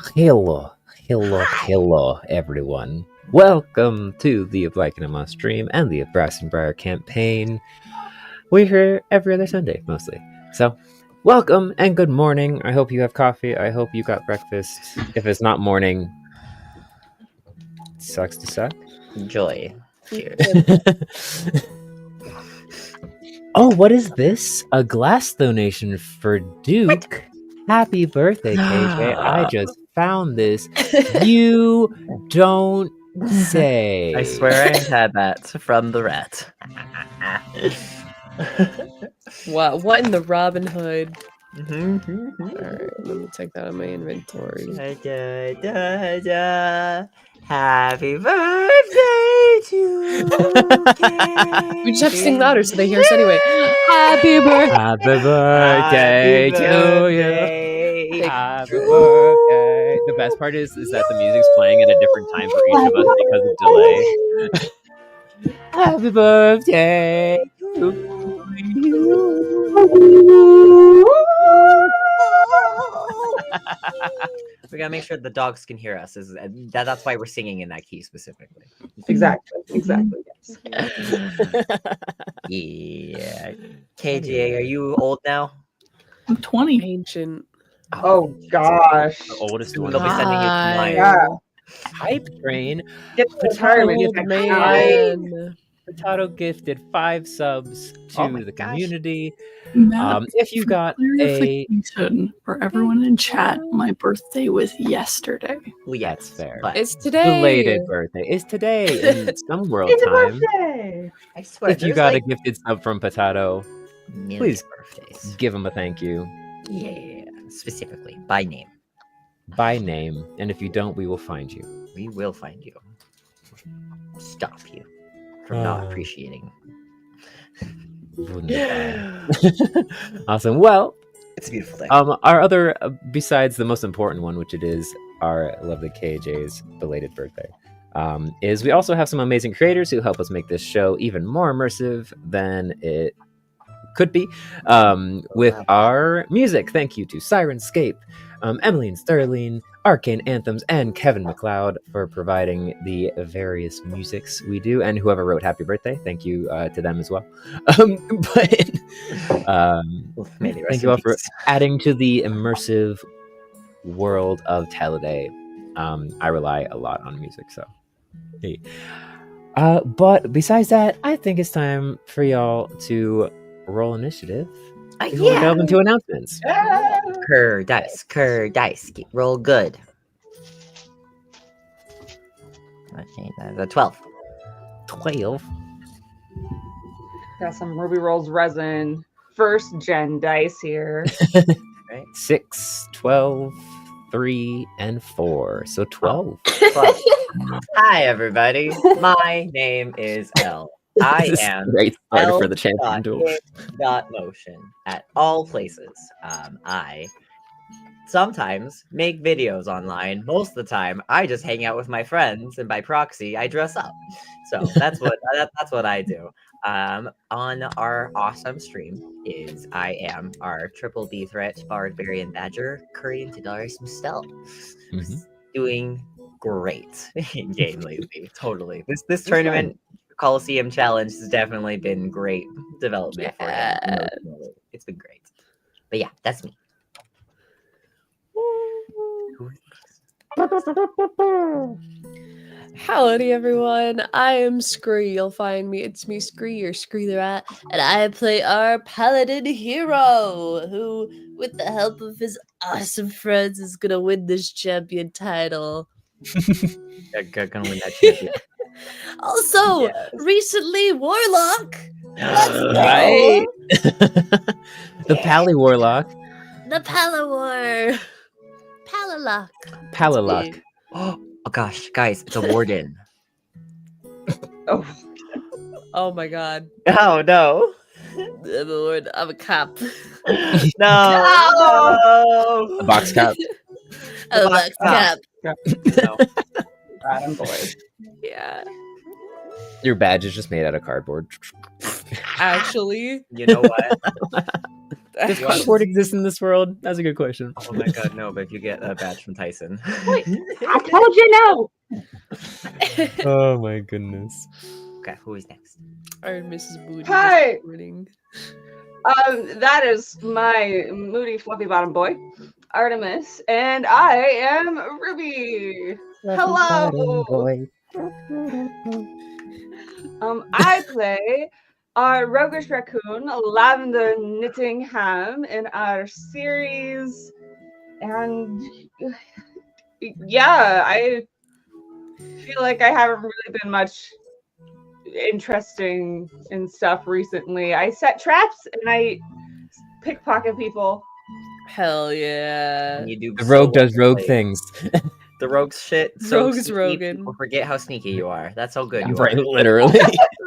Hello, everyone. Welcome to the Of Like Cinema stream and the Of Brass and Briar campaign. We're here every other Sunday, mostly. So, welcome and good morning. I hope you have coffee. I hope you got breakfast. If it's not morning, sucks to suck. Joy. Cheers. Oh, what is this? A glass donation for Duke. Happy birthday, KJ. I just found this. You don't say. I swear I had that from the rat. Wow, what in the Robin Hood? Mm-hmm. Alright, let me take that out of my inventory. Happy birthday to We just have to sing louder so they hear us anyway. Happy birthday! Happy birthday to you. Happy birthday. The best part is that the music's playing at a different time for each of us because of delay. Happy birthday to you. We gotta make sure the dogs can hear us. That's why we're singing in that key specifically. Exactly. Yes. Yeah. KJ, are you old now? I'm 20. Ancient. Oh gosh. The oldest Soon one. they'll be sending you to mine. Yeah. Hype train. Get the retirement. Old Hi. man. Potato gifted 5 subs to Oh my the gosh. community. Matt, If you for got a clarification for everyone in chat, my birthday was yesterday. Well, yeah, That's fair. But It's today. belated birthday is today in some world It's a time. birthday. I swear, If you there's got like a gifted sub from Potato, million please birthdays. give him a thank you Yeah, specifically by name. by name, and if you don't, we will find you. We will find you. Stop you from not appreciating. Awesome. Well, It's a beautiful day. our other, besides the most important one, which it is our lovely KJ's belated birthday, is we also have some amazing creators who help us make this show even more immersive than it could be, with our music. Thank you to Sirenscape, Emmeline Sterling, Arcane Anthems, and Kevin MacLeod for providing the various musics we do, and whoever wrote Happy Birthday, thank you to them as well. Thank you all for adding to the immersive world of Teleday. I rely a lot on music, so hey. But besides that, I think it's time for y'all to roll initiative. Before we delve into announcements. Cur dice. Roll good. Okay, that's a 12. 12. Got some Ruby Rolls resin. First gen dice here. Right? 6, 12, 3, and 4. So 12. 12. Hi, everybody. My name is Elle. I This is am great start for the champion duel. Motion at all places. I sometimes make videos online. Most of the time, I just hang out with my friends, and by proxy, I dress up. So that's what I do. On our awesome stream is I am our triple B threat barbarian badger Korean Tadaris Mustel, who's doing great in game lately. Totally. This tournament Coliseum challenge has definitely been great development for him. It's been great. But yeah, that's me. Howdy, everyone. I am Scree. You'll find me. It's me, Scree, or Scree the Rat, and I play our paladin hero, who, with the help of his awesome friends, is gonna win this champion title. Gonna win that champion. Also, Yes. recently Warlock. Let's go. Right. The Pally Warlock. The Palawar. Palalock. Palalock. Oh gosh, guys, it's a warden. Oh, Oh my god. Oh no. I'm a cop. No. A box cap. I'm a box cap. No. bad boys. Yeah. Your badge is just made out of cardboard. Actually, You know what? Does cardboard exist in this world? That's a good question. Oh my god, no! But if you get a badge from Tyson, I told you no. Oh my goodness. okay, who is next? Our Mrs. Booty. Hi. Morning. That is my moody fluffy bottom boy, Artemis, and I am Ruby. Hello. I play our roguish raccoon, Lavender Knittingham, in our series, and yeah, I feel like I haven't really been much interesting in stuff recently. I set traps and I pickpocket people. Hell yeah. And you do The rogue so does rogue wonderfully. things. The rogue's shit. So Rogue's sneaky, Rogan. People forget how sneaky you are. That's how good you Right, are. literally.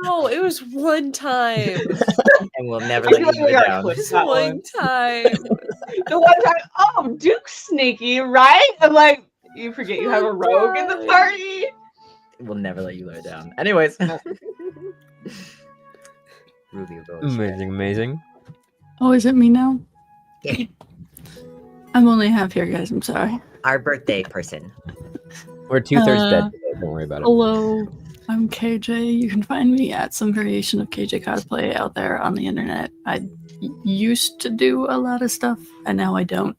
No, it was one time. And we'll never I let feel you like live we gotta down. clip Just that one one. time. The one time, oh, Duke's sneaky, right? I'm like, you forget you have a One rogue in the time. party. We'll never let you live down. Anyways. Ruby will go. Amazing, amazing. Oh, is it me now? Yeah. I'm only half here, guys. I'm sorry. Our birthday person. We're 2/3 dead. Uh, Today. Don't worry about it. Hello, I'm KJ. You can find me at some variation of KJ Cosplay out there on the internet. I used to do a lot of stuff, and now I don't.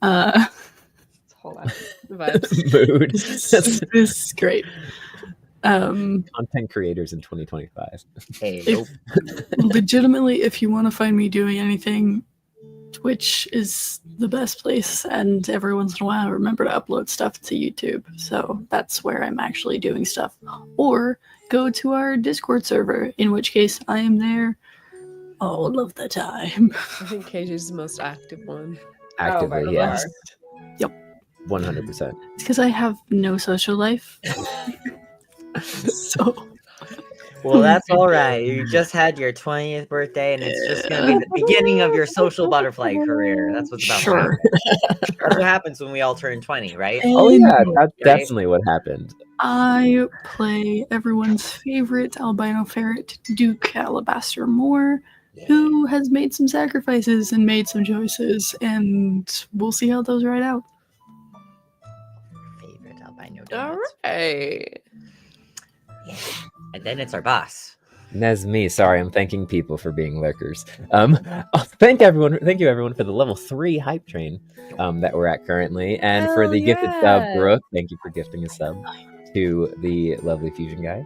Hold on. Vibes. Mood. This is great. Content creators in 2025. Hey, If- Legitimately, if you want to find me doing anything, Twitch is the best place, and every once in a while I remember to upload stuff to YouTube, so that's where I'm actually doing stuff. Or go to our Discord server, in which case I am there all of the time. I think KJ's the most active one. Actively, by yes. far. 100%. It's because I have no social life. So well, that's all right. You just had your 20th birthday, and it's just going to be the beginning of your social butterfly career. That's what's about to sure. happen. That's what happens when we all turn 20, right? Oh yeah, that's Right? definitely what happened. I play everyone's favorite albino ferret, Duke Alabaster Moore, who has made some sacrifices and made some choices, and we'll see how those ride out. Favorite albino All donuts. right. Yeah. And then it's our boss. And that's me. Sorry, I'm thanking people for being lurkers. Thank you everyone for the level 3 hype train that we're at currently, and for Hell the gifted sub, yeah. Brooke. Thank you for gifting a sub to the lovely Fusion guy.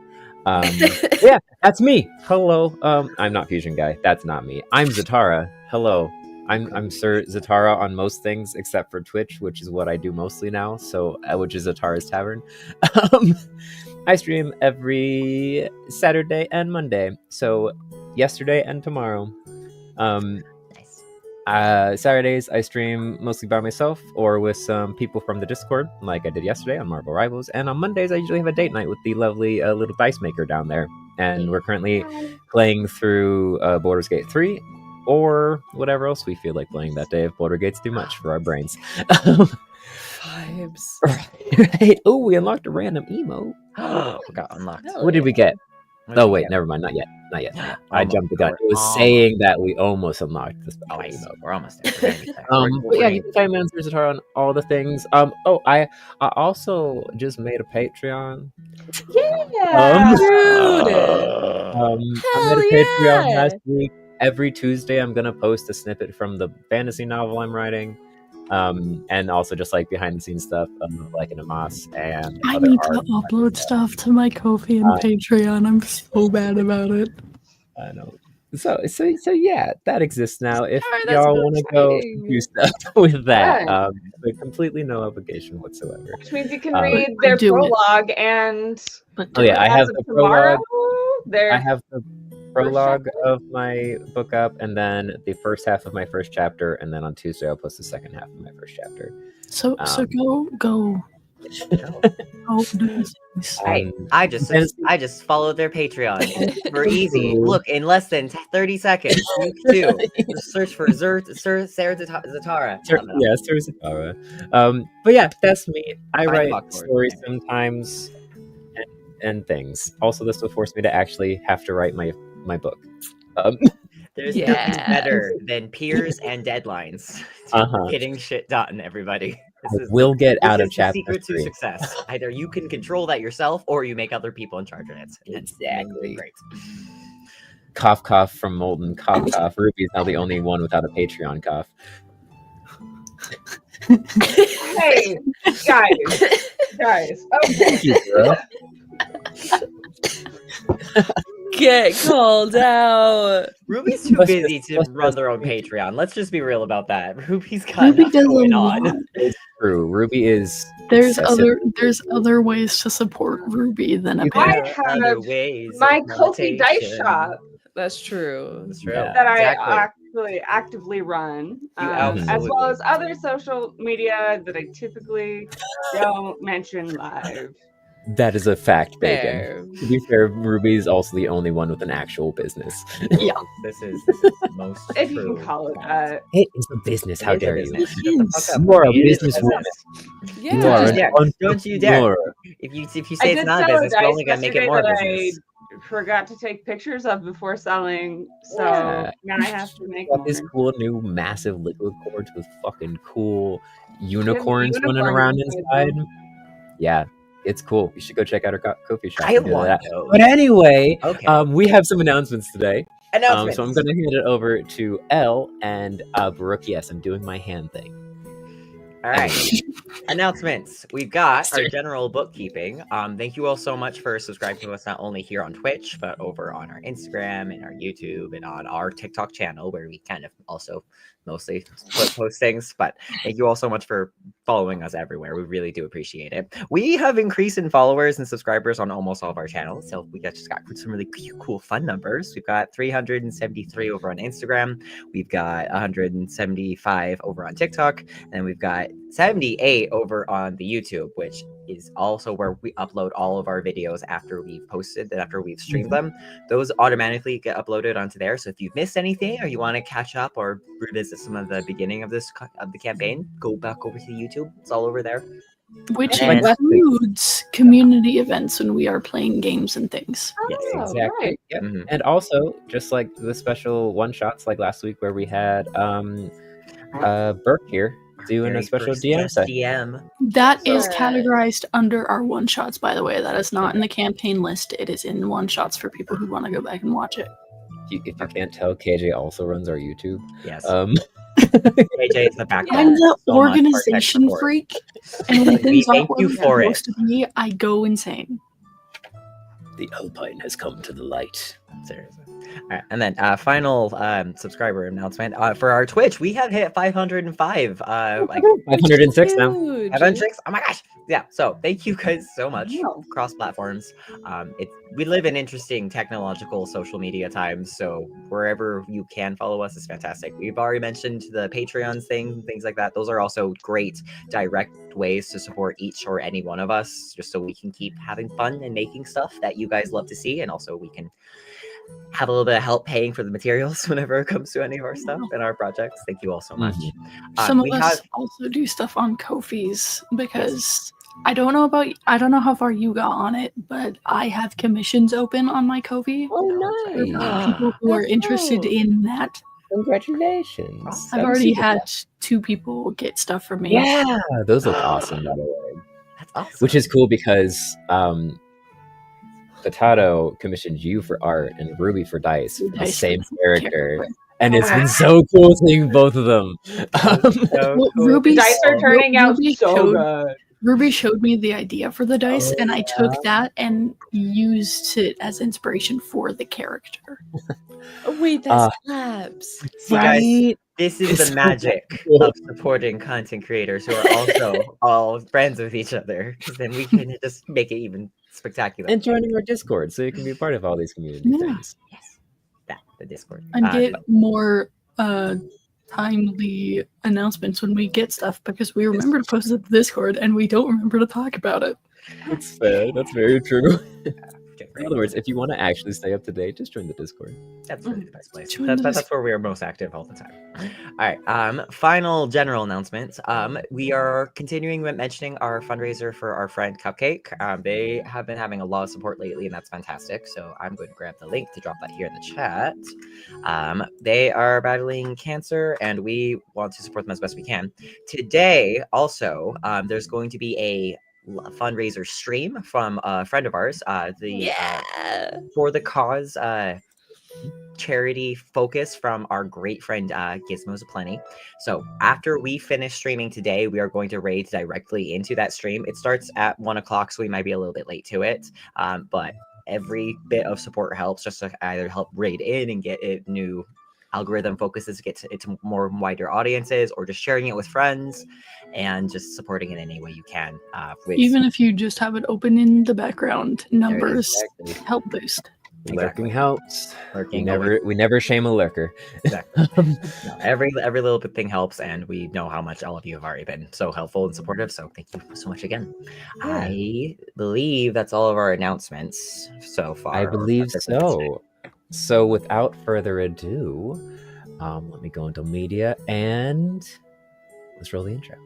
Yeah, that's me. Hello. I'm not Fusion guy. That's not me. I'm Zatara. Hello. I'm Sir Zatara on most things except for Twitch, which is what I do mostly now. So, which is Zatara's Tavern. I stream every Saturday and Monday. So, yesterday and tomorrow. Nice. Saturdays I stream mostly by myself or with some people from the Discord, like I did yesterday on Marble Rivals. And on Mondays I usually have a date night with the lovely little dice maker down there. And we're currently playing through Baldur's Gate 3 or whatever else we feel like playing that day if Baldur's Gate's too much for our brains. Vibes. Right. Oh, we unlocked a random emo. Got unlocked. Hell What did we get? What did Oh we wait, get? never mind. Not yet. Not yet. I Almost. jumped the gun. It was Almost. saying that we almost unlocked the Oh, spell I see. emo. We're almost there. We're gonna get there. But yeah, you can find me on Zatara on all the things. Oh, I also just made a Patreon. Yeah. Dude. I Hell made a Patreon yeah. last week. Every Tuesday, I'm gonna post a snippet from the fantasy novel I'm writing, and also just like behind the scenes stuff, like in Amas and I other need art. to upload stuff to my Ko-fi and Patreon. I'm so bad about it. I know. So yeah, that exists now. If Alright, that's y'all so want to go exciting. do stuff with that, Yeah. with completely no obligation whatsoever. Which means you can Um, read I their do it. prologue and But Oh yeah, I as have of the tomorrow, prologue. they're I have the prologue of my book up, and then the first half of my first chapter, and then on Tuesday I'll post the second half of my first chapter. so go do things. Hey, Um, I just followed their Patreon. It's super easy. Look, in less than 30 seconds, you too. Just search for Sarah Zatara. Yeah, Sir Zatara. But yeah, that's me. I Find write Lockboard. stories sometimes and things. Also, this will force me to actually have to write my book. There's Yeah. nothing better than peers and deadlines. Getting shit done, everybody. We'll get This out of is the chapter secret to 3. success. Either you can control that yourself, or you make other people in charge of it. Exactly. Great. Cough, cough from Molten. Cough, cough. Ruby is now the only one without a Patreon cough. Hey, guys. Okay. Thank you, girl. Get called out. Ruby's too Let's busy just- to let's run just- their own Patreon. Let's just be real about that. Ruby's got Ruby enough does going a on. lot. It's true. Ruby is There's excessive. other ways to support Ruby than a You Patreon. I have Other ways my of Kofi dice meditation. shop That's true. That's true. Yeah. that I Exactly. actually actively run, You as absolutely- well as other social media that I typically don't mention live. That is a fact, Bacon. Fair. To be fair, Ruby is also the only one with an actual business. This is the most If you true. can call it that. It is a business. It How is a dare you? business. It Shut the is. fuck up, You are a Ruby. It is businesswoman. business. Yeah. You are Don't an you dare. Don't you dare. entrepreneur. If you I say it's did not a sell a business, you're dice only gonna make it yesterday more that business. I forgot to take pictures of before selling, so Yeah. now I have to make Got more. these cool new massive liquid cords with fucking cool unicorns running unicorns around inside inside. them. Yeah, it's cool. You should go check out our Kofi shop. I and do want that. those. But anyway, Okay. we have some announcements today. Announcements. So I'm going to hand it over to Elle and Brooke. Yes, I'm doing my hand thing. All right. Announcements. We've got our general bookkeeping. Thank you all so much for subscribing to us, not only here on Twitch, but over on our Instagram and our YouTube and on our TikTok channel, where we kind of also mostly post things. But thank you all so much for following us everywhere. We really do appreciate it. We have increased in followers and subscribers on almost all of our channels. So we just got some really cool, fun numbers. We've got 373 over on Instagram. We've got 175 over on TikTok. And we've got 78 over on the YouTube, which is also where we upload all of our videos after we've posted and after we've streamed them. Those automatically get uploaded onto there. So if you've missed anything or you want to catch up or revisit some of the beginning of the campaign, go back over to YouTube. It's all over there. Which And- includes community events when we are playing games and things. Yes, Oh, Exactly. right. Yep. Mhm. And also, just like the special one shots, like last week where we had Burke here doing Very a special first DM guest session. DM. That is Right. categorized under our one shots, by the way. That is not in the campaign list. It is in one shots for people who want to go back and watch it. If you can't tell, KJ also runs our YouTube. Yes. AJ is the backbone. I'm the So much for tech organization support. freak, and when We things thank aren't you where they're for it. supposed to be, I go insane. The Alpine has come to the light. Seriously. All right, and then final subscriber announcement for our Twitch. We have hit 505. Like 506 now. Huge. 506. Oh my gosh! Yeah. So thank you guys so much. Wow. Cross platforms. We live in interesting technological social media times, so wherever you can follow us is fantastic. We've already mentioned the Patreons things like that. Those are also great direct ways to support each or any one of us, just so we can keep having fun and making stuff that you guys love to see, and also we can have a little bit of help paying for the materials whenever it comes to any of our stuff and our projects. Thank you all so much. Some We of us have also do stuff on Ko-fi's because I don't know how far you got on it, but I have commissions open on my Ko-fi. Oh, For nice. people who are That's interested dope. in that. Congratulations. Awesome. I've already had 2 people get stuff from me. Yeah, those look awesome, by the way. That's awesome. Which is cool because Potato commissioned you for art and Ruby for dice for the Dice same for character. And it's been so cool seeing both of them. So Well, cool. Ruby's- Dice are turning out Ruby so showed- good. Ruby showed me the idea for the dice, Oh, and I took that and used it as inspiration for the character. Oh, wait, that's slaps. See, guys, Right? this is It's the so magic cool. of supporting content creators who are also all friends with each other, because then we can just make it even spectacular. And joining our Discord so you can be part of all these community Yeah. things. Yes, that the Discord. And get But more timely announcements when we get stuff because we remember to post it to the Discord and we don't remember to talk about it. That's fair. That's very true. In other words, if you want to actually stay up to date, just join the Discord. That's really the best place. Join the That's where we are most active all the time. All right. Final general announcements. We are continuing with mentioning our fundraiser for our friend Cupcake. They have been having a lot of support lately, and that's fantastic. So I'm going to grab the link to drop that here in the chat. They are battling cancer, and we want to support them as best we can. Today, also, there's going to be a fundraiser stream from a friend of ours. For the cause charity focus from our great friend Gizmos Aplenty. So after we finish streaming today, we are going to raid directly into that stream. It starts at 1 o'clock, so we might be a little bit late to it. But every bit of support helps, just to either help raid in and get it new algorithm focuses to get it to more wider audiences, or just sharing it with friends and just supporting it in any way you can. Even if you just have it open in the background, numbers help boost. Lurking helps. Lurking, we never shame a lurker. Exactly. No, every little bit thing helps, and we know how much all of you have already been so helpful and supportive. So thank you so much again. Yeah. I believe that's all of our announcements so far. I believe so. So without further ado, let me go into media and let's roll the intro.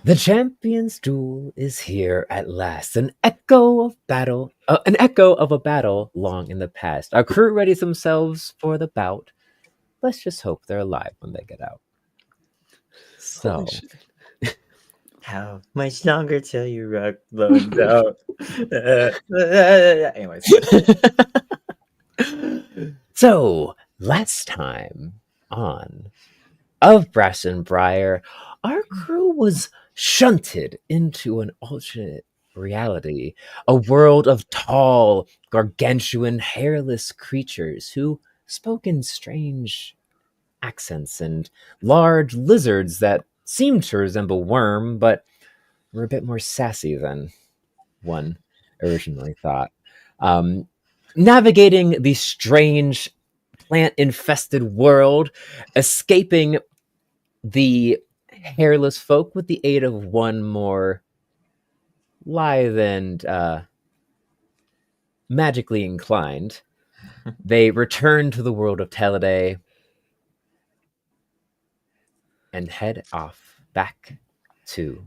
The Champions Duel is here at last, an echo of a battle long in the past. Our crew readies themselves for the bout. Let's just hope they're alive when they get out. So, how much longer till you rock blows out? Anyways. So last time on Of Brass and Briar, our crew was shunted into an alternate reality, a world of tall, gargantuan, hairless creatures who spoke in strange accents, and large lizards that seemed to resemble worm, but were a bit more sassy than one originally thought. Navigating the strange plant-infested world, escaping the hairless folk with the aid of one more lithe and magically inclined, they return to the world of Teleday and head off back to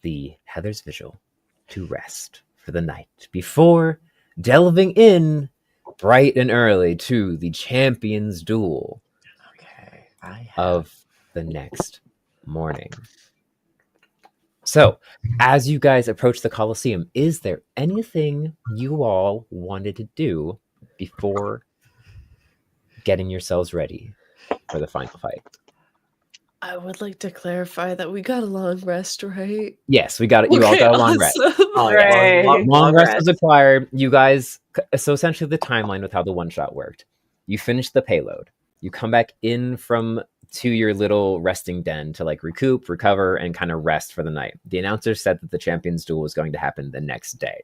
the Heather's Vigil to rest for the night before delving in bright and early to the Champions Duel of the next morning. So, as you guys approach the Colosseum, is there anything you all wanted to do before getting yourselves ready for the final fight? I would like to clarify that we got a long rest, right? Yes, we got it. You all got a long rest. Oh, Hooray. yeah. Long rest was acquired. You guys, so essentially the timeline with how the one-shot worked. You finish the payload. You come back in to your little resting den to like recoup, recover, and kind of rest for the night. The announcer said that the Champions Duel was going to happen the next day.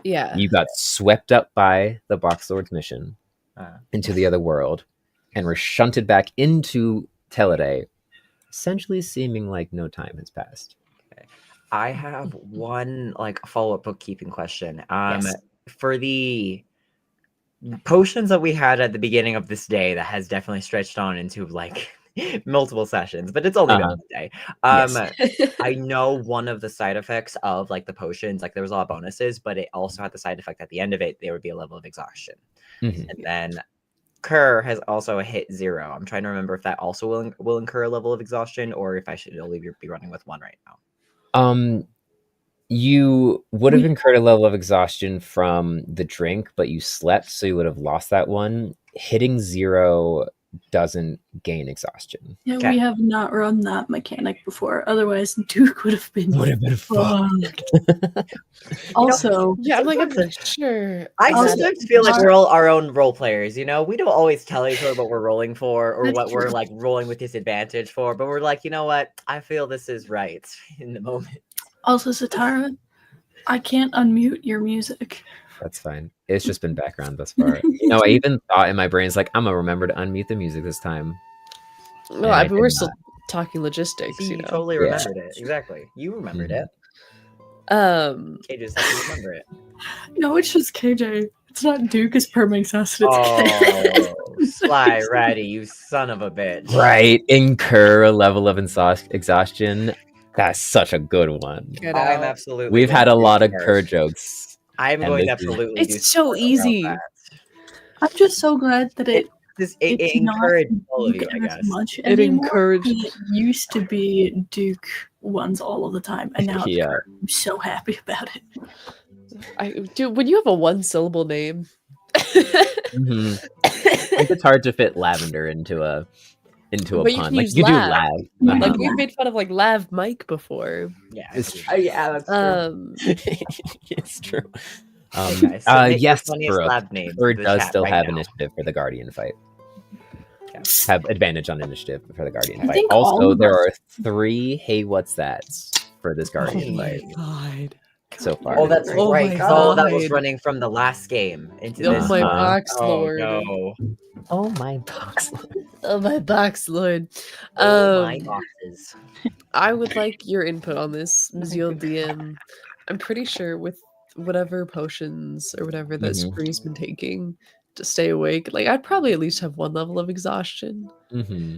Yeah. You got swept up by the Box Lord's mission Uh, into the other world and were shunted back into Teleday, essentially seeming like no time has passed. I have one like follow-up bookkeeping question. Yes. For the potions that we had at the beginning of this day that has definitely stretched on into like multiple sessions, but it's only been one day. I know one of the side effects of like the potions, like there was a lot of bonuses, but it also had the side effect at the end of it, there would be a level of exhaustion. Mhm. And then Kerr has also hit 0. I'm trying to remember if that also will incur a level of exhaustion or if I should only be running with 1 right now. You would have incurred a level of exhaustion from the drink, but you slept, so you would have lost that one. Hitting 0 doesn't gain exhaustion. Yeah, Okay. we have not run that mechanic before. Otherwise, Duke would have been fucked. Also, Yeah, I'm like, I'm sometimes not sure. I Also, sometimes feel like we're all our own role players, you know? We don't always tell each other what we're rolling for or That's what we're true. like rolling with disadvantage for, but we're like, you know what? I feel this is right in the moment. also, Zatara, I can't unmute your music. That's fine. It's just been background thus far. I even thought in my brains, like, I'm gonna remember to unmute the music this time. No, I I mean, we're did still talking logistics, See, you you know. totally Yeah. remembered it. Exactly. You remembered Mhm. it. Okay, just have to remember it. No, it's just KJ. It's not Duke as per makes us. It's Oh, Sly Ratty, you son of a bitch. Right, incur a level of exhaustion. That's such a good one. Get I'm out. absolutely. We've had a going to lot of do Kerr Kerr. jokes. I'm and going to this is- absolutely do It's so something about easy. that. I'm just so glad that it It it's not encouraged all of Duke you, I as guess. much It anymore. encouraged. It used to be Duke ones all of the time, and now it's Yeah. Kerr. I'm so happy about it. Dude, when you have a 1-syllable name, Mhm. Like, it's hard to fit lavender into a But you pun. can Like use you do lav. lav. Like, like Uh-huh. we've made fun of like Lav Mike before. Yeah. It's Yeah, that's true. it's true. Hey guys, submit your Yes, funniest Brooke. lab names Or in the does chat still right have now. initiative for the Guardian fight. Okay. Have advantage on initiative for the Guardian I fight. think all Also, of there us- are 3 hey what's that's for this Guardian fight god. so far. Oh, that's Oh right. my Oh, that was God. running from the last game into Oh this my one. box Oh lord. no. Oh my box. Oh my box lord. Oh my boxes. I would like your input on this, Mziel DM. I'm pretty sure with whatever potions or whatever that Mhm. Scree's been taking to stay awake, like I'd probably at least have 1 level of exhaustion. Mm-hmm.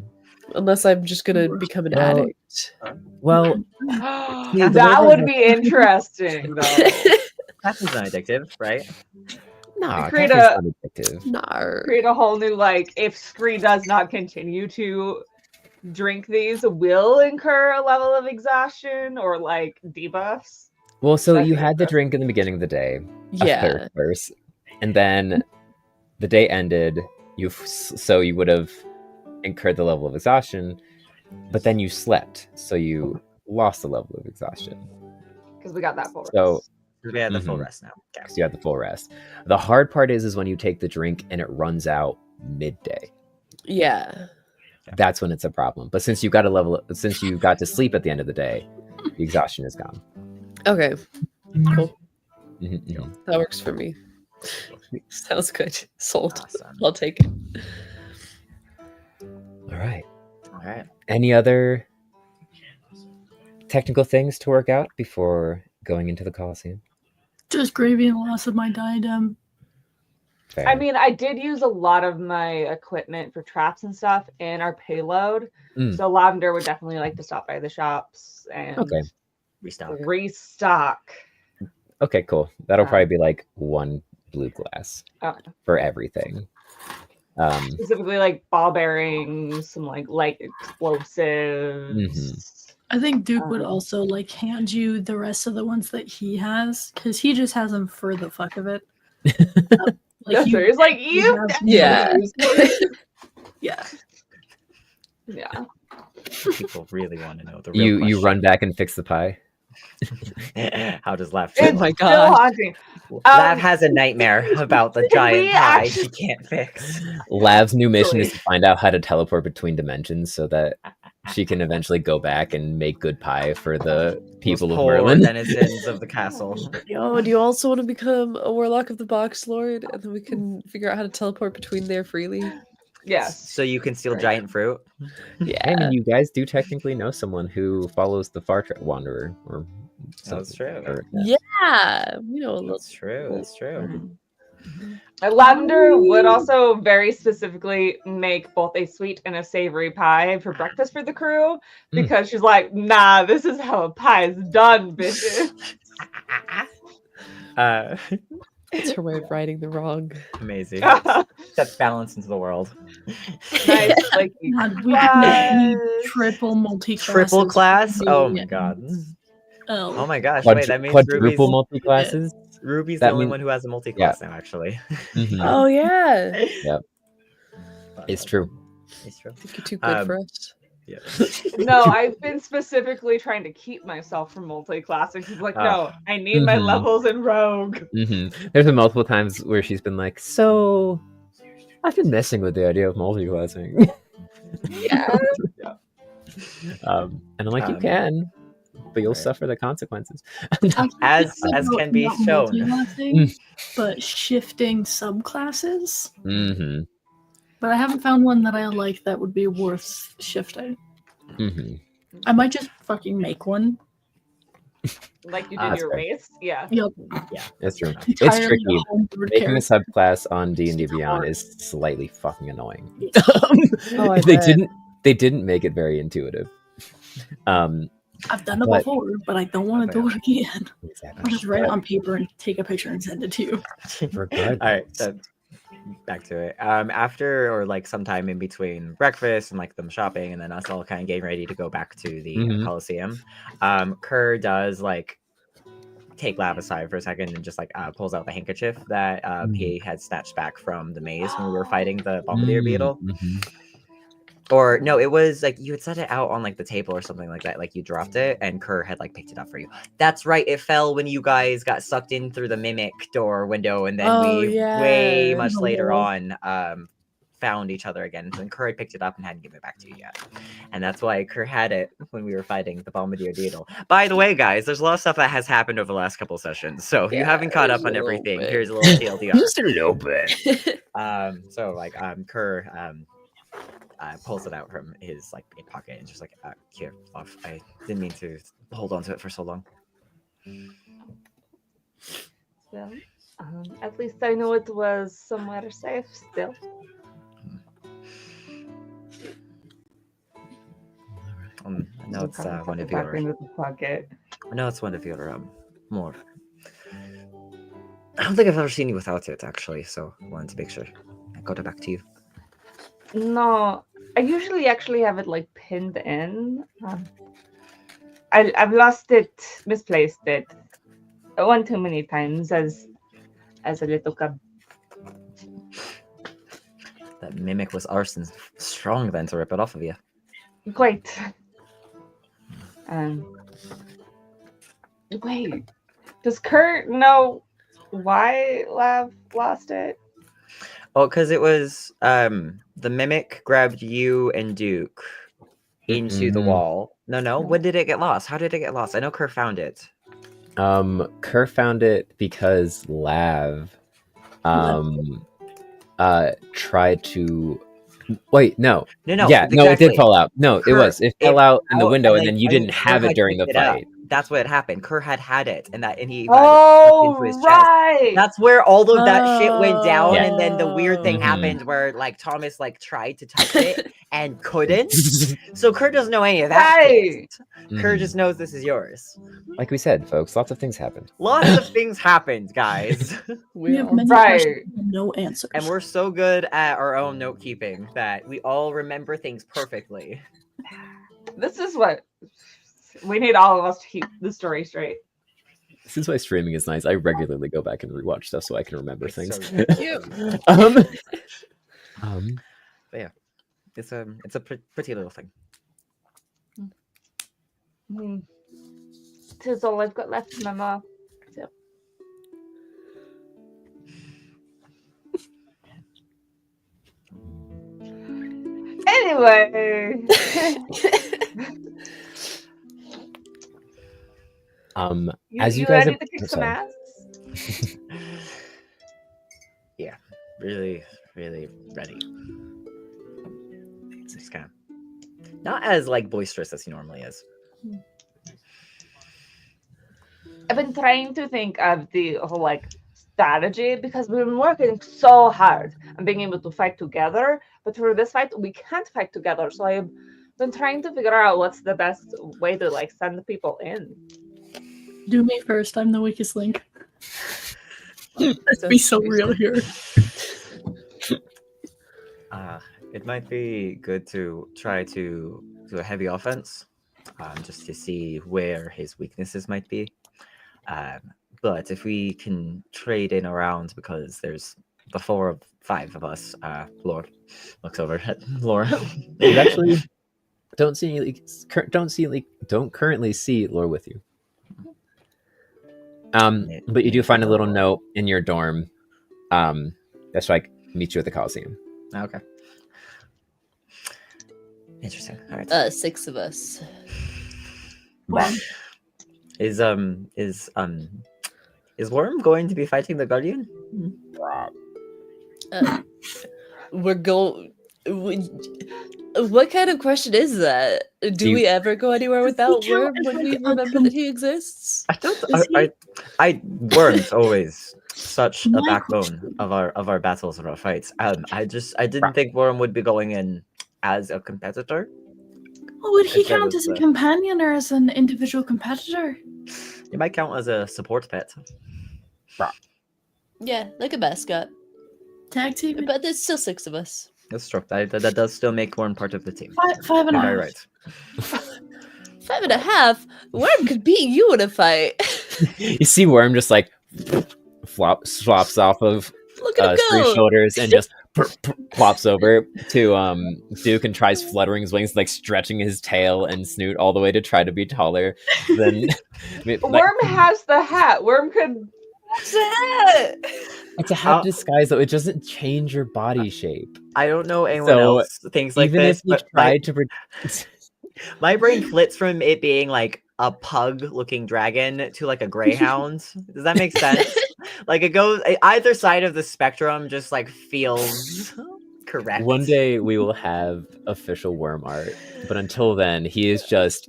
Unless I'm just gonna become an Well, addict. Well, the way That they would have- be interesting, though. Caffeine's not addictive, right? nah, create caffeine's a- not addictive. Nar. Create a whole new, like, if Scree does not continue to drink these, will incur a level of exhaustion or, like, debuffs. Well, so That'd you be had the interesting. drink in the beginning of the day, a Yeah. third course, and then the day ended. So you would have incurred the level of exhaustion, but then you slept, so you lost the level of exhaustion. Because we got that full So- rest. We have the full Mhm. rest now. Okay. Because you had the full rest. The hard part is when you take the drink and it runs out midday. Yeah. That's when it's a problem. But since you got to sleep at the end of the day, the exhaustion is gone. Okay. Cool. Mhm, mhm. That works for me. Sounds good. Sold. Awesome. I'll take it. All right. All right. Any other technical things to work out before going into the Coliseum? Just gravy and loss of my diadem. Fair. I mean, I did use a lot of my equipment for traps and stuff in our payload. Mm. So Lavender would definitely like to stop by the shops and Okay. Restock. restock. Okay, cool. That'll probably be like 1 blue glass Oh, for everything. specifically like ball bearings, some like light explosives. I think Duke would Um, also like hand you the rest of the ones that he has because he just has them for the fuck of it. That's you- right. It's like you. have- Yeah. yeah. Yeah. People really want to know the real You question. run back and fix the pie. How does Lav Oh feel? my Still god. haunting. Lav has a nightmare about the giant we pie actually- she can't fix. Lav's new mission is to find out how to teleport between dimensions so that she can eventually go back and make good pie for the people Those of poor Merlin. denizens of the castle. Yo, do you also want to become a warlock of the box lord, and then we can figure out how to teleport between there freely? Yes. So you can steal Right. giant fruit. Yeah, I mean, you guys do technically know someone who follows the Wanderer, or That's something, true. or- yeah, we know a little. That's true. That's true. Lavender would also very specifically make both a sweet and a savory pie for breakfast for the crew because she's like, nah, this is how a pie is done, bitches. It's her way of righting the wrong. Amazing. Sets balance into the world. Nice, like God, we need triple multi-classes. Triple class? Oh my Yeah. god. Oh. Oh my gosh. Wait, that means Ruby's, quadruple multi-classes. Ruby's That the only mean- one who has a multi-class now, actually. Mhm. Oh yeah, It's true. It's true. I think you're too good for us. Yeah. no, I've been specifically trying to keep myself from multi-classing. She's like, no, I need my Mhm. levels in Rogue. There's been multiple times where she's been like, "So, I've been messing with the idea of multi-classing," Yeah. and I'm like, "You Um, can, but you'll right. suffer the consequences." As can be Not shown. multi-classing, but shifting subclasses. Mm-hmm. But I haven't found one that I like that would be worth shifting. Mm-hmm. I might just fucking make one. Like you Ah, did your fair. race? Yeah. Yep. It's true. It's Entirely tricky. homebrewed Making a character. subclass on D&D Beyond is slightly fucking annoying. Oh, I they bet. didn't make it very intuitive. I've done it but- before, but I don't want to do it again. Exactly. I'll just write it on paper and take a picture and send it to you. Regardless. All right, so back to it. After or like sometime in between breakfast and like them shopping, and then us all kind of getting ready to go back to the Mhm. Coliseum. Kerr does like take Lav aside for a second and just like pulls out the handkerchief that he had snatched back from the maze when we were fighting the Bombardier beetle. Mhm. Or no, it was like you had set it out on like the table or something like that. Like you dropped it and Kerr had like picked it up for you. That's right. It fell when you guys got sucked in through the mimic door window, and then Oh, we way yeah. much Oh. later on found each other again. And Kerr had picked it up and hadn't given it back to you yet. And that's why Kerr had it when we were fighting the Bombardier beetle. By the way, guys, there's a lot of stuff that has happened over the last couple of sessions. So if you Yeah, haven't caught there's up on a little everything, bit. here's a little TLDR. Just a little bit. So like Kerr pulls it out from his like pocket and just like here off. I didn't mean to hold on to it for so long. Well, at least I know it was somewhere safe still. I know it's Probably one tuck of it back your into the pocket. I know it's one of your more I don't think I've ever seen you without it actually, so I wanted to make sure I got it back to you. No, I usually actually have it like pinned in. I've lost it, misplaced it, one too many times as a little cub. That mimic was arson strong then to rip it off of you. Quite. Wait, does Kurt know why Lav lost it? Oh, because it was the mimic grabbed you and Duke into the Mhm. wall. No. When did it get lost? How did it get lost? I know Kerr found it. Kerr found it because Lav tried to wait, no. No. Yeah, no, it did exactly. fall out. No, Kerr- it fell out in the out, window, and and then- then you and didn't Kerr have it had during the picked it up. fight. That's what happened. Kerr had it, and he got it Oh, into his chest. right. That's where all of that shit went down, Yeah. and then the weird thing Mhm. happened where like Thomas like tried to touch it and couldn't. So Kerr doesn't know any of that. Right. shit. Kerr Mhm. just knows this is yours. Like we said, folks, lots of things happened. Lots of things happened, guys. We have many Right. questions and no answers. And we're so good at our own note keeping that we all remember things perfectly. This is what we need all of us to keep the story straight. This is why streaming is nice. I regularly go back and rewatch stuff so I can remember It's things. so good. It's a pretty little thing. Tis all I've got left, Mama. So. Anyway, As you guys ready are- to kick I'm some sorry. ass? Yeah, really, really ready. It's just kind of not as like boisterous as he normally is. I've been trying to think of the whole like strategy because we've been working so hard and being able to fight together. But for this fight, we can't fight together. So I've been trying to figure out what's the best way to like send the people in. Do me first. I'm the weakest link. Let's be so real here. It might be good to try to do a heavy offense, just to see where his weaknesses might be. But if we can trade in around, because there's the 4 of 5 of us, Lord looks over at Laura. You actually don't currently see Lore with you. But you do find a little note in your dorm. That's like meet you at the Coliseum. Okay. Interesting. All right. 6 of us. Wow. Is Worm going to be fighting the Guardian? We're going. What kind of question is that? Do we ever go anywhere without he count Worm as, when like, we a remember that he exists? I don't. Is he- Worm's always such a My backbone question- of our battles and our fights. I didn't think Worm would be going in as a competitor. Well, would he Instead count of as a the- companion or as an individual competitor? It might count as a support pet. Yeah, like a mascot. Tag team? But there's still 6 of us. That's true. That does still make Worm part of the team. Five and a You're very half. right. 5.5. Worm could beat you in a fight. You see Worm just like swaps off of Look at him Scree's go. shoulders and just plops over to Duke and tries fluttering his wings, like stretching his tail and snoot all the way to try to be taller than. Worm has the hat. Worm could. What's that? It's a hat disguise, though. It doesn't change your body shape. I don't know anyone So, else thinks like Even this, if you but tried to. my brain flits from it being like a pug-looking dragon to like a greyhound. Does that make sense? Like it goes either side of the spectrum, just like feels correct. One day we will have official Worm art, but until then, he is just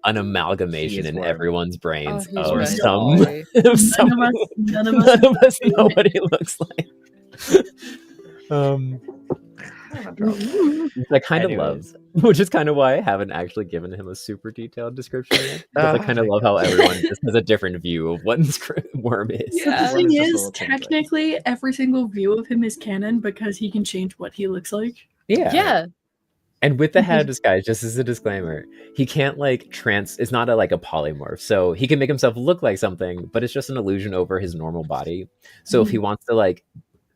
an amalgamation He is in Worm. everyone's brains he's of my some. boy. Of some None of none of us know know it. what he looks like. Which I kind of love, Anyways. which is kind of why I haven't actually given him a super detailed description yet. Because I Oh kind of my love how everyone just has a different view of what Worm is. Yeah. The Worm thing is just a is, little template. technically, every single view of him is canon because he can change what he looks like. Yeah. And with the hat of disguise, just as a disclaimer, he can't like it's not like a polymorph. So he can make himself look like something, but it's just an illusion over his normal body. So if he wants to like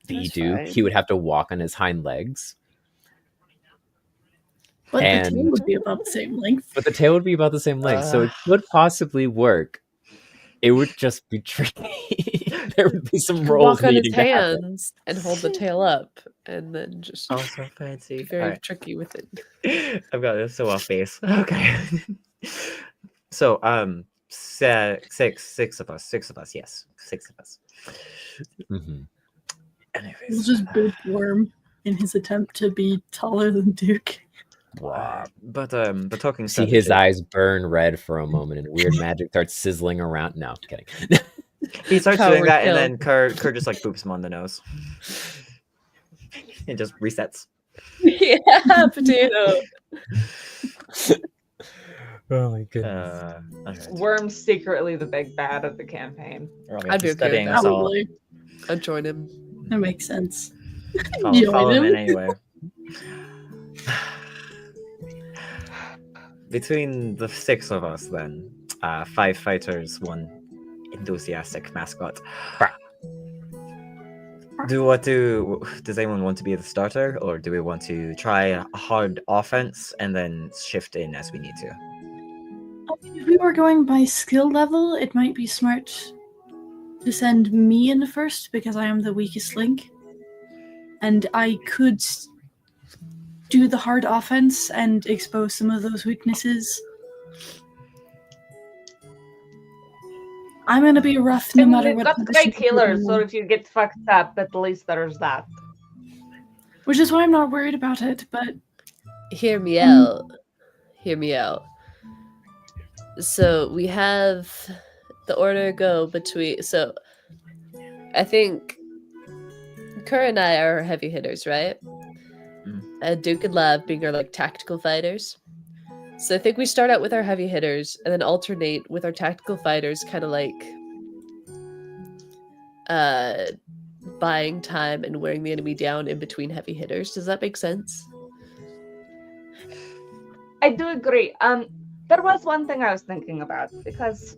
be That's Duke, fine. he would have to walk on his hind legs. But the And- tail would be about the same length. But the tail would be about the same length. So it could possibly work. It would just be tricky. There would be some roles Walk on his needing to happen. hands and hold the tail up, and then just Oh, so fancy. be very Alright. tricky with it. I've got this so off base. Okay. So six of us. Yes, 6 of us. Mhm. We'll Anyways, just boot Worm in his attempt to be taller than Duke. but talking See his strategy, eyes burn red for a moment, and weird magic starts sizzling around. No, kidding. he starts doing Coward that, kill. and then Kerr just like boops him on the nose. It just resets. Yeah, potato. Oh my goodness. Alright. Worm's secretly the big bad of the campaign. We're all I'd be okay with studying that. us all. Probably. I'd join him. That makes sense. Follow him Join in him. anyway. Between the 6 of us, then 5 fighters, 1 enthusiastic mascot. Does anyone want to be the starter, or do we want to try a hard offense and then shift in as we need to? If we were going by skill level, it might be smart to send me in first because I am the weakest link. And I could do the hard offense and expose some of those weaknesses. I'm gonna be rough no And matter we've what. got position great you're healers, so in. if you get fucked up, at least there's that. Which is why I'm not worried about it. But Hear me out. Hear me out. So we have the order go between. So I think Kerr and I are heavy hitters, right? Duke and Lav being our like tactical fighters. So I think we start out with our heavy hitters and then alternate with our tactical fighters, kind of like buying time and wearing the enemy down in between heavy hitters. Does that make sense? I do agree. There was one thing I was thinking about because,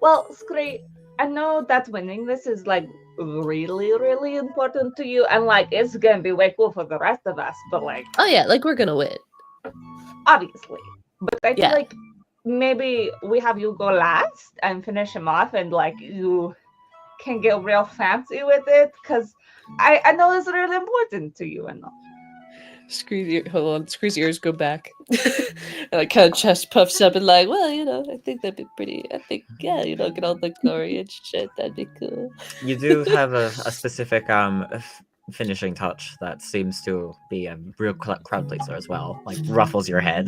well, Scree, I know that winning this is like really, really important to you, and like it's gonna be way cool for the rest of us. But like, Oh yeah, like we're gonna win. obviously, but I feel Yeah. like maybe we have you go last and finish him off, and like you can get real fancy with it because I know it's really important to you and all. Hold on, Scree's ears go back. And like kind of chest puffs up and like, well, I think that'd be pretty. I think, yeah, get all the glory and shit. That'd be cool. You do have a specific finishing touch that seems to be a real crowd pleaser as well. Like ruffles your head.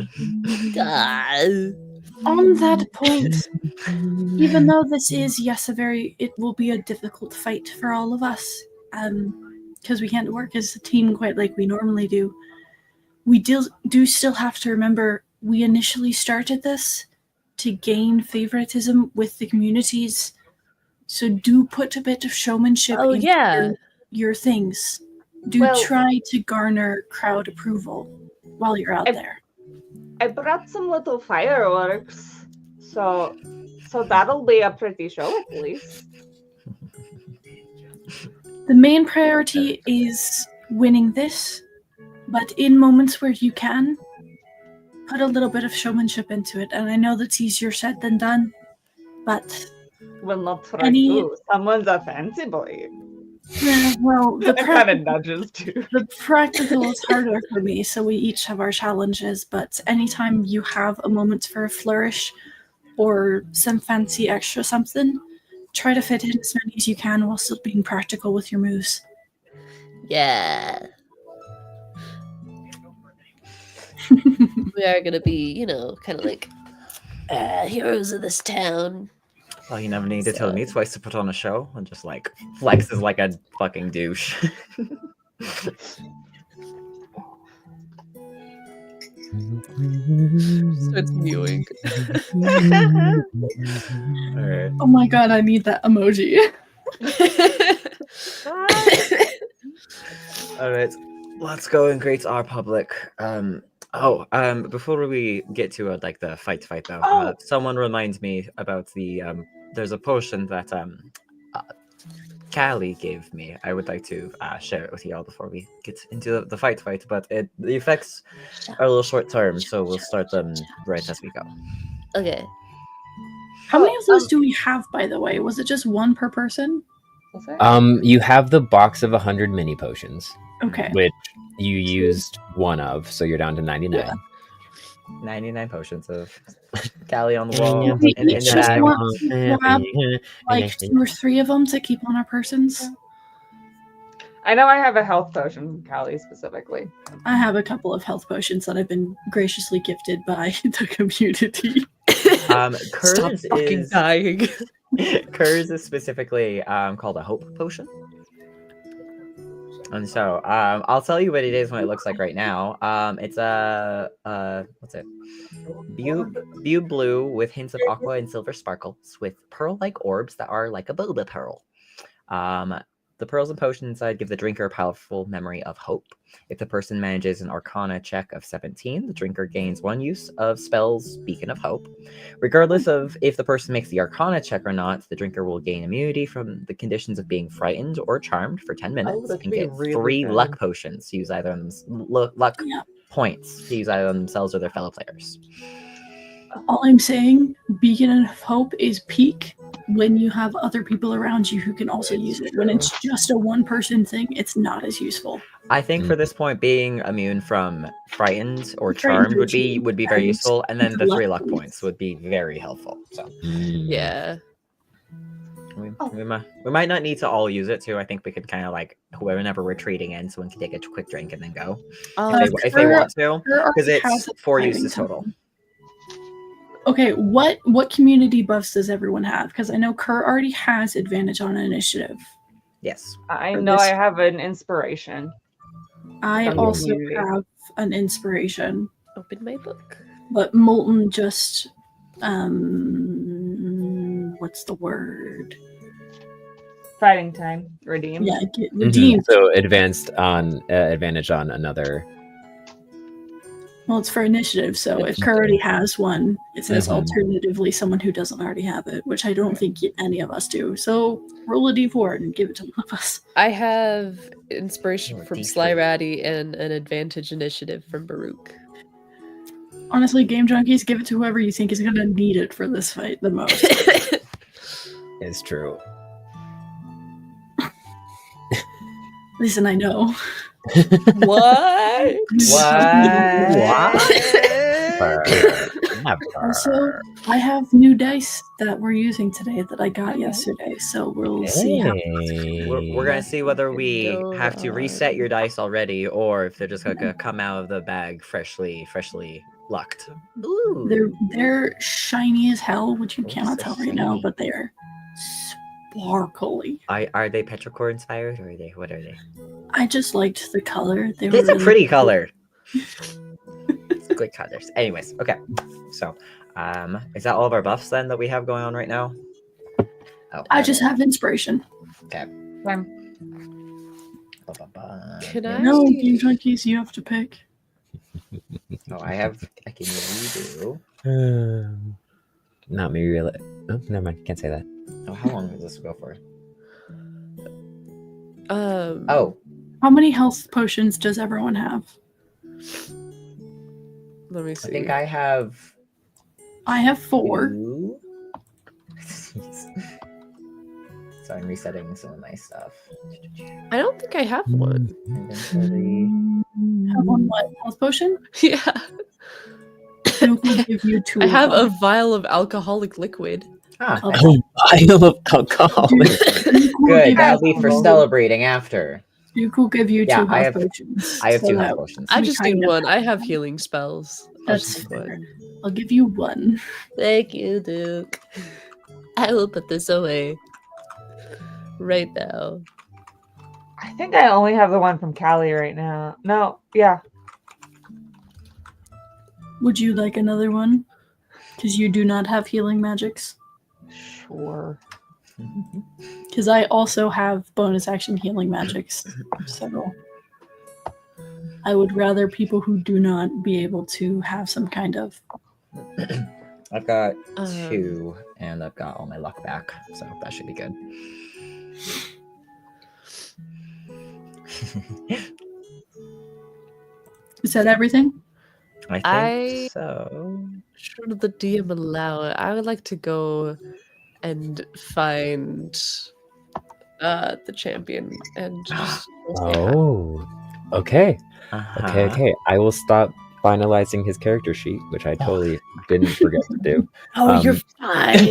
on that point, even though this is it will be a difficult fight for all of us, because we can't work as a team quite like we normally do. We do still have to remember we initially started this to gain favoritism with the communities, so do put a bit of showmanship into your things. Try to garner crowd approval while you're out there. I brought some little fireworks, so that'll be a pretty show at least. The main priority is winning this, but in moments where you can, put a little bit of showmanship into it. And I know that's easier said than done, but Well, not try to. Someone's a fancy boy. Well, the kind of nudges too. The practical is harder for me, so we each have our challenges. But anytime you have a moment for a flourish or some fancy extra something, try to fit in as many as you can while still being practical with your moves. Yeah. We are gonna be, kind of like heroes of this town. Well, you never need to tell me twice to put on a show and just like flexes like a fucking douche. Starts mewing. Alright. Oh my god, I need that emoji. Alright, let's go and greet our public. Before we get to like the fight though, someone reminds me about the there's a potion that Callie gave me. I would like to share it with y'all before we get into the fight, but the effects are a little short term, so we'll start them right as we go. Okay. How many of those do we have, by the way? Was it just one per person? You have the box of 100 mini potions. Okay. Which you used one of, so you're down to 99. Yeah. 99 potions of Callie on the wall. We in each the just bag. want to grab like 2 or 3 of them to keep on our persons. I know I have a health potion from Callie specifically. I have a couple of health potions that I've been graciously gifted by the community. Stop fucking dying. Kerr's is specifically called a hope potion. And so I'll tell you what it is when it looks like right now. It's a what's it? View blue with hints of aqua and silver sparkles with pearl-like orbs that are like a boba pearl. The pearls and potion inside give the drinker a powerful memory of hope. If the person manages an Arcana check of 17, the drinker gains 1 use of spells Beacon of Hope. Regardless of if the person makes the Arcana check or not, the drinker will gain immunity from the conditions of being frightened or charmed for 10 minutes and get 3 luck potions to use either on luck points to use either on themselves or their fellow players. All I'm saying, Beacon of Hope is peak when you have other people around you who can also use it. When it's just a one-person thing, it's not as useful. I think for this point, being immune from frightened or charmed would be very useful, and then the 3 luck points would be very helpful. So Yeah. We might not need to all use it too. I think we could kind of like whenever we're trading in, someone can take a quick drink and then go if they want to, because it's 4 uses total. Okay, what community buffs does everyone have? Because I know Kerr already has advantage on initiative. Yes. I For know this- I have an inspiration. I From also community. have an inspiration, Open my book. but Molten just what's the word? Fighting time. Redeem. Yeah, get redeemed. So advanced on advantage on another. Well, it's for initiative, so if Kerr already has one, it says Mhm. alternatively someone who doesn't already have it, which I don't think any of us do. So roll a d4 and give it to one of us. I have inspiration Oh, from D3. Sly Ratty and an advantage initiative from Baruch. Honestly, Game Junkies, give it to whoever you think is going to need it for this fight the most. Is true. Listen, I know. What? Also, I have new dice that we're using today that I got yesterday, so we'll see how. We're gonna see whether we Go have to reset on. your dice already, or if they're just gonna come out of the bag freshly lucked. Ooh. They're shiny as hell, which you Oh, cannot so tell right now, shiny. but they're sparkly. Are they petrichor inspired, or what are they? I just liked the color. They It's were a really pretty color. It's good colors. Anyways, okay. So, is that all of our buffs then that we have going on right now? Oh, I just have inspiration. Fine. Can Yeah. I- No, Game Junkies, you have to pick. Oh, I can redo. Not me really. Oh, never mind. Can't say that. Oh, how long does this go for? Um. Oh, How many health potions does everyone have? Let me see. I think I have I have 4. 2. So I'm resetting some of my stuff. I don't think I have one. Inventory. Have one what? Health potion? Yeah. Duke will give you 2. I of have a them. vial of alcoholic liquid. Ah, Oh, Oh, vial of alcohol. Duke will good. give That'll be you for 2. celebrating after. Duke will give you 2 Yeah, health I have- potions. I have so 2 that health potions. I we just need kinda- one. I have healing spells. I'll That's just fair. one. I'll give you 1. Thank you, Duke. I will put this away right now. I think I only have the one from Callie right now. No, yeah. Would you like another one? Because you do not have healing magics. Sure. Because I also have bonus action healing magics. So I would rather people who do not be able to have some kind of. I've got Um, 2, and I've got all my luck back, so that should be good. Is that everything? I think I- so. Should the DM allow it? I would like to go and find the champion and just go say hi. Oh. Okay. Uh-huh. Okay. I will stop finalizing his character sheet, which I totally didn't forget to do. Oh, you're Um, fine.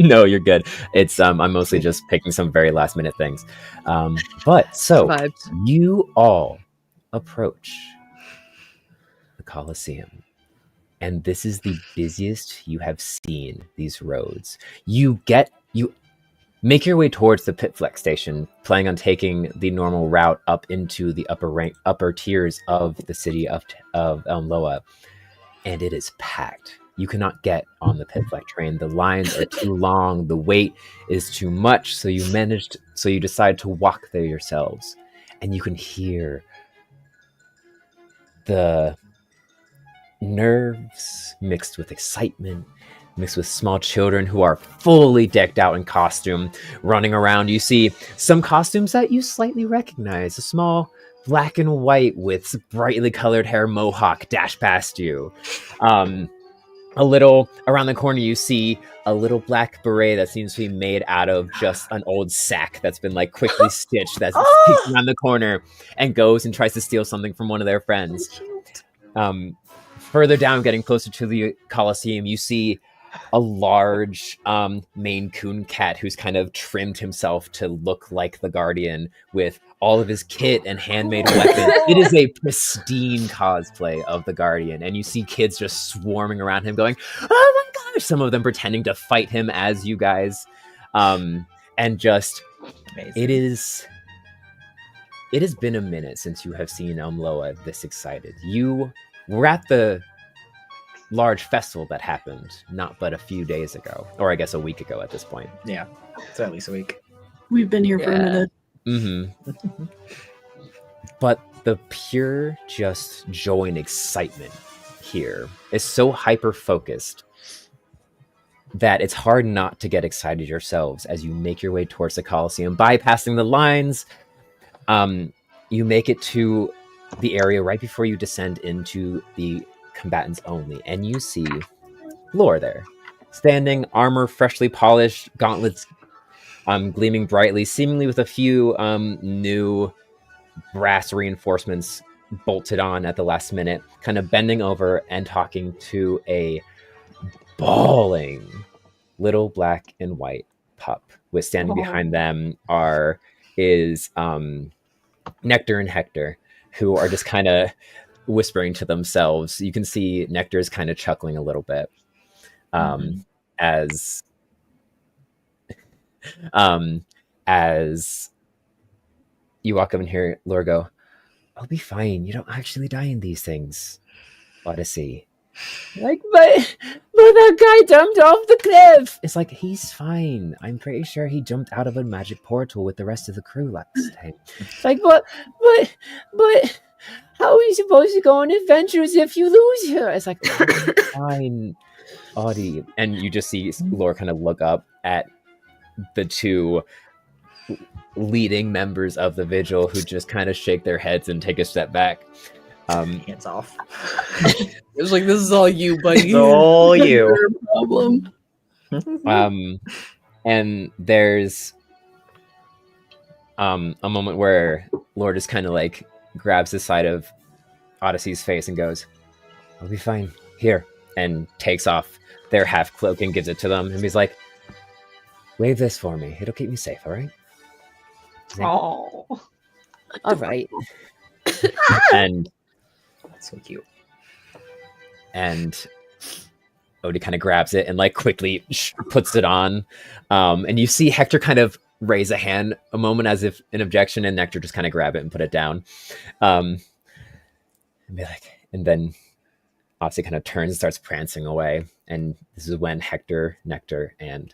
No, you're good. It's I'm mostly just picking some very last minute things. But so Vibes. you all approach the Colosseum, and this is the busiest you have seen these roads. You make your way towards the Pitflex station, planning on taking the normal route up into the upper tiers of the city of Elmloa, and it is packed. You cannot get on the Pitflex train. The lines are too long. The wait is too much. So you decide to walk there yourselves, and you can hear the nerves mixed with excitement, mixed with small children who are fully decked out in costume, running around. You see some costumes that you slightly recognize. A small black and white with brightly colored hair mohawk dash past you. A little around the corner, you see a little black beret that seems to be made out of just an old sack that's been like quickly stitched. That's peeks around the corner and goes and tries to steal something from one of their friends. Further down, getting closer to the Colosseum, you see a large Maine Coon cat who's kind of trimmed himself to look like the Guardian with all of his kit and handmade weapons. It is a pristine cosplay of the Guardian, and you see kids just swarming around him going, oh my gosh, some of them pretending to fight him as you guys. And just, Amazing. it has been a minute since you have seen Umloa this excited. You were at the large festival that happened not but a few days ago, or I guess a week ago at this point. Yeah, so at least a week. We've been here for a minute. Mm-hmm. But the pure just joy and excitement here is so hyper focused that it's hard not to get excited yourselves as you make your way towards the Coliseum, bypassing the lines. You make it to the area right before you descend into the combatants only, and you see Lore there, standing, armor freshly polished, gauntlets gleaming brightly, seemingly with a few new brass reinforcements bolted on at the last minute, kind of bending over and talking to a bawling little black and white pup. With standing behind them is Nectar and Hector, who are just kind of whispering to themselves. You can see Nectar is kind of chuckling a little bit as you walk up and hear Lore go, I'll be fine. You don't actually die in these things, Odyssey. Like, but that guy jumped off the cliff. It's like, he's fine. I'm pretty sure he jumped out of a magic portal with the rest of the crew last time. It's like, but how are you supposed to go on adventures if you lose her? It's like, fine, Audie. And you just see Lore kind of look up at the two leading members of the Vigil who just kind of shake their heads and take a step back. Hands off. It was like, this is all you, buddy. It's all you. Problem. And there's a moment where Lore just kind of like grabs the side of Odyssey's face and goes, I'll be fine. Here. And takes off their half cloak and gives it to them. And he's like, wave this for me. It'll keep me safe, all right? Oh. All right. And That's so cute. And Odie kind of grabs it and like quickly puts it on. And you see Hector kind of raise a hand a moment as if an objection, and Nectar just kind of grab it and put it down. And be like, and then Odyssey kind of turns and starts prancing away. And this is when Nectar, and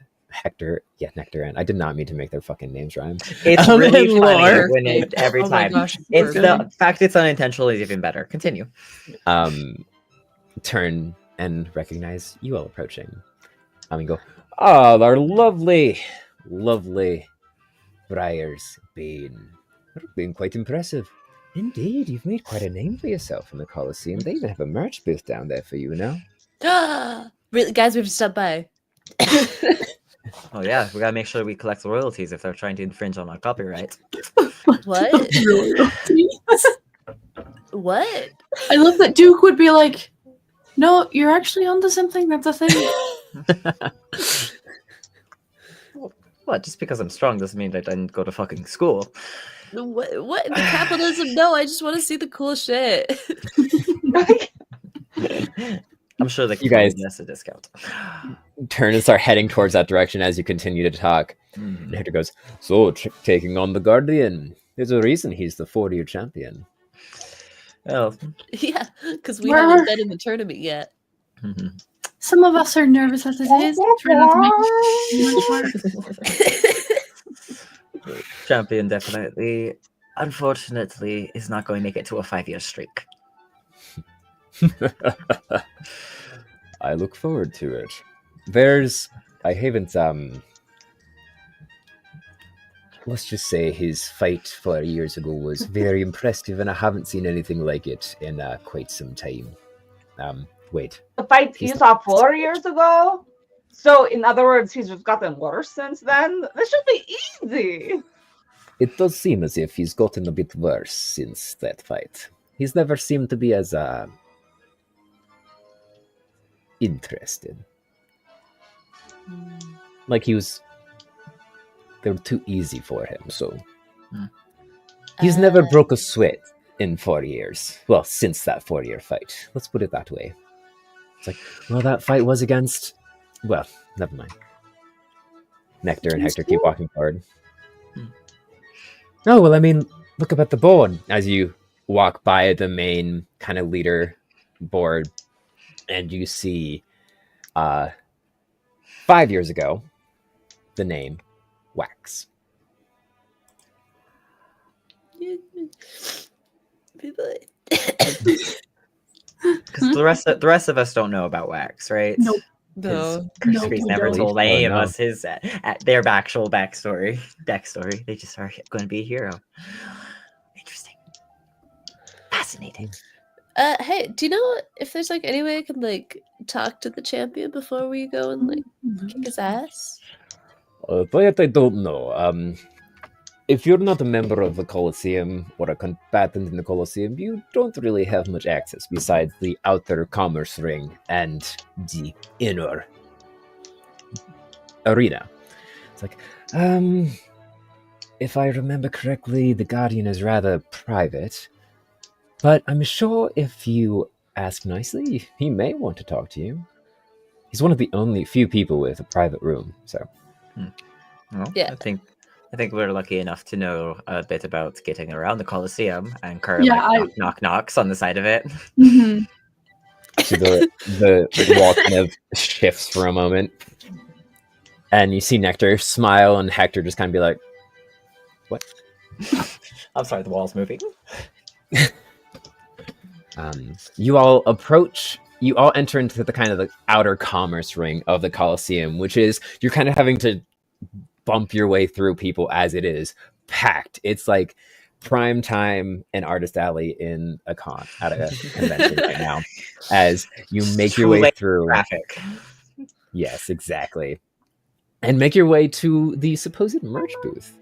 I did not mean to make their fucking names rhyme. It's really and funny Lore. when it every Oh my time. gosh, It's we're the fact it's unintentional is even better. Continue. Turn and recognize you all approaching. And go, our lovely Briar's been quite impressive. Indeed, you've made quite a name for yourself in the Coliseum. They even have a merch booth down there for you now. Really, guys, we have to stop by. Oh yeah, we gotta make sure we collect royalties if they're trying to infringe on our copyright. What? What? I love that Duke would be like, no, you're actually onto something. That's a thing. What? Just because I'm strong doesn't mean that I didn't go to fucking school. What? The capitalism? No, I just want to see the cool shit. I'm sure that You guys- get us a discount. Turn and start heading towards that direction as you continue to talk. And Hector goes, so taking on the Guardian. There's a reason he's the 4-year champion. Oh. Yeah, because we Where- haven't been in the tournament yet. Some of us are nervous as it is. Try not to make it too much work. Champion definitely, unfortunately, is not going to make it to a 5-year streak. I look forward to it. I haven't, let's just say his fight 4 years ago was very impressive, and I haven't seen anything like it in quite some time. Wait. The fight he saw 4 years ago? So, in other words, he's just gotten worse since then? This should be easy. It does seem as if he's gotten a bit worse since that fight. He's never seemed to be as interested. Like they were too easy for him, so Hmm. he's never broke a sweat in 4 years. Well, since that 4-year fight. Let's put it that way. It's like, well, that fight was against... Well, never mind. Nectar and Hector keep walking forward. Oh, well, I mean, look up at the board as you walk by the main kind of leader board, and you see 5 years ago, the name Wax. Because the rest of us don't know about Wax, right? Nope. No. Crispy's Nope, never we told don't. any Oh, of no. us his their actual backstory. They just are going to be a hero. Interesting. Fascinating. Hey, do you know if there's like any way I can like talk to the champion before we go and like kick his ass? That I don't know. If you're not a member of the Colosseum or a combatant in the Colosseum, you don't really have much access besides the outer commerce ring and the inner arena. It's like, if I remember correctly, the Guardian is rather private, but I'm sure if you ask nicely, he may want to talk to you. He's one of the only few people with a private room, so... Well, Yeah. I think we're lucky enough to know a bit about getting around the Colosseum, and Kerr knocks on the side of it. Mhm. So the wall kind of shifts for a moment, and you see Nectar smile, and Hector just kind of be like, "What?" I'm sorry, the wall's moving. You all approach. You all enter into the kind of the outer commerce ring of the Colosseum, which is you're kind of having to bump your way through people as it is packed. It's like prime time and Artist Alley in a at a convention right now, as you make your way through Traffic. Yes, exactly, and make your way to the supposed merch booth.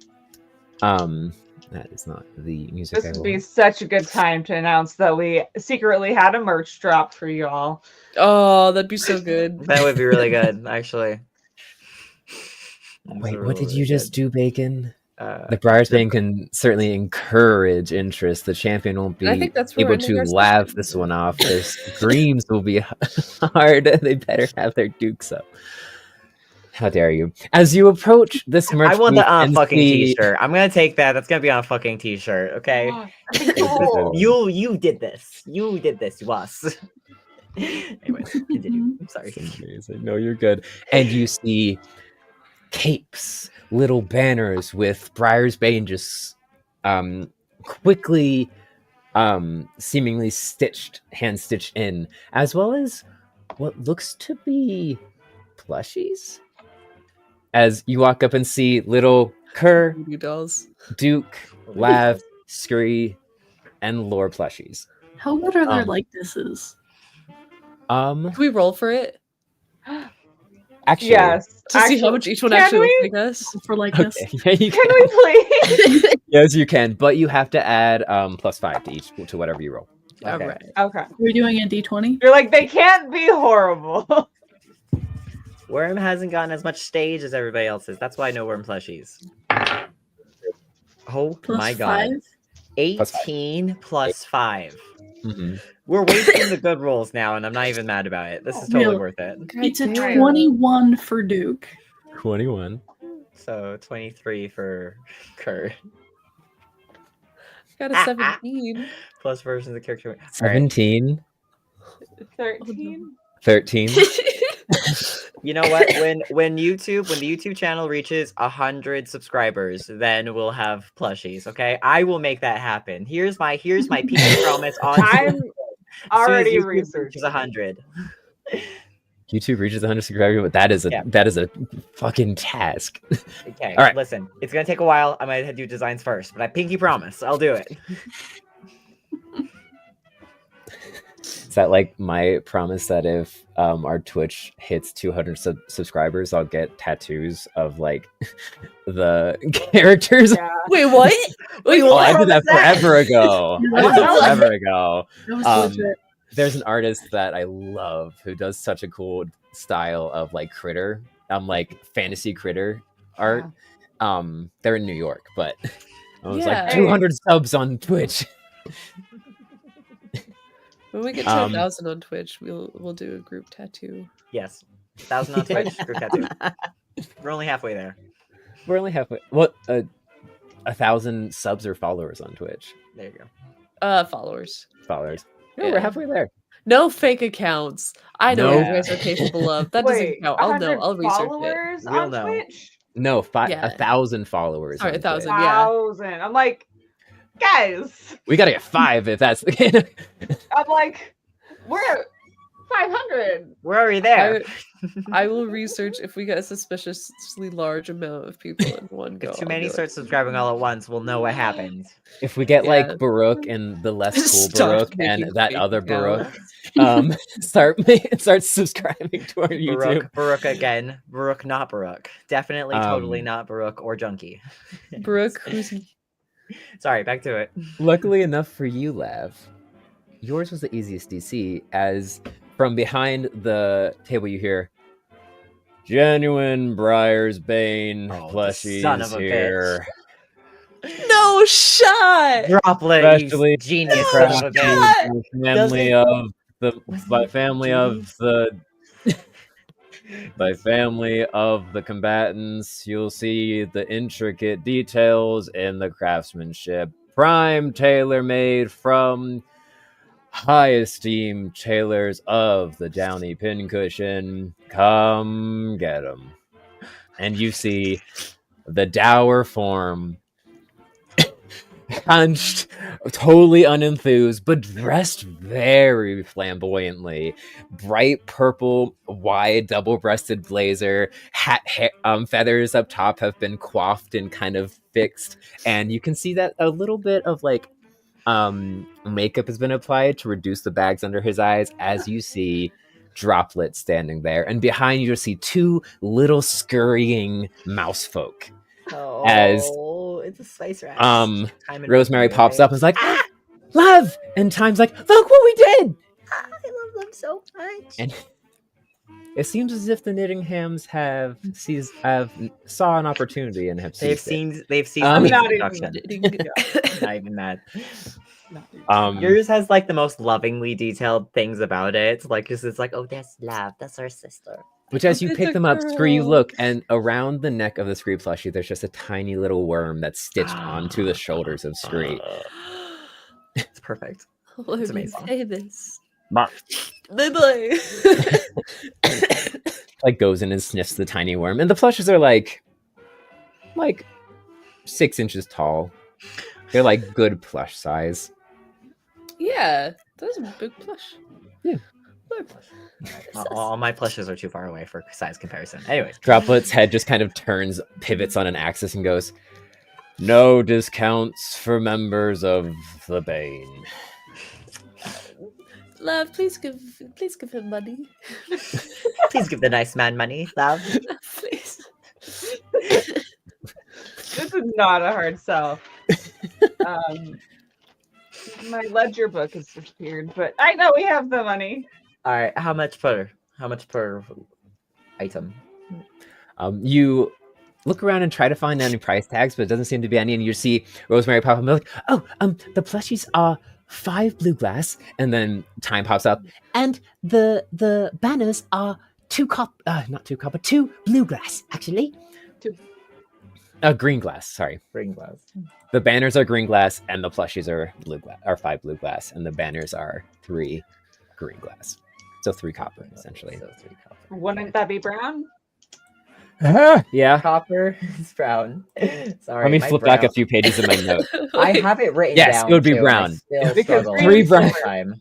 That is not the music. This would be such a good time to announce that we secretly had a merch drop for you all. Oh, that'd be so good. That would be really good, actually. Wait, what did you just do, Bacon? Uh, The Briar's Bane can certainly encourage interest. The champion won't be I think that's where we're able ending to our laugh session. this one off. Their screams will be hard. They better have their dukes up. How dare you? As you approach this merch I want booth the and fucking see- t-shirt. I'm gonna take that. That's gonna be on a fucking t-shirt. Okay. Cool. You did this. You did this to us. Anyways, continue. I'm sorry. Amazing. No, you're good. And you see capes, little banners with Briar's Bane just quickly seemingly hand stitched in, as well as what looks to be plushies. As you walk up and see little Kerr, Voodoo dolls. Duke, Lav, Scurry, and Lore plushies. How good are their Um, likenesses? Can we roll for it Actually, Yes. to see how much each one can actually we? looks like us? For likeness? okay. Yeah, you Can can. we please? Yes, you can, but you have to add +5 to each to whatever you roll. All Okay. right. Okay. Are we doing a d20? You're like, they can't be horrible. Worm hasn't gotten as much stage as everybody else's. That's why no Worm plushies. Oh Plus my god. 5? 18 plus 5. Mm-hmm. We're wasting the good rolls now, and I'm not even mad about it. This is totally Really? worth it. It's a damn. 21 for Duke. 21. So 23 for Kurt. Got a 17. Plus versions of character. All right. 17. 13. 13. You know what? When the YouTube channel reaches 100 subscribers, then we'll have plushies. Okay, I will make that happen. Here's my pinky promise on. I'm already YouTube researching. reaches 100. YouTube reaches 100 subscribers, but that is a fucking task. Okay, All right. listen, it's gonna take a while. I might do designs first, but I pinky promise I'll do it. Is that like my promise that if our Twitch hits 200 subscribers, I'll get tattoos of like the characters? Yeah. Wait, what? Wait, Oh, I what? did that forever ago. I did that forever ago. That was Um, legit. There's an artist that I love who does such a cool style of like critter like fantasy critter art. They're in New York, but I was Yeah. like 200 subs on Twitch. When we get to 1,000 on Twitch, we'll do a group tattoo. Yes. 1,000 on Twitch, group tattoo. We're only halfway there. We're only halfway. What? 1,000 subs or followers on Twitch? There you go. Followers. Followers. No, Yeah. we're halfway there. No fake accounts. I know No. what you guys are capable of. That doesn't count. I'll know. 100 I'll research it. followers We'll on know. Twitch? No, Yeah. 1,000 followers. Sorry, on 1,000. Twitch. Yeah. 1,000. I'm like, guys. We gotta get 5 if that's the case. I'm like, we're at 500. We're already there. I will research if we get a suspiciously large amount of people in one go. If too I'll many do it. start subscribing all at once, we'll know what happened. If we get Yeah. like Baruch and the less cool Stop Baruch making and that fake other Baruch, accounts. start subscribing to our YouTube. Baruch again. Baruch, not Baruch. Definitely, totally Um, not Baruch or Junkie. Brooke, who's Sorry, back to it. Luckily enough for you, Lav, yours was the easiest DC, as from behind the table you hear, genuine Briar's Bane Oh, the son plushies of a here. no shot. Droplet, Especially you genius No, son of a bitch. God. Family of the by family of the by family of the combatants, you'll see the intricate details in the craftsmanship. Prime tailor made from high esteemed tailors of the Downy pincushion. Come get 'em. And you see the dour form, hunched, totally unenthused, but dressed very flamboyantly. Bright purple, wide, double-breasted blazer. Feathers up top have been coiffed and kind of fixed, and you can see that a little bit of like makeup has been applied to reduce the bags under his eyes. As you see Droplet standing there, and behind you, you'll see 2 little scurrying mouse folk. Oh, As, it's a spice rat. Rosemary pops up and is like, "Ah, love!" And Time's like, "Look what we did!" I love them so much. And it seems as if the Knittinghams have saw an opportunity and have They've seized it. seen I'm the not even- production. Not even that. Um, Yours has like the most lovingly detailed things about it. Like, it's like, oh, that's love. That's our sister. which, as you It's pick a them up, Scree, you girl. look, and around the neck of the Scree plushie, there's just a tiny little worm that's stitched onto the shoulders of Scree. It's perfect. Let me amazing. say this. Bah. Bye-bye. Like goes in and sniffs the tiny worm, and the plushes are like 6 inches tall. They're like good plush size. Yeah, that's a big plush. Yeah. Big plush. All my plushes are too far away for size comparison. Anyways, Droplet's head just kind of turns, pivots on an axis, and goes, "No discounts for members of the Bane." Love, please give him money. please give the nice man money, love. Please. This is not a hard sell. My ledger book has disappeared, but I know we have the money. All right, how much per item? You look around and try to find any price tags, but it doesn't seem to be any. And you see Rosemary pop up and be like, "Oh, the plushies are 5 blue glass," and then Time pops up, and the banners are 2 blue glass actually. 2. Green glass. Sorry, Ring glass. the banners are green glass, and the plushies are 5 blue glass, and the banners are 3 green glass. So 3 copper essentially. So 3 copper. Wouldn't that be brown? Yeah. Copper is brown. Sorry. Let me my flip back a brown- few pages in my note. I have it written Yes, down. it would be too, and I brown. still Because struggle three with brown- the time.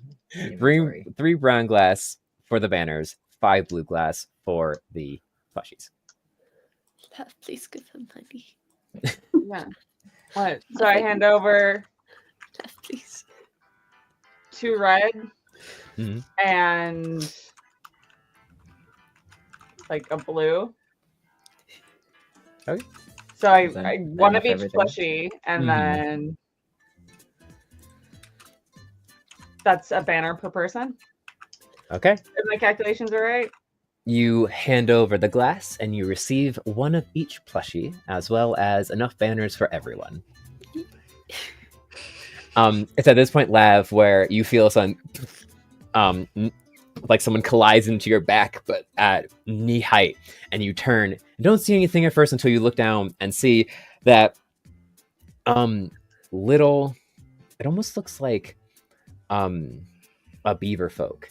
Three, Inventory. 3 brown glass for the banners, 5 blue glass for the plushies. Love, please give him money. Yeah. What? So I hand over Love, please. 2 red Mhm. and like a blue. Okay. So I Is that one of enough each everything? plushie, and Mhm. then that's a banner per person. Okay. If my calculations are right. you hand over the glass and you receive one of each plushie, as well as enough banners for everyone. It's at this point, Lav, where you feel like someone collides into your back, but at knee height, and you turn. You don't see anything at first until you look down and see that little. It almost looks like a beaver folk,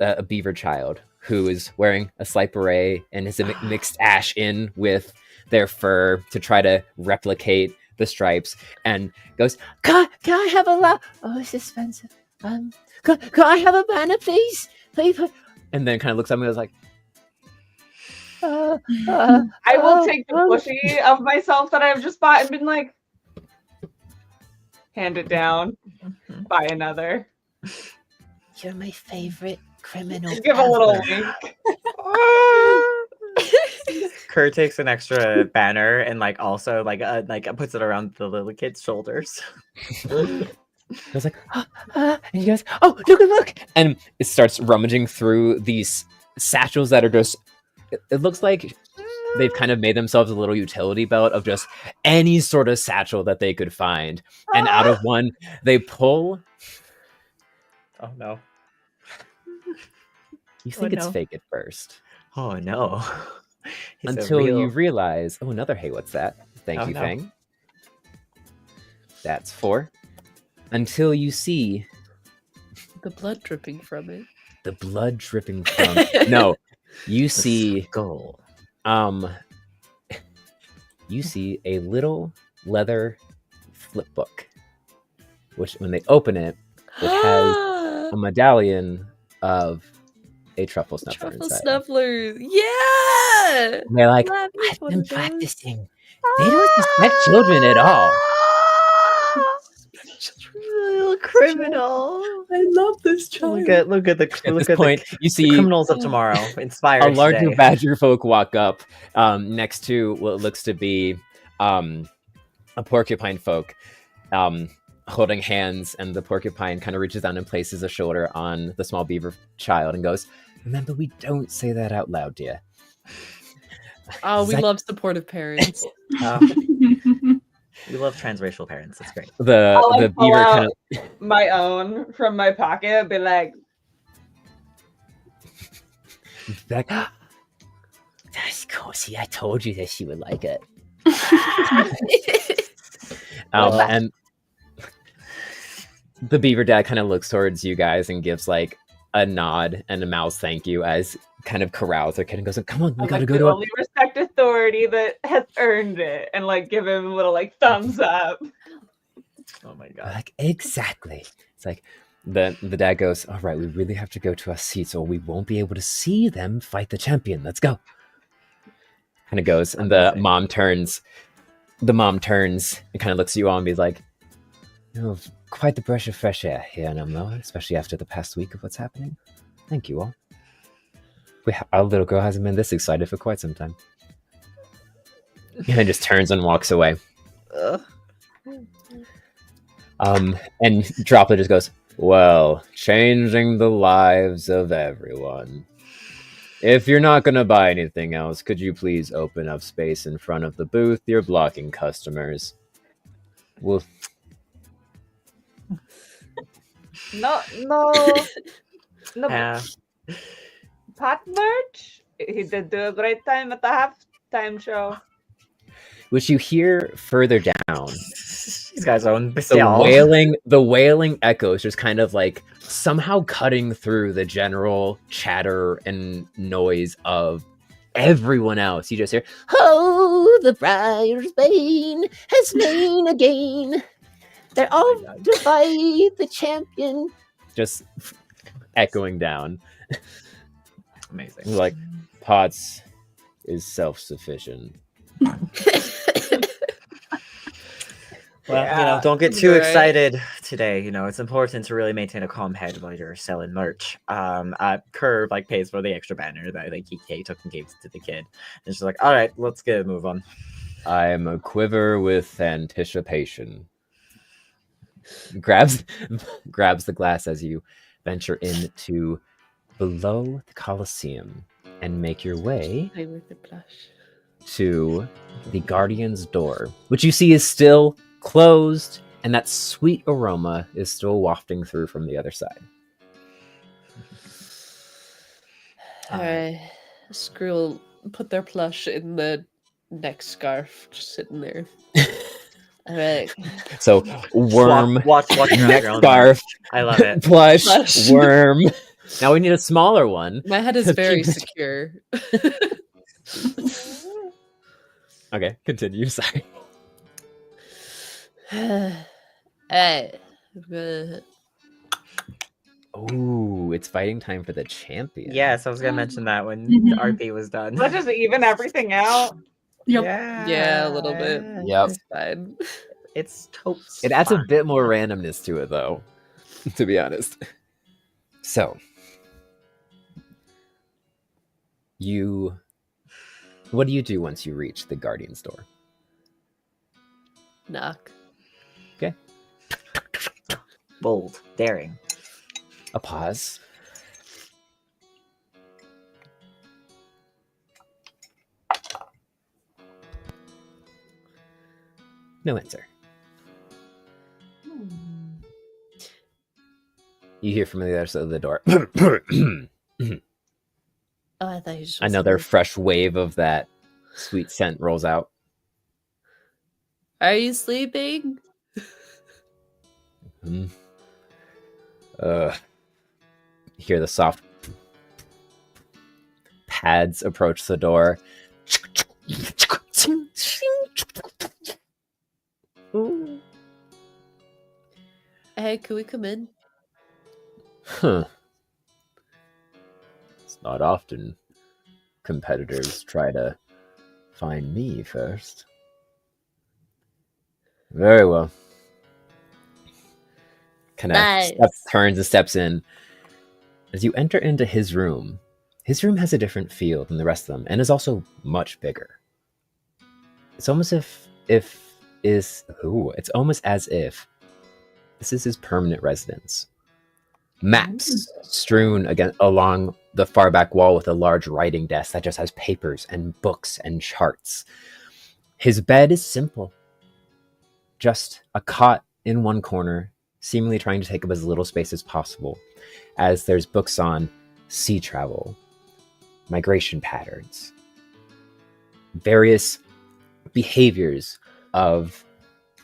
a beaver child who is wearing a slight beret and has mixed ash in with their fur to try to replicate the stripes, and goes, can I have a lot? Oh, it's expensive. Can I have a banner, please? Please? And then kind of looks at me and was like, I will take the plushie of myself that I've just bought and been like, hand it down, buy another. You're my favorite criminal. Just give a little wink. Kurt takes an extra banner and like also like puts it around the little kid's shoulders. I was like, and he goes, oh, look! And it starts rummaging through these satchels that are just, it looks like they've kind of made themselves a little utility belt of just any sort of satchel that they could find. And out of one, they pull. Oh no. You think it's fake at first. Oh no. Until you realize, oh, another hey, what's that? Thank you, no. Fang. That's 4. Until you see The blood dripping from it. the blood dripping from no, you see skull. You see a little leather flip book, which when they open it, it has a medallion of a truffle snuffler Truffle inside. snufflers. Yeah. And they're like, Love I've one been of those. practicing. They don't respect children at all. Little criminal. I love this child. Look at This point, you the see criminals of tomorrow inspired a larger today. badger folk walk up next to what looks to be a porcupine folk holding hands, and the porcupine kind of reaches down and places a shoulder on the small beaver child and goes, remember, we don't say that out loud, dear. Oh, we Like- love supportive parents. We love transracial parents. That's great. The pull beaver out kind of my own from my pocket, be like, like, that's cool. See, I told you that she would like it. And the beaver dad kind of looks towards you guys and gives like a nod and a mouse thank you as kind of corrals their kid and goes, come on, we I'm gotta like, go we to only respect authority that has earned it, and like give him a little like thumbs up. Oh my They're god. like, exactly. It's like the dad goes, all right, we really have to go to our seats or we won't be able to see them fight the champion. Let's go. Kind of goes, and the mom turns and kind of looks at you all and be like, quite the breath of fresh air here in Umlo, especially after the past week of what's happening. Thank you all. Our little girl hasn't been this excited for quite some time. And then just turns and walks away. And Droplet just goes, well, changing the lives of everyone. If you're not going to buy anything else, could you please open up space in front of the booth? You're blocking customers. Well, No. Pot merch. He did do a great time at the halftime show. which you hear further down. These guys own The Bestial. wailing echoes just kind of like somehow cutting through the general chatter and noise of everyone else. You just hear, oh, the Briar's Bane has slain again. They're off to fight the champion. Just echoing down. Amazing. Like, Potts is self-sufficient. Well, Yeah. don't get too Right. excited today. It's important to really maintain a calm head while you're selling merch. Curve pays for the extra banner that he took and gave to the kid. And she's like, all right, let's get a move on. I am a quiver with anticipation. Grabs the glass as you venture into below the Colosseum. and make your way Play with the blush. to the Guardian's door, which you see is still closed, and that sweet aroma is still wafting through from the other side. Alright. Screw will put their plush in the neck scarf, just sitting there. Alright. So worm, Watch your neck own scarf, I love it. plush, Plush. worm. Now we need a smaller one. My head is To very keep it- secure. Okay, continue. Sorry. Alright. Ooh, it's fighting time for the champion. Yes, I was gonna mention that when Mhm. the RP was done. Let's just even everything out. Yep. Yeah, a little bit. Yep. It's fine. It's totes. It adds a fine. bit more randomness to it, though, to be honest. So, what do you do once you reach the Guardian's door? Knock. Bold, daring. A pause. No answer. You hear from the other side of the door. Oh, I thought you just Another fresh wave of that sweet scent rolls out. Are you sleeping? Hmm. Hear the soft pads approach the door. Hey, can we come in? Huh. It's not often competitors try to find me first. Very well. Kind of Nice. turns and steps in. As you enter into his room has a different feel than the rest of them, and is also much bigger. It's almost it's almost as if this is his permanent residence. Maps strewn along the far back wall with a large writing desk that just has papers and books and charts. His bed is simple. Just a cot in one corner, seemingly trying to take up as little space as possible, as there's books on sea travel, migration patterns, various behaviors of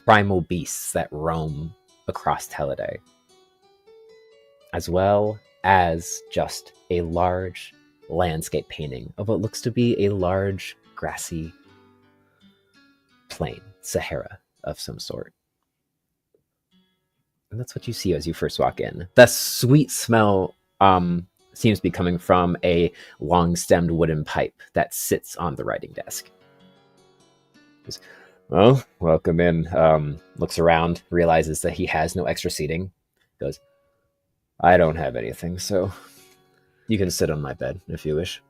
primal beasts that roam across Teleday, as well as just a large landscape painting of what looks to be a large grassy plain, Sahara of some sort. And that's what you see as you first walk in. The sweet smell seems to be coming from a long-stemmed wooden pipe that sits on the writing desk. Well, welcome in. Looks around, realizes that he has no extra seating. Goes, I don't have anything, so you can sit on my bed if you wish.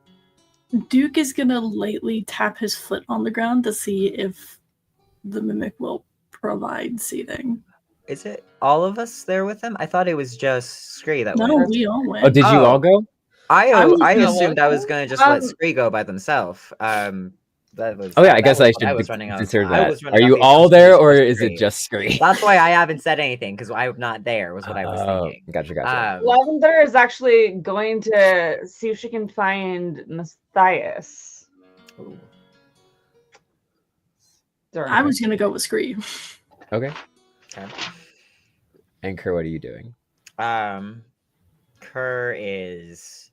Duke is gonna lightly tap his foot on the ground to see if the mimic will provide seating. Is it all of us there with him? I thought it was just Scree that No, went. we all went. Oh, did you Oh. all go? I was gonna assumed I was gonna just let Um, Scree go by themselves. That was. Oh yeah, I that guess was I what should was running off. consider I that. was running Are off you the all assumption there, it or was is it Scree. just Scree? That's why I haven't said anything because I'm not there. Was what I was thinking. Gotcha. Lavender is actually going to see if she can find Matthias. Ooh. I was gonna go with Scree. Okay. Okay. And Kerr, what are you doing? Kerr is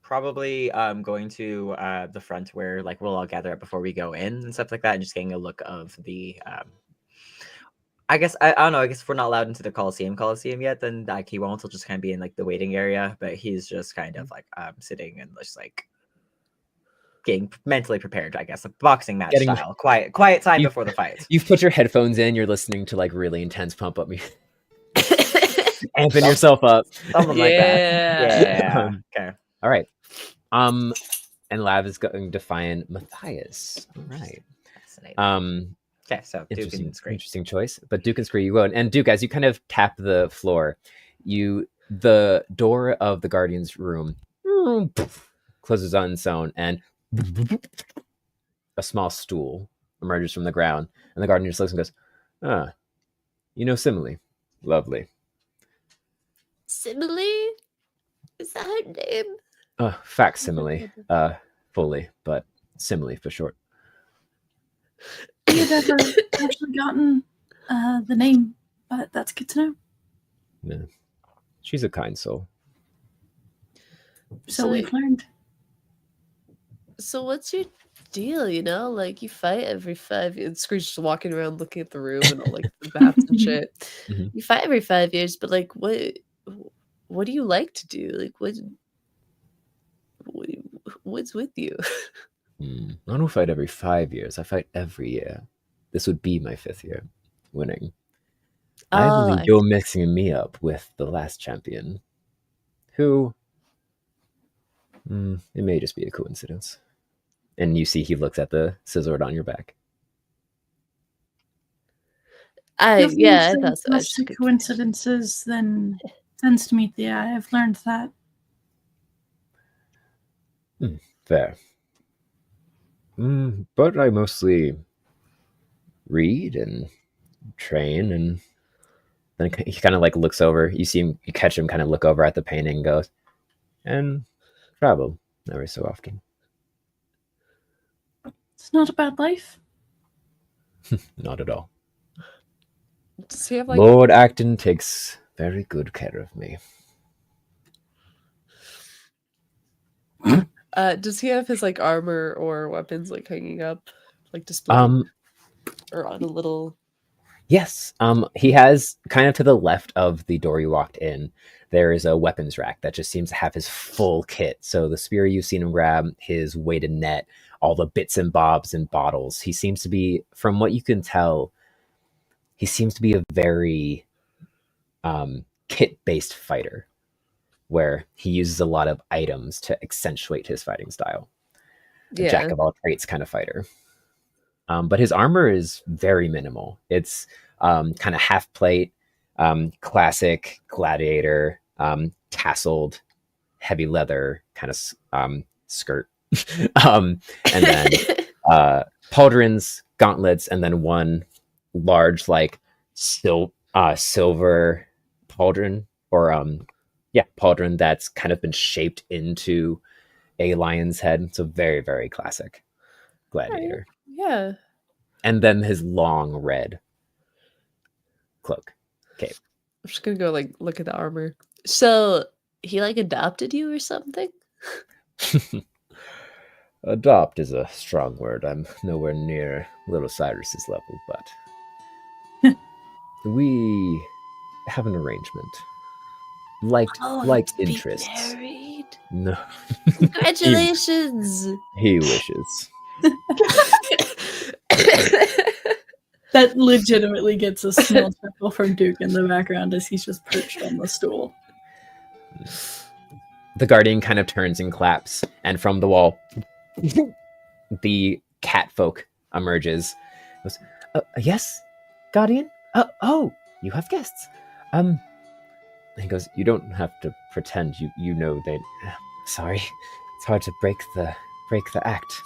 probably going to the front where like we'll all gather up before we go in and stuff like that, and just getting a look of the I guess I don't know. I guess if we're not allowed into the Coliseum yet, then like he won't. He'll just kind of be in like the waiting area, but he's just kind of like sitting and just like getting mentally prepared. I guess a boxing match style, quiet time before the fight. You've put your headphones in. You're listening to like really intense pump up music, amping yourself up. Something like that. Yeah. Okay. All right. And Lav is going to find Matthias. All right. Fascinating. Okay, so Duke and Scree. Interesting choice. But Duke and Scree, you go in. And Duke, as you kind of tap the floor, the door of the Guardian's room closes on its own, and a small stool emerges from the ground. And the gardener just looks and goes, "Ah, you know Simile. Lovely. Simile? Is that her name? Facsimile. Fully, but Simile for short." You've ever actually gotten the name, but that's good to know. Yeah. She's a kind soul. So we've learned. So what's your deal, you know? Like, you fight every 5 years. Screech just walking around looking at the room and all, like, the maps and shit. Mhm. You fight every 5 years, but, like, what do you like to do? Like, what's with you? I don't fight every 5 years. I fight every year. This would be my 5th year winning. I believe you're mixing me up with the last champion, who it may just be a coincidence. And you see he looks at the scissor on your back. I Nothing thought so. I less just to couldn't- coincidences than tends to meet the eye. I've learned that. Fair. But I mostly read and train, and then he kind of like looks over. You see him, you catch him kind of look over at the painting and goes, and travel every so often. It's not a bad life. Not at all. Does he have, like, Lord Acton takes very good care of me. Does he have his, like, armor or weapons, like, hanging up, like, displayed, or on a little? Yes. He has kind of to the left of the door you walked in. There is a weapons rack that just seems to have his full kit. So the spear you've seen him grab, his weighted net, all the bits and bobs and bottles. He seems to be, from what you can tell, he seems to be a very kit-based fighter, where he uses a lot of items to accentuate his fighting style. A jack of all trades kind of fighter. But his armor is very minimal. It's kind of half plate, classic gladiator, tasseled, heavy leather kind of skirt, and then pauldrons, gauntlets, and then one large like silver pauldron, or pauldron that's kind of been shaped into a lion's head. So very, very classic gladiator. Yeah. And then his long red cloak, cape. I'm just gonna go, like, look at the armor. So he, like, adopted you or something? Adopt is a strong word. I'm nowhere near Little Cyrus's level, but we have an arrangement. Liked Let's be interests. married. No, Congratulations. he wishes. That legitimately gets a small chuckle from Duke in the background as he's just perched on the stool. The guardian kind of turns and claps, and from the wall, the cat folk emerges. Goes, yes, guardian. Oh, you have guests. He goes, you don't have to pretend you know they. Sorry, it's hard to break the act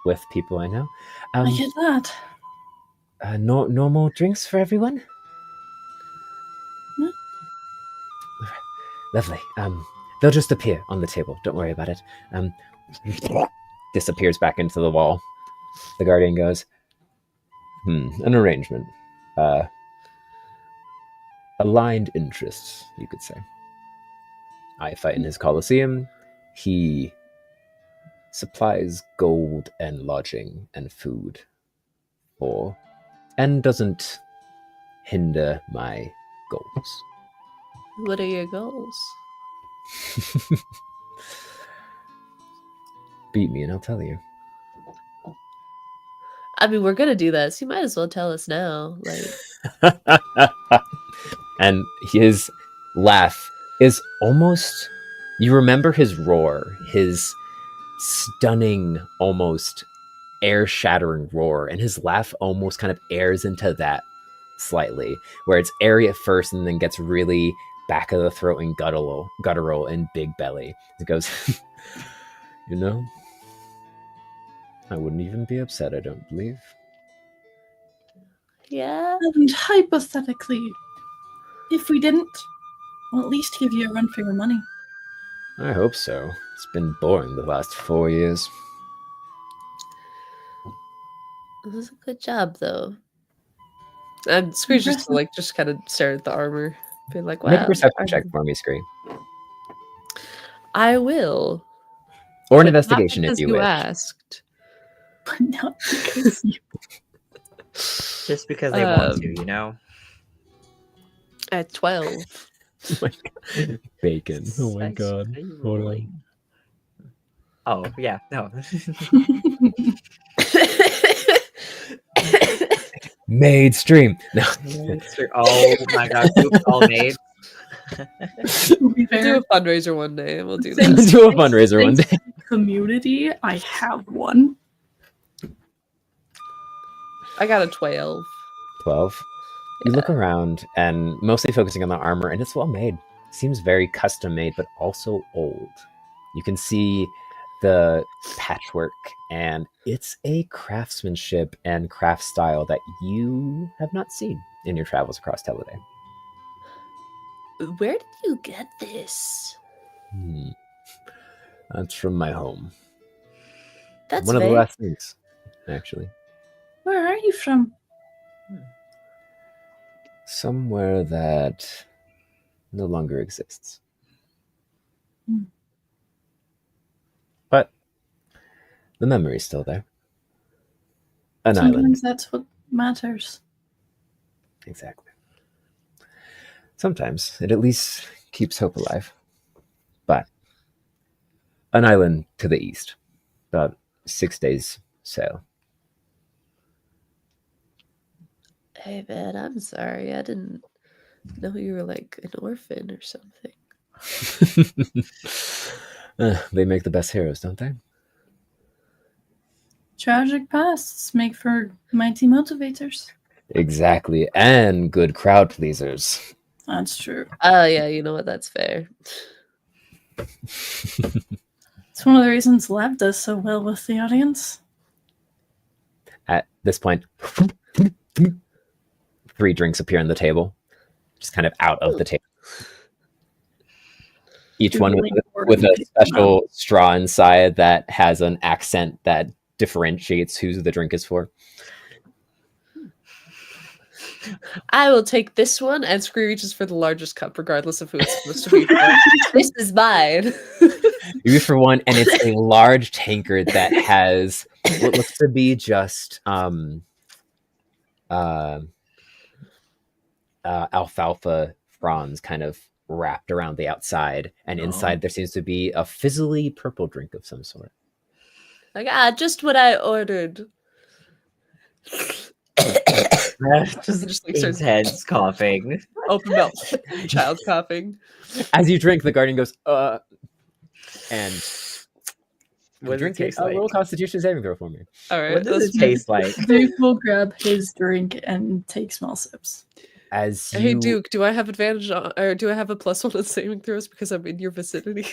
with people I know. I get that. No more drinks for everyone. No. Lovely. They'll just appear on the table. Don't worry about it. Disappears back into the wall. The guardian goes, an arrangement. Aligned interests, you could say. I fight in his coliseum. He supplies gold and lodging and food and doesn't hinder my goals. What are your goals? Beat me and I'll tell you. I mean, we're gonna do that, so you might as well tell us now. Like, And his laugh is almost, you remember his roar, his stunning, almost air-shattering roar, and his laugh almost kind of airs into that slightly, where it's airy at first and then gets really back of the throat and guttural and big belly. It goes, You know, I wouldn't even be upset, I don't believe. Yeah. And hypothetically, if we didn't, we'll at least give you a run for your money. I hope so. It's been boring the last 4 years. This is a good job, though. And Screech just kind of stared at the armor, being like, Make a "Wow." perception check for me, Scree. I will. Or an but not investigation if because you you wish. asked. But not because you. Just because they want to, you know? At 12. Oh my god. Bacon. Oh my Nice. god. What are you Hold on. rolling? Oh, yeah, no. Made stream. No. Oh my god, oops, all made. To be We'll do fair, a fundraiser one day, and we'll do that. Thanks- Do a fundraiser one thanks day. to the community, I have one. I got a 12. 12. You look around and mostly focusing on the armor, and it's well made. Seems very custom made, but also old. You can see the patchwork, and it's a craftsmanship and craft style that you have not seen in your travels across Teleday. Where did you get this? That's from my home. That's One of the vague. last things, actually. Where are you from? Somewhere that no longer exists. Hmm. But the memory's still there. An island. Sometimes that's what matters. Exactly. Sometimes it at least keeps hope alive. But an island to the east, about 6 days sail. Hey, man, I'm sorry. I didn't know you were like an orphan or something. They make the best heroes, don't they? Tragic pasts make for mighty motivators. Exactly. And good crowd pleasers. That's true. Oh, yeah, you know what? That's fair. It's one of the reasons Lab does so well with the audience. At this point, 3 drinks appear on the table, just kind of out of the table. Each one with a special straw inside that has an accent that differentiates who the drink is for. I will take this one, and Scree reaches for the largest cup, regardless of who it's supposed to be for. This is mine. You reach for one, and it's a large tankard that has what looks to be just alfalfa fronds kind of wrapped around the outside, and inside there seems to be a fizzly purple drink of some sort. Like, just what I ordered. Just intense coughing. Open mouth. Child coughing. As you drink, the guardian goes, and What does it taste a like? roll Constitution saving throw for me. All right. What does it taste like? Duke will grab his drink and take small sips. As you, Hey, Duke, do I have advantage on, or do I have a +1 on saving throws because I'm in your vicinity?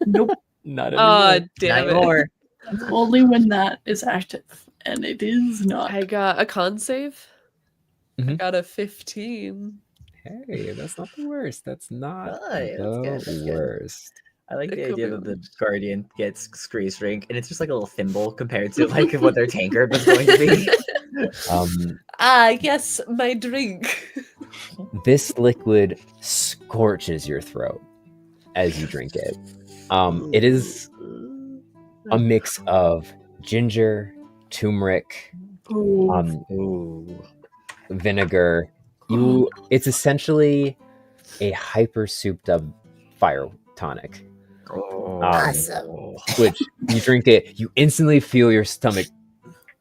Nope. not Oh, anymore. damn Not it. more. That's only when that is active, and it is not. I got a con save. I Mhm. got a 15. Hey, that's not the worst. That's not Good, that's good, that's the good. worst. I like It the could idea be that the worse. guardian gets Scree's drink, and it's just like a little thimble compared to like what their tankard was going to be. Yes, my drink. This liquid scorches your throat as you drink it. It is a mix of ginger, turmeric, Ooh. Ooh. vinegar. It's essentially a hyper souped up fire tonic. Awesome. Which you drink it, you instantly feel your stomach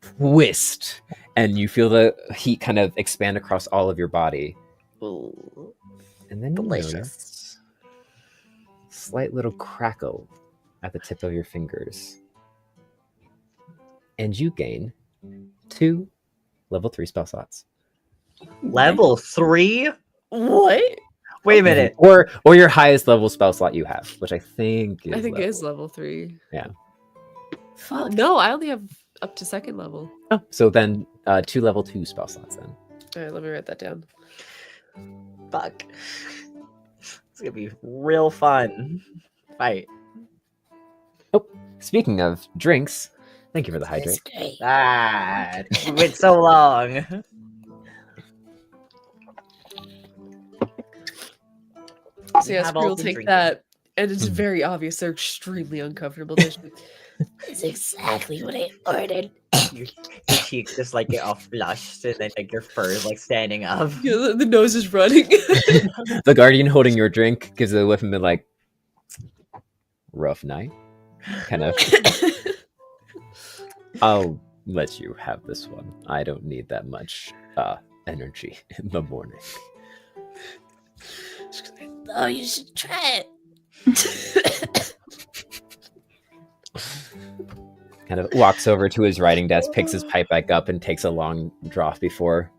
twist, and you feel the heat kind of expand across all of your body. Ooh. And then you Delicious. notice a slight little crackle at the tip of your fingers. And you gain 2 level 3 spell slots. Level 3? What? Wait a minute. Or your highest level spell slot you have, which I think is I think it is level. level 3. Fuck. No, I only have up to second level. Oh, so then 2 level 2 spell slots then. All right, let me write that down. Fuck. It's gonna be real fun. Fight. Speaking of drinks, thank you for the hydrate. Ah, it's been so long. So yeah, Have Screw will all been take drinking. that, and it's Mhm. very obvious they're extremely uncomfortable dishes. That's exactly what I ordered. Your cheeks just like get all flushed, and then like your fur is like standing up. Yeah, the nose is running. The guardian holding your drink gives it a whiff and been like, rough night? Kind of. I'll let you have this one. I don't need that much energy in the morning. Oh, you should try it. Kind of walks over to his writing desk, picks his pipe back up, and takes a long draught before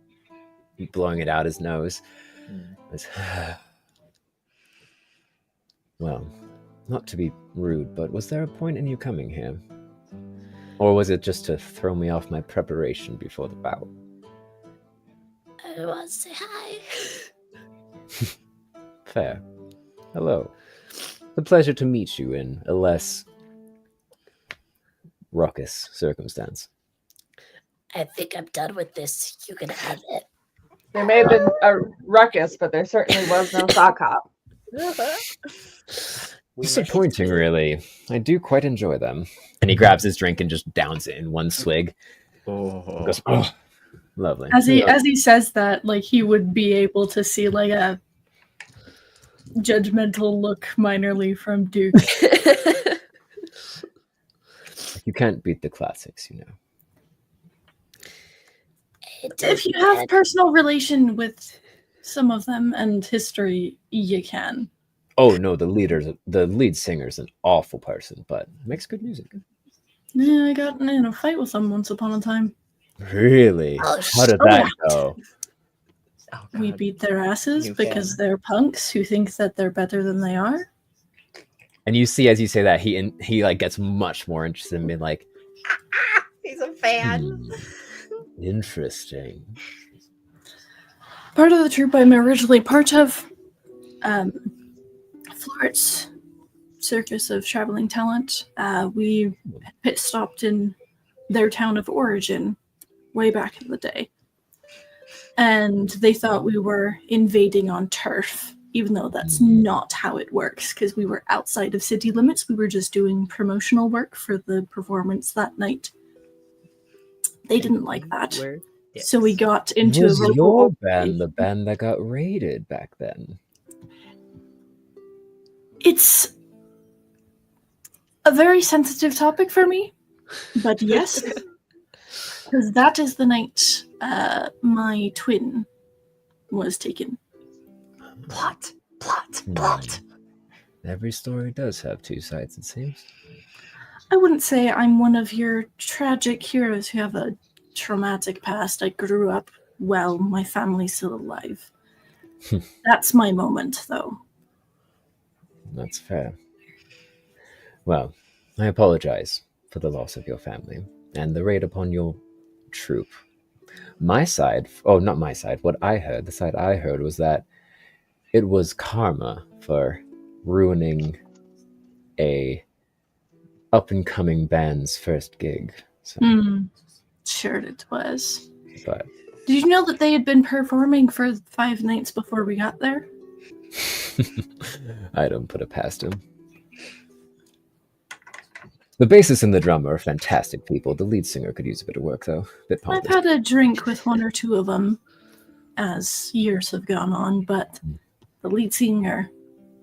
blowing it out his nose. Goes, well, not to be rude, but was there a point in you coming here? Or was it just to throw me off my preparation before the bout? I want to say hi. Fair. Hello. It's a pleasure to meet you in a less raucous circumstance. I think I'm done with this. You can have it. There may have been a ruckus, but there certainly was no sock hop. Disappointing, really. I do quite enjoy them. And he grabs his drink and just downs it in one swig. Oh. Goes, oh, lovely. As he says that, like he would be able to see like a judgmental look minorly from Duke. You can't beat the classics, you know. If you have personal relation with some of them and history, you can. Oh no, the lead singer's an awful person, but makes good music. Yeah, I got in a fight with them once upon a time. Really? Oh, How did oh, that yeah. go? Oh, We God. beat their asses You because can. they're punks who think that they're better than they are. And you see, as you say that, he like gets much more interested in being like, He's a fan. Interesting. Part of the troop I'm originally part of, Floret's circus of traveling talent. We pit stopped in their town of origin way back in the day. And they thought we were invading on turf, even though that's not how it works, because we were outside of city limits. We were just doing promotional work for the performance that night. They didn't like that. So we got into Was a your verbal band the band that got raided back then? It's a very sensitive topic for me, but yes, because that is the night my twin was taken. Plot. Every story does have two sides, it seems. I wouldn't say I'm one of your tragic heroes who have a traumatic past. I grew up well, my family's still alive. That's my moment, though. That's fair. Well, I apologize for the loss of your family and the raid upon your troop. My side, not my side, what I heard, the side I heard was that it was karma for ruining a up-and-coming band's first gig. So, Sure it was. but Did you know that they had been performing for 5 nights before we got there? I don't put it past him. The bassist and the drummer are fantastic people. The lead singer could use a bit of work, though. A bit I've pompous. had a drink with 1 or 2 of them as years have gone on, but the lead singer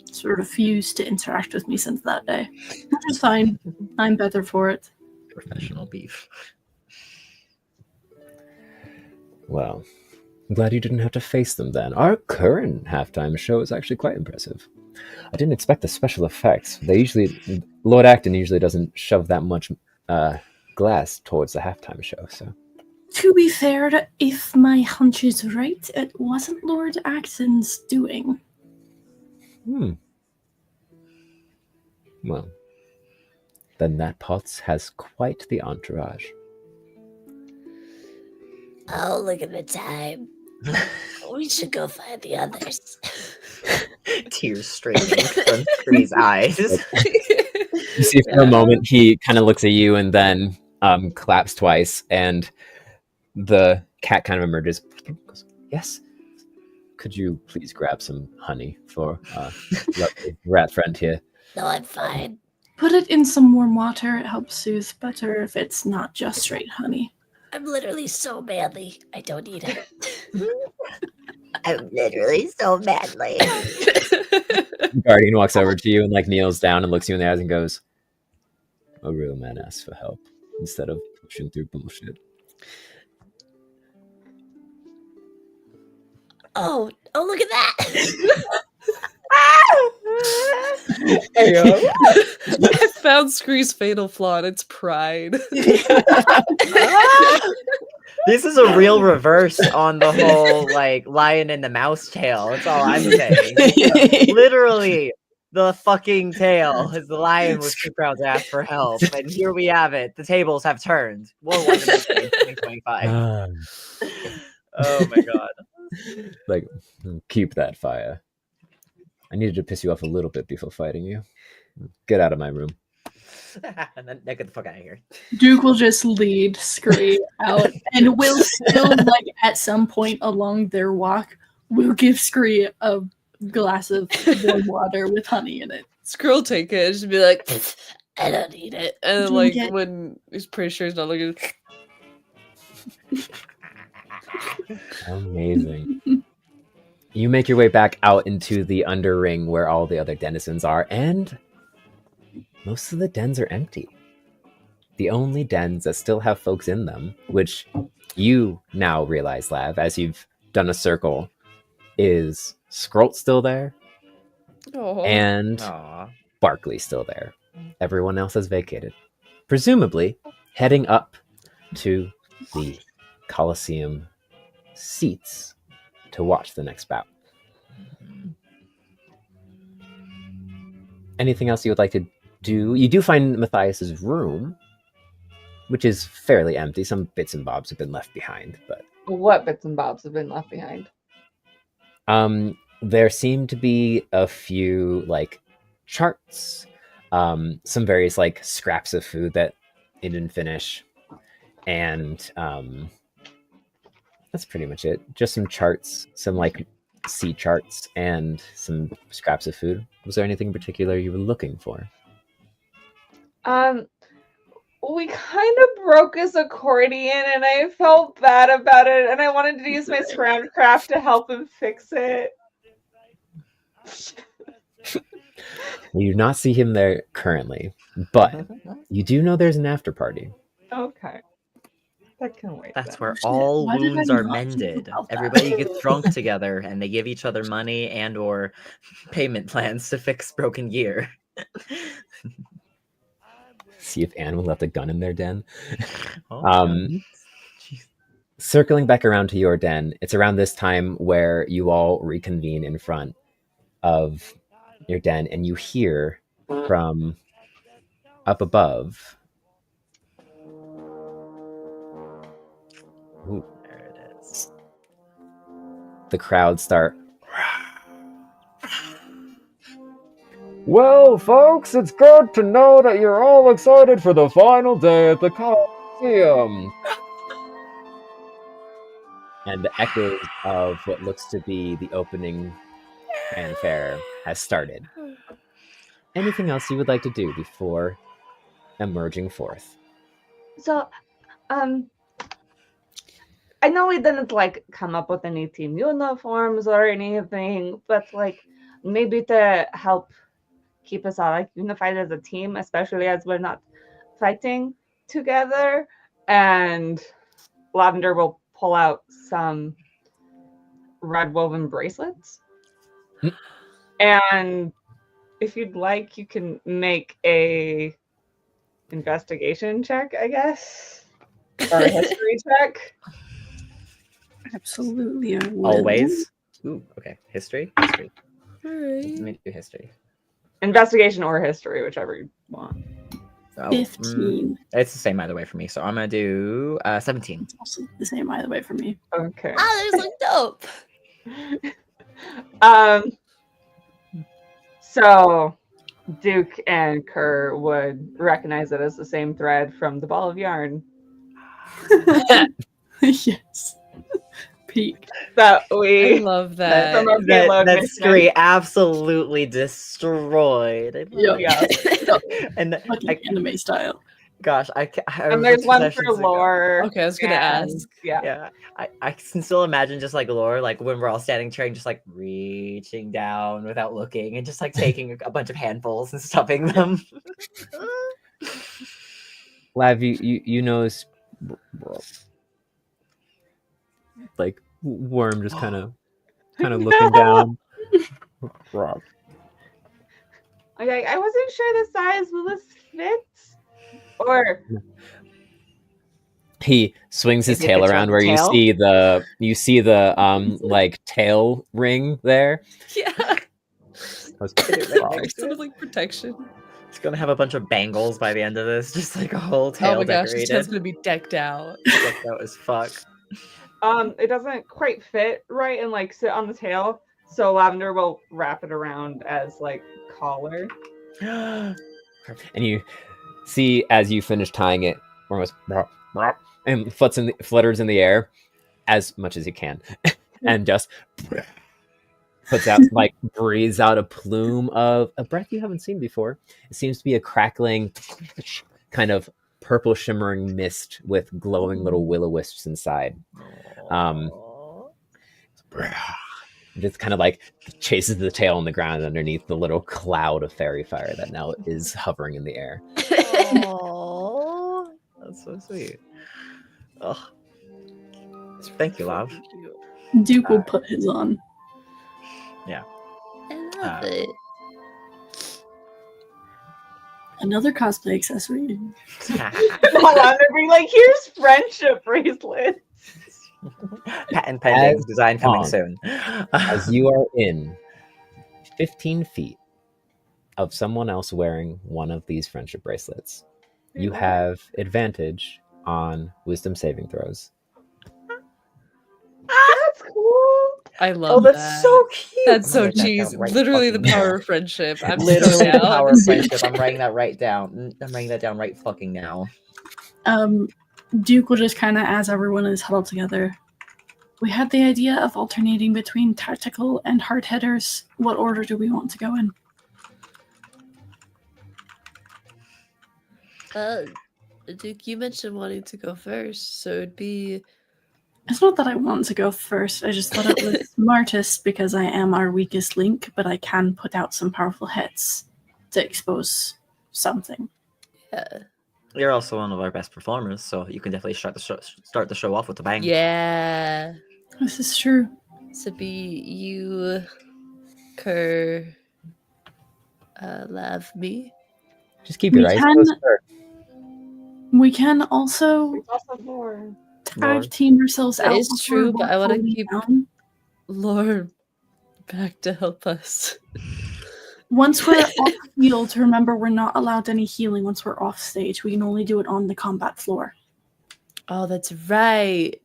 sort of refused to interact with me since that day. Which is fine. I'm better for it. Professional beef. Well, I'm glad you didn't have to face them then. Our current halftime show is actually quite impressive. I didn't expect the special effects. Lord Acton usually doesn't shove that much glass towards the halftime show, so. To be fair, if my hunch is right, it wasn't Lord Acton's doing. Well, then that Potts has quite the entourage. Oh, look at the time. We should go find the others. Tears streaming from Scree's eyes. You see for a moment he kind of looks at you and then claps twice, and the cat kind of emerges. Goes, yes. Could you please grab some honey for lovely rat friend here? No, I'm fine. Put it in some warm water. It helps soothe better if it's not just straight honey. I'm literally so manly. I don't need it. I'm literally so badly. The guardian walks over to you and like kneels down and looks you in the eyes and goes, "A real man asks for help instead of pushing through bullshit." Oh, look at that. I found Scree's fatal flaw, and it's pride. This is a real reverse on the whole like lion and the mouse tale. That's all I'm saying. Literally, the fucking tale is the lion was too proud to ask for help, and here we have it. The tables have turned. We'll win this in 2025. Oh my god! Like, keep that fire. I needed to piss you off a little bit before fighting you. Get out of my room. And then get the fuck out of here. Duke will just lead Scree out and will still, like, at some point along their walk, will give Scree a glass of warm water with honey in it. Screw will take it and just be like, I don't need it. and then, Drink like, it. when he's pretty sure he's not looking. Amazing. You make your way back out into the underring where all the other denizens are, and most of the dens are empty. The only dens that still have folks in them, which you now realize, Lav, as you've done a circle, is Scrolt still there, Oh, and Aw. Barkley still there. Everyone else has vacated. Presumably heading up to the Colosseum seats to watch the next bout. Anything else you would like to do? You do find Matthias's room, which is fairly empty. Some bits and bobs have been left behind, but What bits and bobs have been left behind? there seem to be a few like charts, some various like scraps of food that it didn't finish, and that's pretty much it. Just some charts, some like sea charts, and some scraps of food. Was there anything in particular you were looking for? We kind of broke his accordion, and I felt bad about it, and I wanted to use my scroungecraft to help him fix it. You do not see him there currently, but you do know there's an after party. Okay. That can wait. That's then. where Shit, all why did I wounds are not think mended. about that? Everybody gets drunk together, and they give each other money and or payment plans to fix broken gear. See if Anne will let the gun in their den. Oh, jeez. Circling back around to your den, it's around this time where you all reconvene in front of your den, and you hear from up above. Ooh, There it is. the crowd start. Well, folks, it's good to know that you're all excited for the final day at the Coliseum. And the echoes of what looks to be the opening fanfare has started. Anything else you would like to do before emerging forth? So, I know we didn't like come up with any team uniforms or anything, but like maybe to help keep us all like unified as a team, especially as we're not fighting together. And Lavender will pull out some red woven bracelets. Mm. And if you'd like, you can make a investigation check, I guess, or a history check. Absolutely. I will. Always. Ooh, okay. History? History. Let alright. me do history. Investigation or history, whichever you want. Oh, 15. it's the same either way for me. So I'm gonna do 17. It's also the same either way for me. Okay. Ah, there's like dope. So Duke and Kerr would recognize it as the same thread from the ball of yarn Yes. Peak. that I we love that. from our payload That mission. Scree absolutely destroyed. I love Yep. it. And Fucking anime style. gosh, I And remember there's two one for sessions ago. lore. Okay, I was gonna and- ask. Yeah. Yeah, I can still imagine just like lore, like when we're all standing train, just like reaching down without looking and just like taking a bunch of handfuls and stuffing them. Lav, you notice like Worm just kind of looking down. Rob. Okay, I wasn't sure the size. Will this fit? Or He swings his If it tail fits around around where the you see the like tail ring there. Yeah. Put it right next to Sort it. of like protection. It's gonna have a bunch of bangles by the end of this, just like a whole Oh tail my gosh, this decorated. tail's gonna be decked out. Decked out as fuck. it doesn't quite fit right and like sit on the tail. So Lavender will wrap it around as like collar. And you see as you finish tying it, Worm goes and flutters in the air as much as he can, and just puts out like breathes out a plume of a breath you haven't seen before. It seems to be a crackling kind of purple shimmering mist with glowing little will-o-wisps inside. Just kind of like chases the tail on the ground underneath the little cloud of fairy fire that now is hovering in the air. Aww, that's so sweet. Oh, thank you, love. Duke will put his on. I love it. Another cosplay accessory. Lavender be like, here's friendship bracelet. Patent pending, As design coming on. soon. As you are in 15 feet of someone else wearing one of these friendship bracelets, you have advantage on wisdom saving throws. That's cool. I love Oh, that's that. so cute. That's I'm so gonna write that cheese. down right Literally the fucking power now. of friendship. I'm Literally so the down. power of friendship. I'm writing that right down. I'm writing that down right fucking now. Duke will just kind of, as everyone is huddled together, we had the idea of alternating between tactical and hard hitters. What order do we want to go in? Duke, you mentioned wanting to go first, so it'd be It's not that I want to go first. I just thought it was smartest because I am our weakest link, but I can put out some powerful hits to expose something. yeah. You're also one of our best performers, so you can definitely start the show off with a bang. Yeah. This is true. So be you, Kerr, Lav, me. Just keep your We eyes can- closed. Sir. We can also There's also more. tag team ourselves That out. is before true, but we're I wanna fully keep- down. Lord back to help us. Once we're off field, remember we're not allowed any healing once we're off stage. We can only do it on the combat floor. Oh, that's right.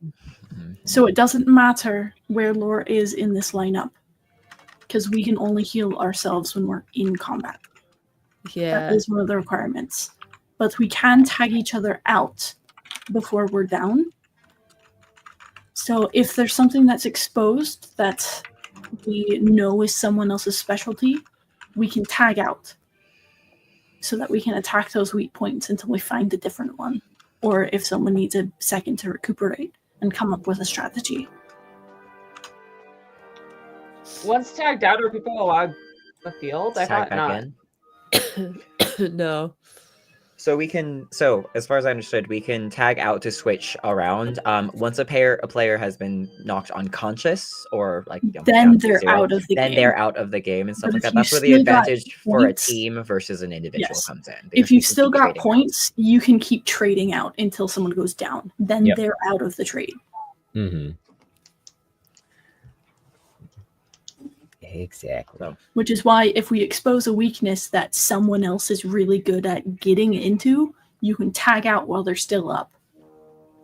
So it doesn't matter where Lore is in this lineup. Because we can only heal ourselves when we're in combat. Yeah. That is one of the requirements. But we can tag each other out before we're down. So if there's something that's exposed that we know is someone else's specialty, we can tag out so that we can attack those weak points until we find a different one. Or if someone needs a second to recuperate and come up with a strategy. Once tagged out, are people allowed in the field? I Tag thought back not. in. No. So we can. So as far as I understood, we can tag out to switch around. Once a player has been knocked unconscious or like Then down to they're zero, out of the then game. they're out of the game and stuff But like if that. you That's where the still got advantage for a points- team versus an individual Yes. comes in. If because we you've can still keep got trading out. points, you can keep trading out until someone goes down. Then Yep. they're out of the trade. Mm-hmm. Exactly. So, Which is why if we expose a weakness that someone else is really good at getting into, you can tag out while they're still up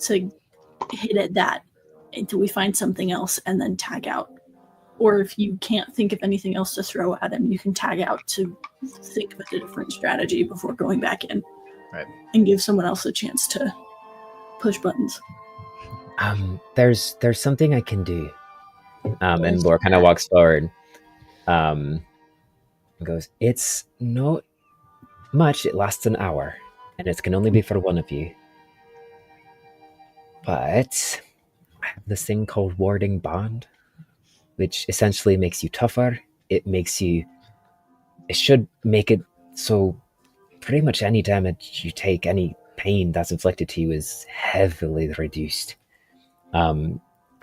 to hit at that until we find something else and then tag out. Or if you can't think of anything else to throw at him, you can tag out to think of a different strategy before going back in. Right. And give someone else a chance to push buttons. There's something I can do. And Where's Laura kind of that? walks forward. And goes, it's not much. It lasts an hour, and it can only be for one of you. But I have this thing called Warding Bond, which essentially makes you tougher. It should make it so pretty much any damage you take, any pain that's inflicted to you is heavily reduced. I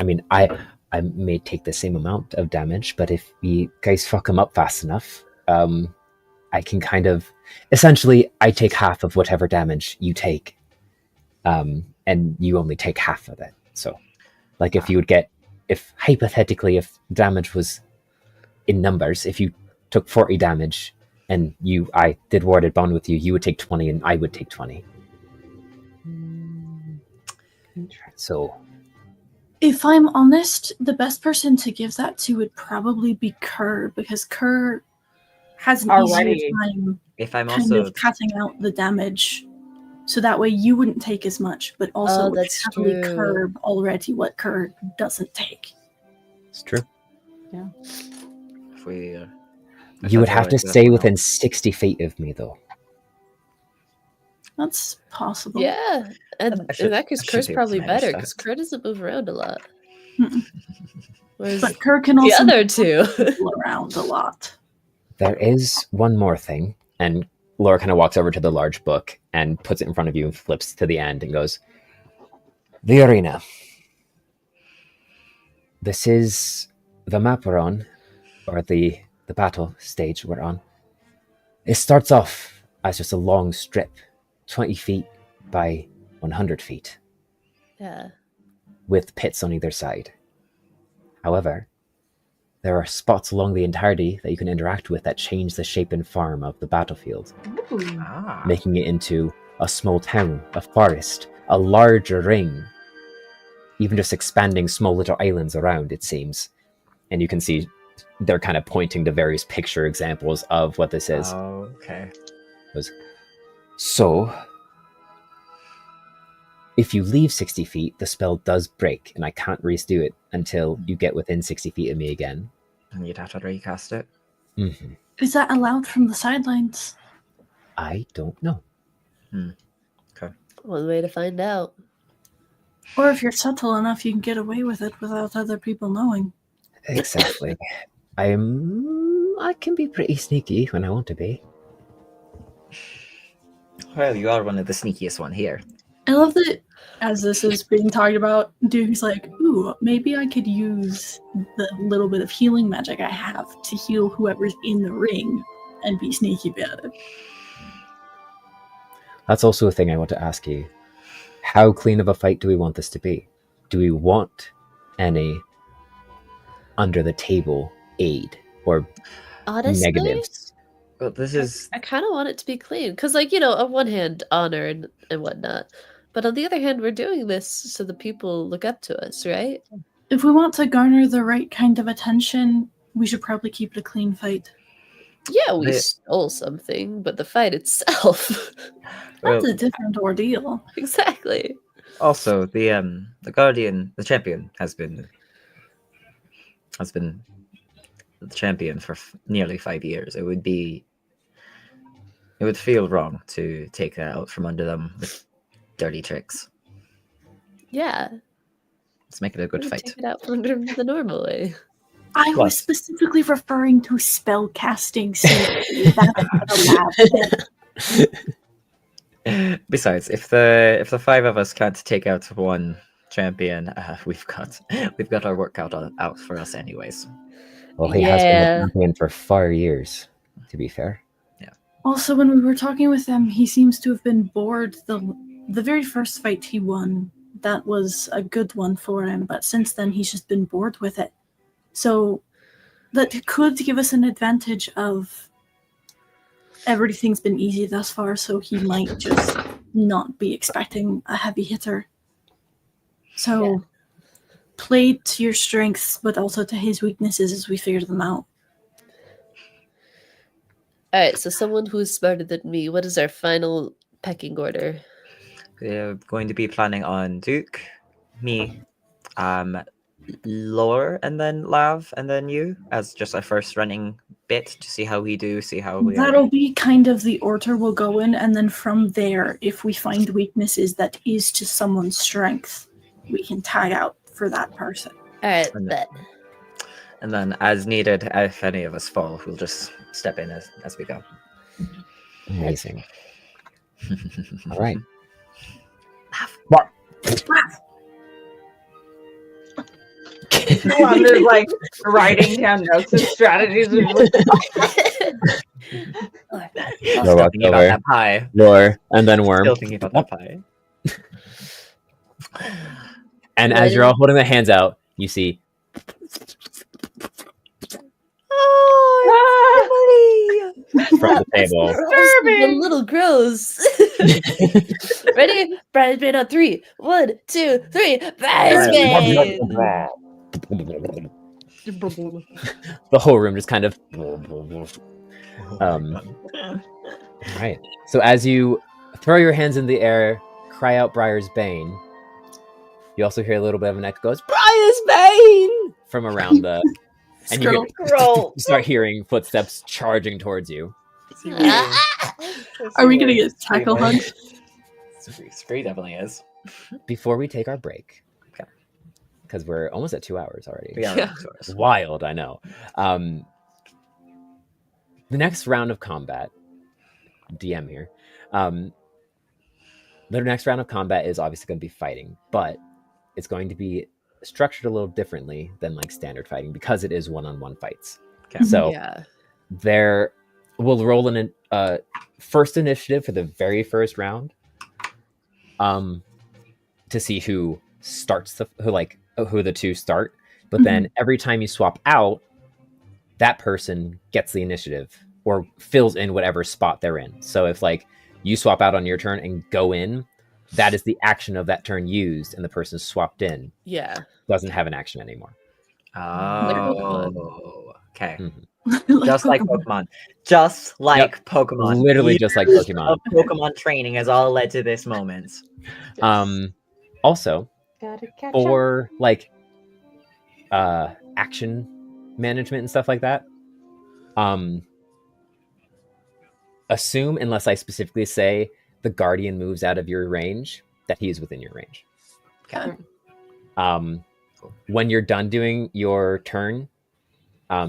mean, I may take the same amount of damage, but if you guys fuck them up fast enough, I can kind of... Essentially, I take half of whatever damage you take, and you only take half of it. So, like, if you would get... If, hypothetically, if damage was in numbers, if you took 40 damage, and I did Warded Bond with you, you would take 20, and I would take 20. So... If I'm honest, the best person to give that to would probably be Kerr, because Kerr has an Already. easier time if I'm kind also of cutting out the damage. So that way you wouldn't take as much, but also Oh, would that's heavily true. curb already what Kerr doesn't take. It's true. if we, if You would that's have how to it goes, stay well, within 60 feet of me, though. That's possible. Yeah, and I should- in that case, I should Kurt's be able to probably manage better that. because Kurt doesn't move around a lot. Mm-mm. Whereas But Kerr can the also other move two, people around a lot. There is one more thing, and Laura kind of walks over to the large book and puts it in front of you and flips to the end and goes, the arena. This is the map we're on, or the battle stage we're on. It starts off as just a long strip, 20 feet by 100 feet, yeah, with pits on either side. However, there are spots along the entirety that you can interact with that change the shape and form of the battlefield, making it into a small town, a forest, a larger ring, even just expanding small little islands around, it seems. And you can see they're kind of pointing to various picture examples of what this is. Oh, okay. So, if you leave 60 feet, the spell does break, and I can't redo it until you get within 60 feet of me again. And you'd have to recast it. Mm-hmm. Is that allowed from the sidelines? I don't know. one way to find out. Or if you're subtle enough, you can get away with it without other people knowing. Exactly. I can be pretty sneaky when I want to be. Well, you are one of the sneakiest one here. I love that as this is being talked about, Duke's like, ooh, maybe I could use the little bit of healing magic I have to heal whoever's in the ring and be sneaky about it. That's also a thing I want to ask you. How clean of a fight do we want this to be? Do we want any under the table aid or Honestly, negatives? Well, this is I kind of want it to be clean because, like, you know, on one hand, honor and whatnot, but on the other hand, we're doing this so the people look up to us, right? If we want to garner the right kind of attention, we should probably keep it a clean fight. Yeah, we But- stole something, but the fight itself, well, That's a different ordeal. exactly. also the guardian, the champion has been the champion for nearly 5 years. It would feel wrong to take that out from under them with dirty tricks. Yeah, Let's make it a good we fight. take it out from under the normal way. I Plus- was specifically referring to spell casting. That's what allowed. Besides, if the five of us can't take out one champion, we've got our work out for us anyways. Well, he has been Yeah. a champion for 4 years, to be fair. Also, when we were talking with him, he seems to have been bored. The very first fight he won, that was a good one for him, but since then he's just been bored with it. So that could give us an advantage of everything's been easy thus far, so he might just not be expecting a heavy hitter. So play to your strengths, but also to his weaknesses as we figure them out. All right, so someone who's smarter than me. What is our final pecking order? We're going to be planning on Duke, me, Lore, and then Lav, and then you as just our first running bit to see how we do, see how we That'll be kind of the order we'll go in, and then from there, if we find weaknesses that is to someone's strength, we can tag out for that person. All right, And bet. And then, as needed, if any of us fall, we'll just step in as we go. Amazing. All right. Wanda's like writing down notes and strategies. Go Still walk thinking about over. that pie. Lore, and then Worm. Still thinking about that pie. And as you're all holding the hands out, you see from the table. The little grows. Ready? Bridesmaid on 3. 1, 2, 3. Bridesmaid. The whole room just kind of. Right. So as you throw your hands in the air, cry out Briar's Bane, you also hear a little bit of an echo goes, Briar's Bane! From around the... And you start hearing footsteps charging towards you. Are we gonna get tackle hugged? Scree definitely is. Before we take our break, Okay. because we're almost at 2 hours already. Yeah. Wild, I know. The next round of combat, DM here, the next round of combat is obviously going to be fighting, but it's going to be structured a little differently than like standard fighting because it is one-on-one fights. Okay. So Yeah. there we'll roll in a first initiative for the very first round, to see who starts who the two start. But then every time you swap out, that person gets the initiative or fills in whatever spot they're in. So if like you swap out on your turn and go in, that is the action of that turn used, and the person swapped in Yeah. doesn't have an action anymore. Oh, okay. Mhm. Just like Pokemon. Just like Pokemon. Literally just like Pokemon. Of Pokemon training has all led to this moment. Also, Gotta catch up. for like action management and stuff like that, assume, unless I specifically say the guardian moves out of your range, that he is within your range. Okay. When you're done doing your turn,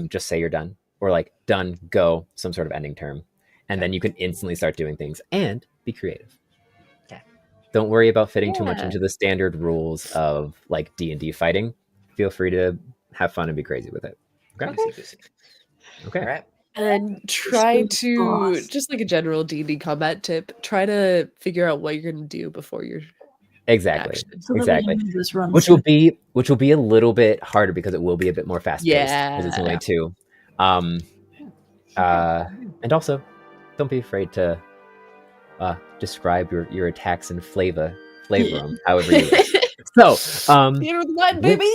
just say you're done, or like done, go, some sort of ending term, and then you can instantly start doing things and be creative. Okay. Don't worry about fitting too much Yeah. into the standard rules of like D&D fighting. Feel free to have fun and be crazy with it. Okay. Okay. All right. And try Just be the to, boss. just like a general D&D combat tip, try to figure out what you're going to do before your Exactly. action. So that we Exactly. can move this run Which will be a little bit harder because it will be a bit more fast paced because it's Yeah. only 2. And also, don't be afraid to describe your attacks and flavor them however you wish. So, Theater of the mind, baby!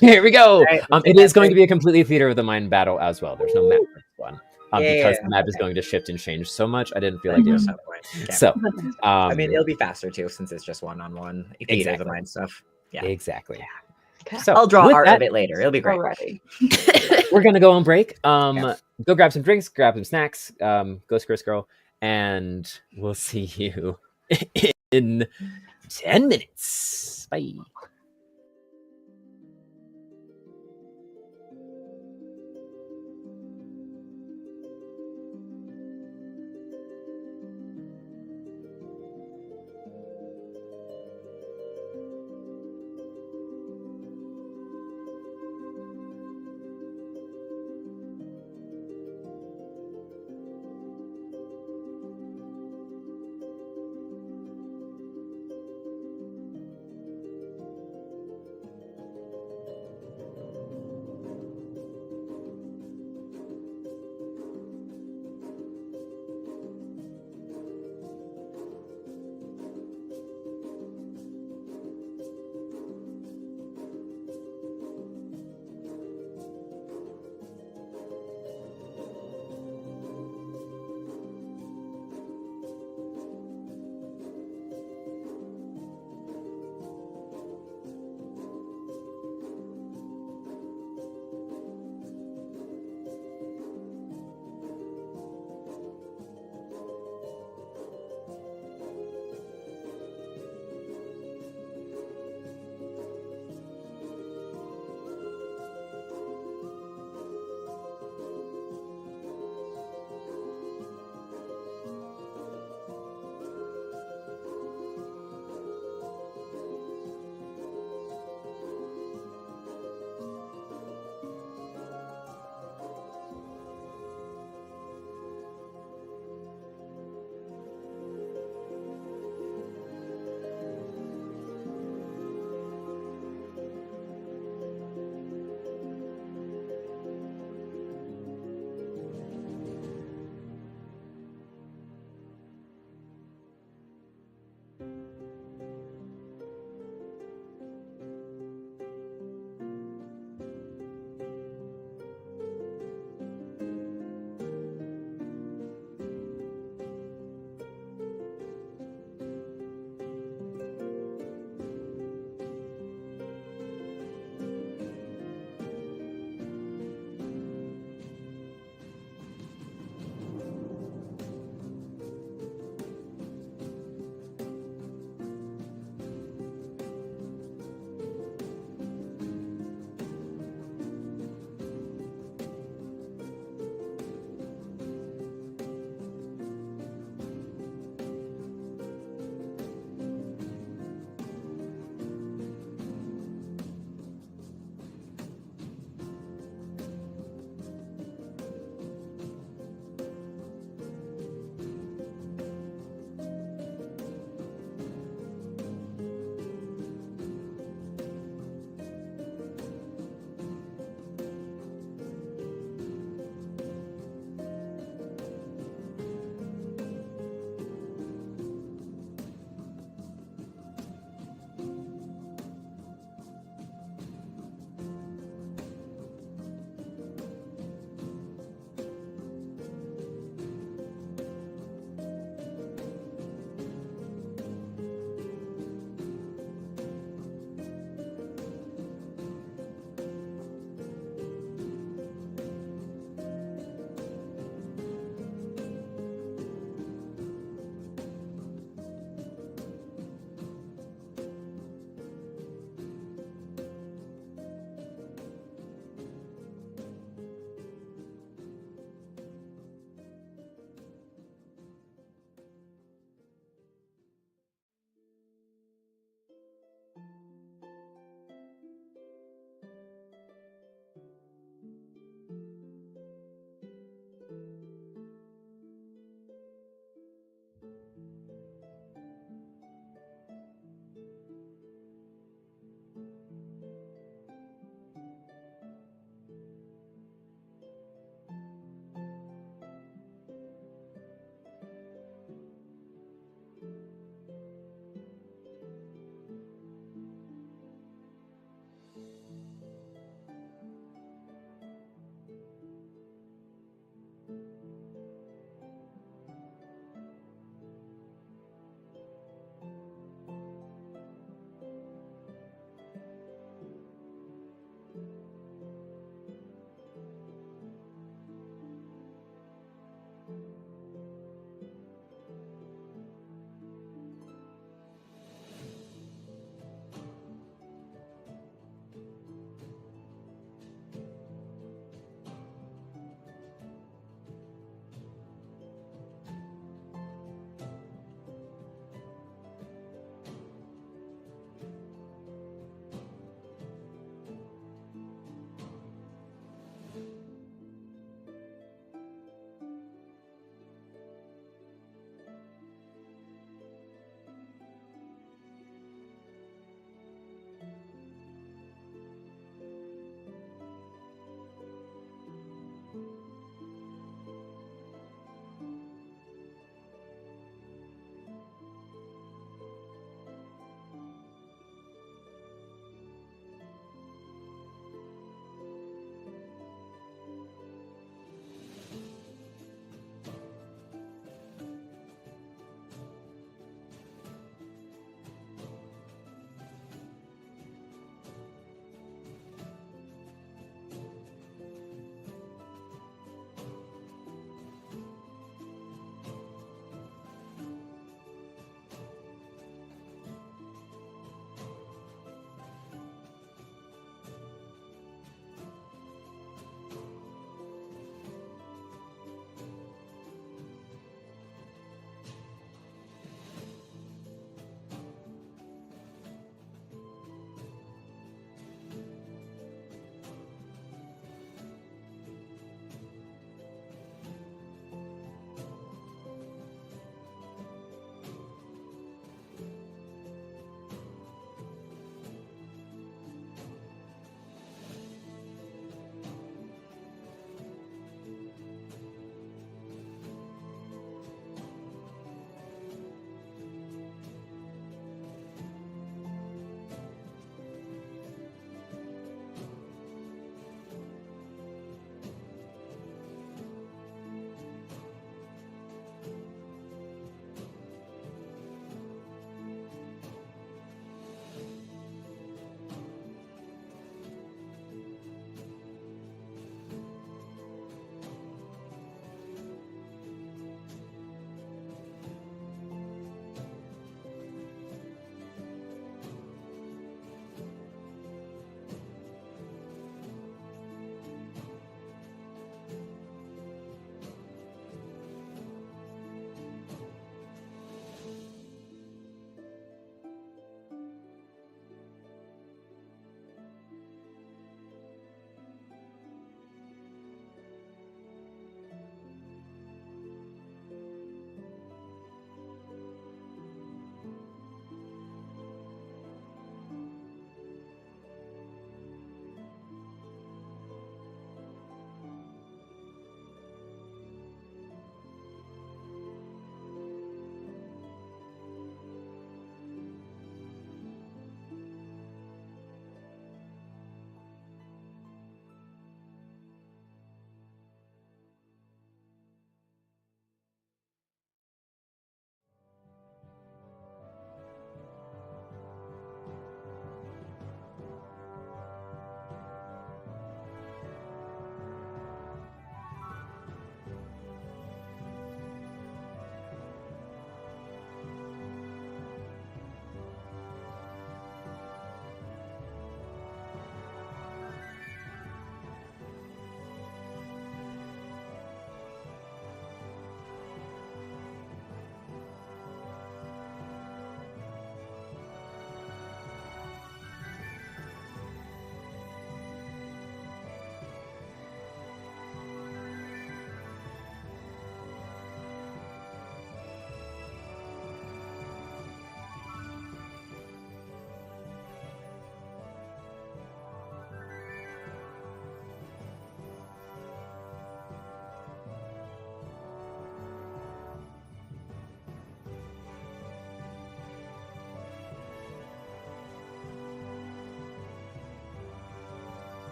here we go. Right, It is going to be a completely theater of the mind battle as well. There's no map for this one. Because Yeah, the map is okay. going to shift and change so much, I didn't feel like There's doing no point. Okay. So, I mean, it'll be faster too since it's just one-on-one. Theater of the Exactly. mind stuff. Yeah. exactly. Okay. So, I'll draw with art that, of it later. It'll be great. Already. we're gonna go on break. Yeah. Go grab some drinks, grab some snacks. Go Chris Girl, and we'll see you in 10 minutes. Bye.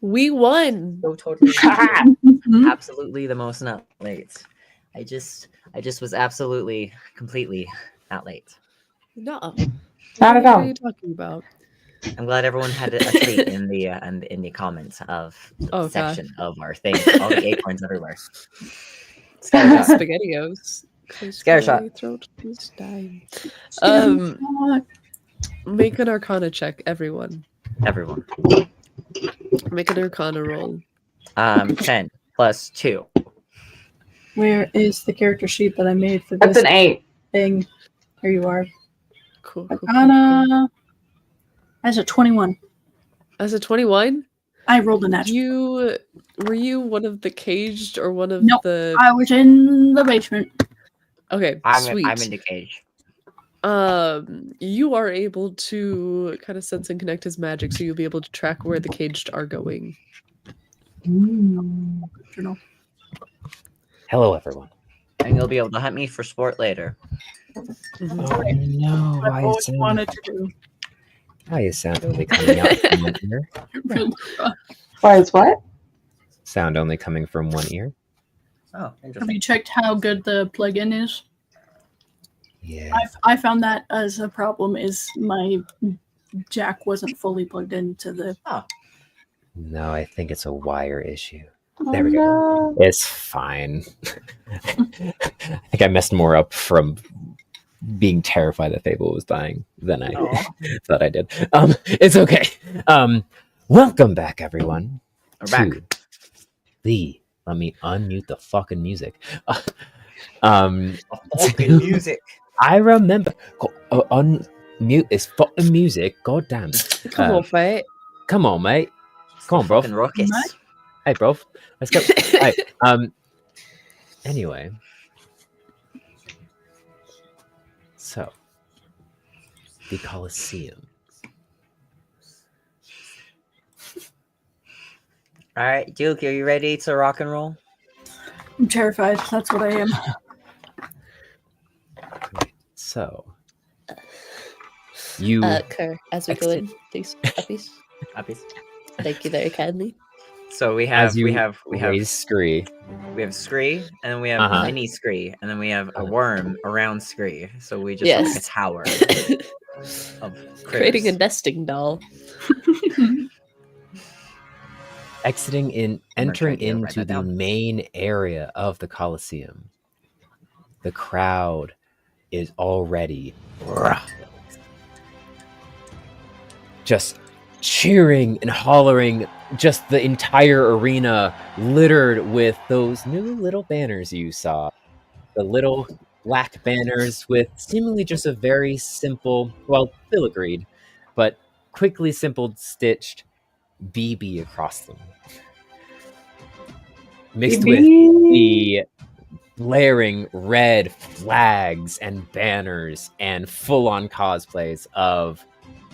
We won. So totally Mhm. absolutely the most not late. I just was absolutely completely not late. No. Not at What are all. you talking about? I'm glad everyone had a treat in the comments of the Oh, God. section of our thing. All the acorns everywhere. Scattershot. SpaghettiOs. 'Cause Scattershot. my throat is dying. Scattershot. Make an Arcana check, everyone. Everyone. Make an Arcana roll. 10 plus 2. Where is the character sheet that I made for That's this an 8. thing? Here you are. Cool. cool. Arcana. That's a 21. As a 21, I rolled a natural. were you one of the caged or one of Nope. the? I was in the basement. Okay, I'm sweet. in the cage. You are able to kind of sense and connect his magic, so you'll be able to track where the caged are going. Journal. Hello, everyone. And you'll be able to hunt me for sport later. Mhm. Oh no! I've always wanted to do. Why is sound only coming out from one ear? Why is what? Sound only coming from one ear? Oh, Have interesting. you checked how good the plugin is? Yeah. I found that as a problem. Is my jack wasn't fully plugged into the. No, I think it's a wire issue. Oh, There we go. no. It's fine. I think I messed more up from being terrified that Fable was dying than I thought I did. It's okay. Welcome back, everyone. We're back. to the let me unmute the fucking music. Fucking music. I remember unmute this fucking music. God damn. Come on, mate. Come on, mate. Come on, bro. Fucking rockets. Hey, bro. Let's go. Hey, anyway. So, the Colosseum. All right, Duke, are you ready to rock and roll? I'm terrified. That's what I am. So, you Kerr, as we go in, please, puppies. Puppies. Thank you very kindly. So we have as you we have raise Scree. Scree, and then we have Uh-huh. mini Scree, and then we have a worm around Scree. So we just Yes. have like a tower of Creating a critters. nesting doll. Entering gonna try into to write that the down. main area of the Colosseum. The crowd is already just cheering and hollering, just the entire arena littered with those new little banners you saw. The little black banners with seemingly just a very simple, well, filigreed, but quickly stitched BB across them. Mixed with the blaring red flags and banners and full-on cosplays of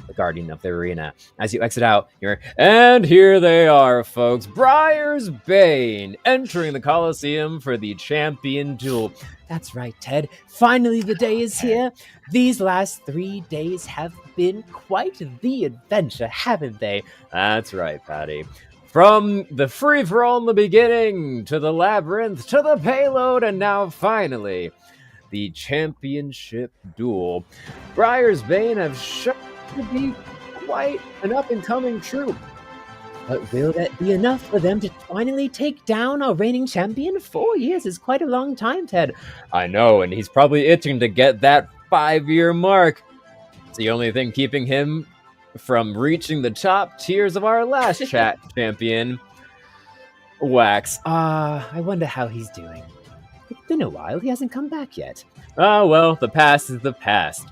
the Guardian of the Arena. As you exit out, and here they are, folks. Briar's Bane entering the Colosseum for the champion duel. That's right, Ted. Finally, the day is here. These last 3 days have been quite the adventure, haven't they? That's right, Patty. From the free-for-all in the beginning, to the labyrinth, to the payload, and now finally, the championship duel. Briar's Bane have shown to be quite an up-and-coming troop. But will that be enough for them to finally take down our reigning champion? 4 years is quite a long time, Ted. I know, and he's probably itching to get that 5-year mark. It's the only thing keeping him from reaching the top tiers of our last champion, Wax. I wonder how he's doing. It's been a while. He hasn't come back yet. Well, the past is the past,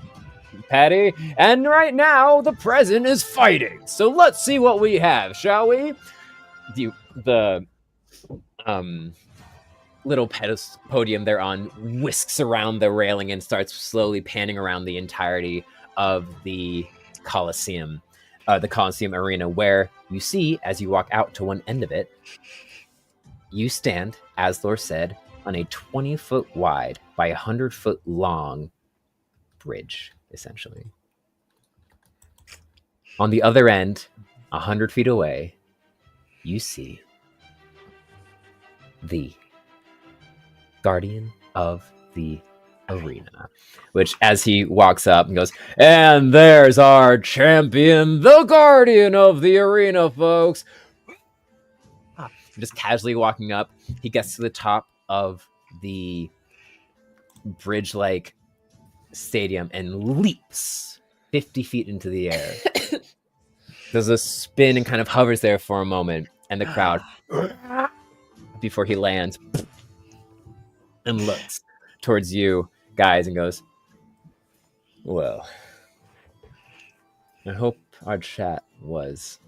Patty. And right now, the present is fighting. So let's see what we have, shall we? The little podium they're on whisks around the railing and starts slowly panning around the entirety of the Colosseum, the Colosseum arena, where you see, as you walk out to one end of it, you stand, as Lore said, on a 20-foot wide by 100-foot long bridge, essentially. On the other end, 100 feet away, you see the guardian of the arena, which as he walks up and goes, and there's our champion, the guardian of the arena, folks. Just casually walking up, he gets to the top of the bridge-like stadium and leaps 50 feet into the air. Does a spin and kind of hovers there for a moment, and the crowd before he lands and looks towards you guys and goes, well, I hope our chat was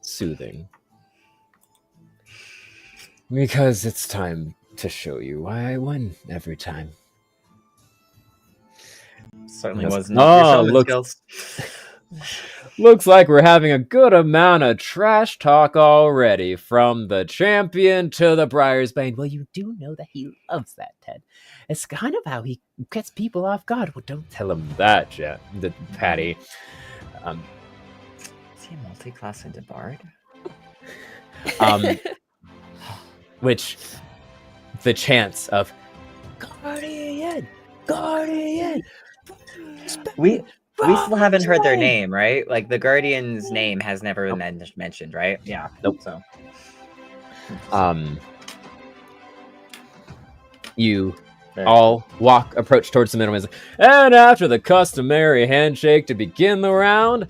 soothing, because it's time to show you why I win every time. Certainly Yes. wasn't your showman looks, skills. looks like we're having a good amount of trash talk already, from the champion to the Briar's Bane. Well, you do know that he loves that, Ted. It's kind of how he gets people off guard. Well, don't tell him that, Patty. Is he a multi-class into bard? Which the chants of Guardian, Guardian. We still haven't heard their name, right? Like the Guardian's name has never been mentioned, right? Yeah. Nope. So you all approach towards the middle, and after the customary handshake to begin the round,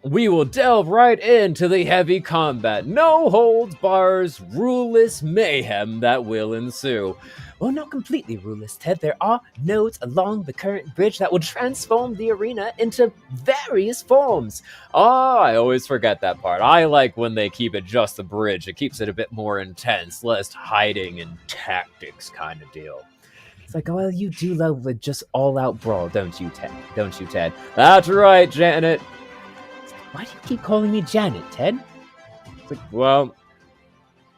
we will delve right into the heavy combat. No holds bars, ruleless mayhem that will ensue. Well, not completely ruleless, Ted. There are nodes along the current bridge that will transform the arena into various forms. Oh, I always forget that part. I like when they keep it just a bridge. It keeps it a bit more intense, less hiding and tactics kind of deal. It's like, well, you do love the just all-out brawl, don't you, Ted? Don't you, Ted? That's right, Janet. Why do you keep calling me Janet, Ted? It's like, well,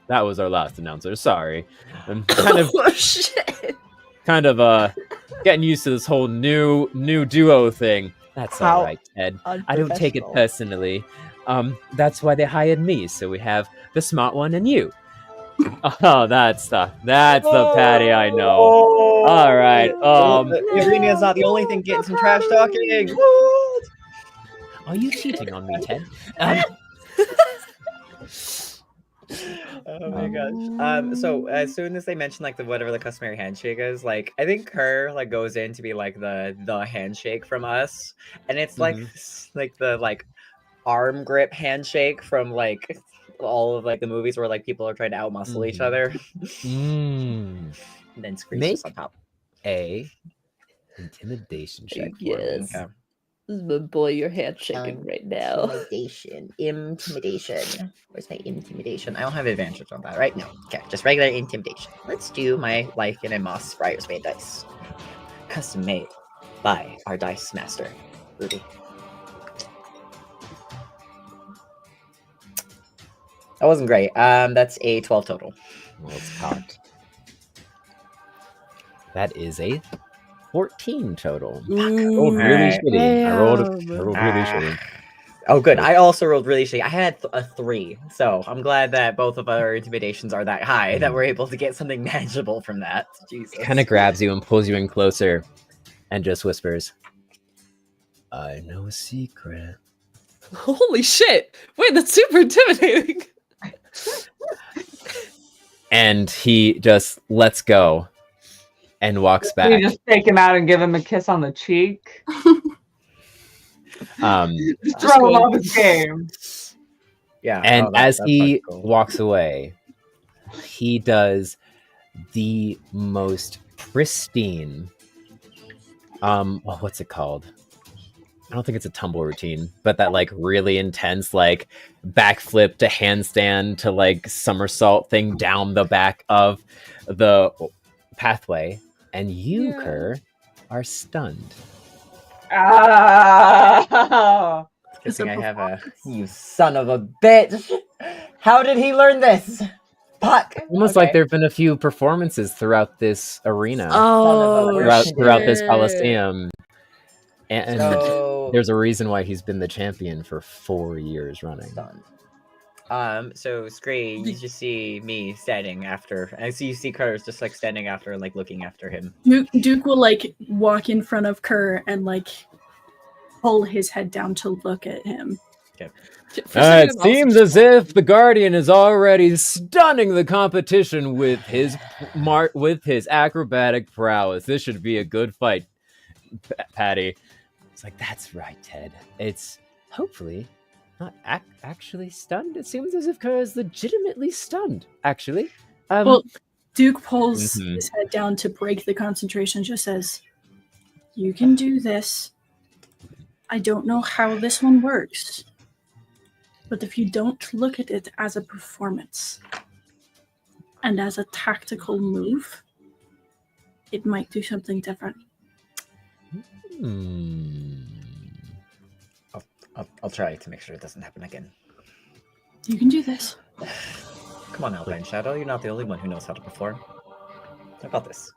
that was our last announcer. Sorry. I'm kind of, Oh, shit. Getting used to this whole new duo thing. That's How all right, Ted. I don't take it personally. That's why they hired me. So we have the smart one and you. Oh, that's the Patty I know. All right. the arena is not the only thing getting some trash talking. Are you cheating on me, Ted? Oh my gosh. So as soon as they mention like whatever the customary handshake is, like I think Kerr like goes in to be like the handshake from us, and it's like like the like arm grip handshake from like all of like the movies where like people are trying to outmuscle each other. And then screams just on top. A intimidation check. Yes. Okay. This is my boy you're handshaking right now. Intimidation. Where's my intimidation? I don't have advantage on that, right? No. Okay, just regular intimidation. Let's do my life in a moss Briar's Bane dice. Custom made by our dice master, Rudy. That wasn't great. That's a 12 total. Well, it's cocked. That is a 14 total. I rolled really shitty. I rolled really shitty. Oh, good. I also rolled really shitty. I had a 3, so I'm glad that both of our intimidations are that high that we're able to get something manageable from that. Jesus. Kind of grabs you and pulls you in closer and just whispers, I know a secret. Holy shit! Wait, that's super intimidating. And he just lets go and walks back. You just take him out and give him a kiss on the cheek. Just throw him off his game. Yeah. And as he cool. walks away, he does the most pristine, what's it called? I don't think it's a tumble routine, but that like really intense, like backflip to handstand to like somersault thing down the back of the pathway. And you, Kerr, are stunned. Ah! Good thing I have a you son of a bitch. How did he learn this? Fuck. Almost like there have been a few performances throughout this arena, Oh, throughout this shit. Coliseum. And So So There's a reason why he's been the champion for 4 years running. done. So Scree, you just see me standing after. I see you see Kerr's just like standing after, like looking after him. Duke will like walk in front of Kerr and like pull his head down to look at him. Okay. It seems as if the Guardian is already stunning the competition with his acrobatic prowess. This should be a good fight, Patty. It's like, that's right, Ted. It's hopefully not actually stunned. It seems as if Kerr is legitimately stunned, actually. Well, Duke pulls Mhm. his head down to break the concentration, just says, "You can do this. I don't know how this one works, but if you don't look at it as a performance and as a tactical move, it might do something different." I'll try to make sure it doesn't happen again. You can do this. Come on, Alpine Shadow. You're not the only one who knows how to perform. I got this.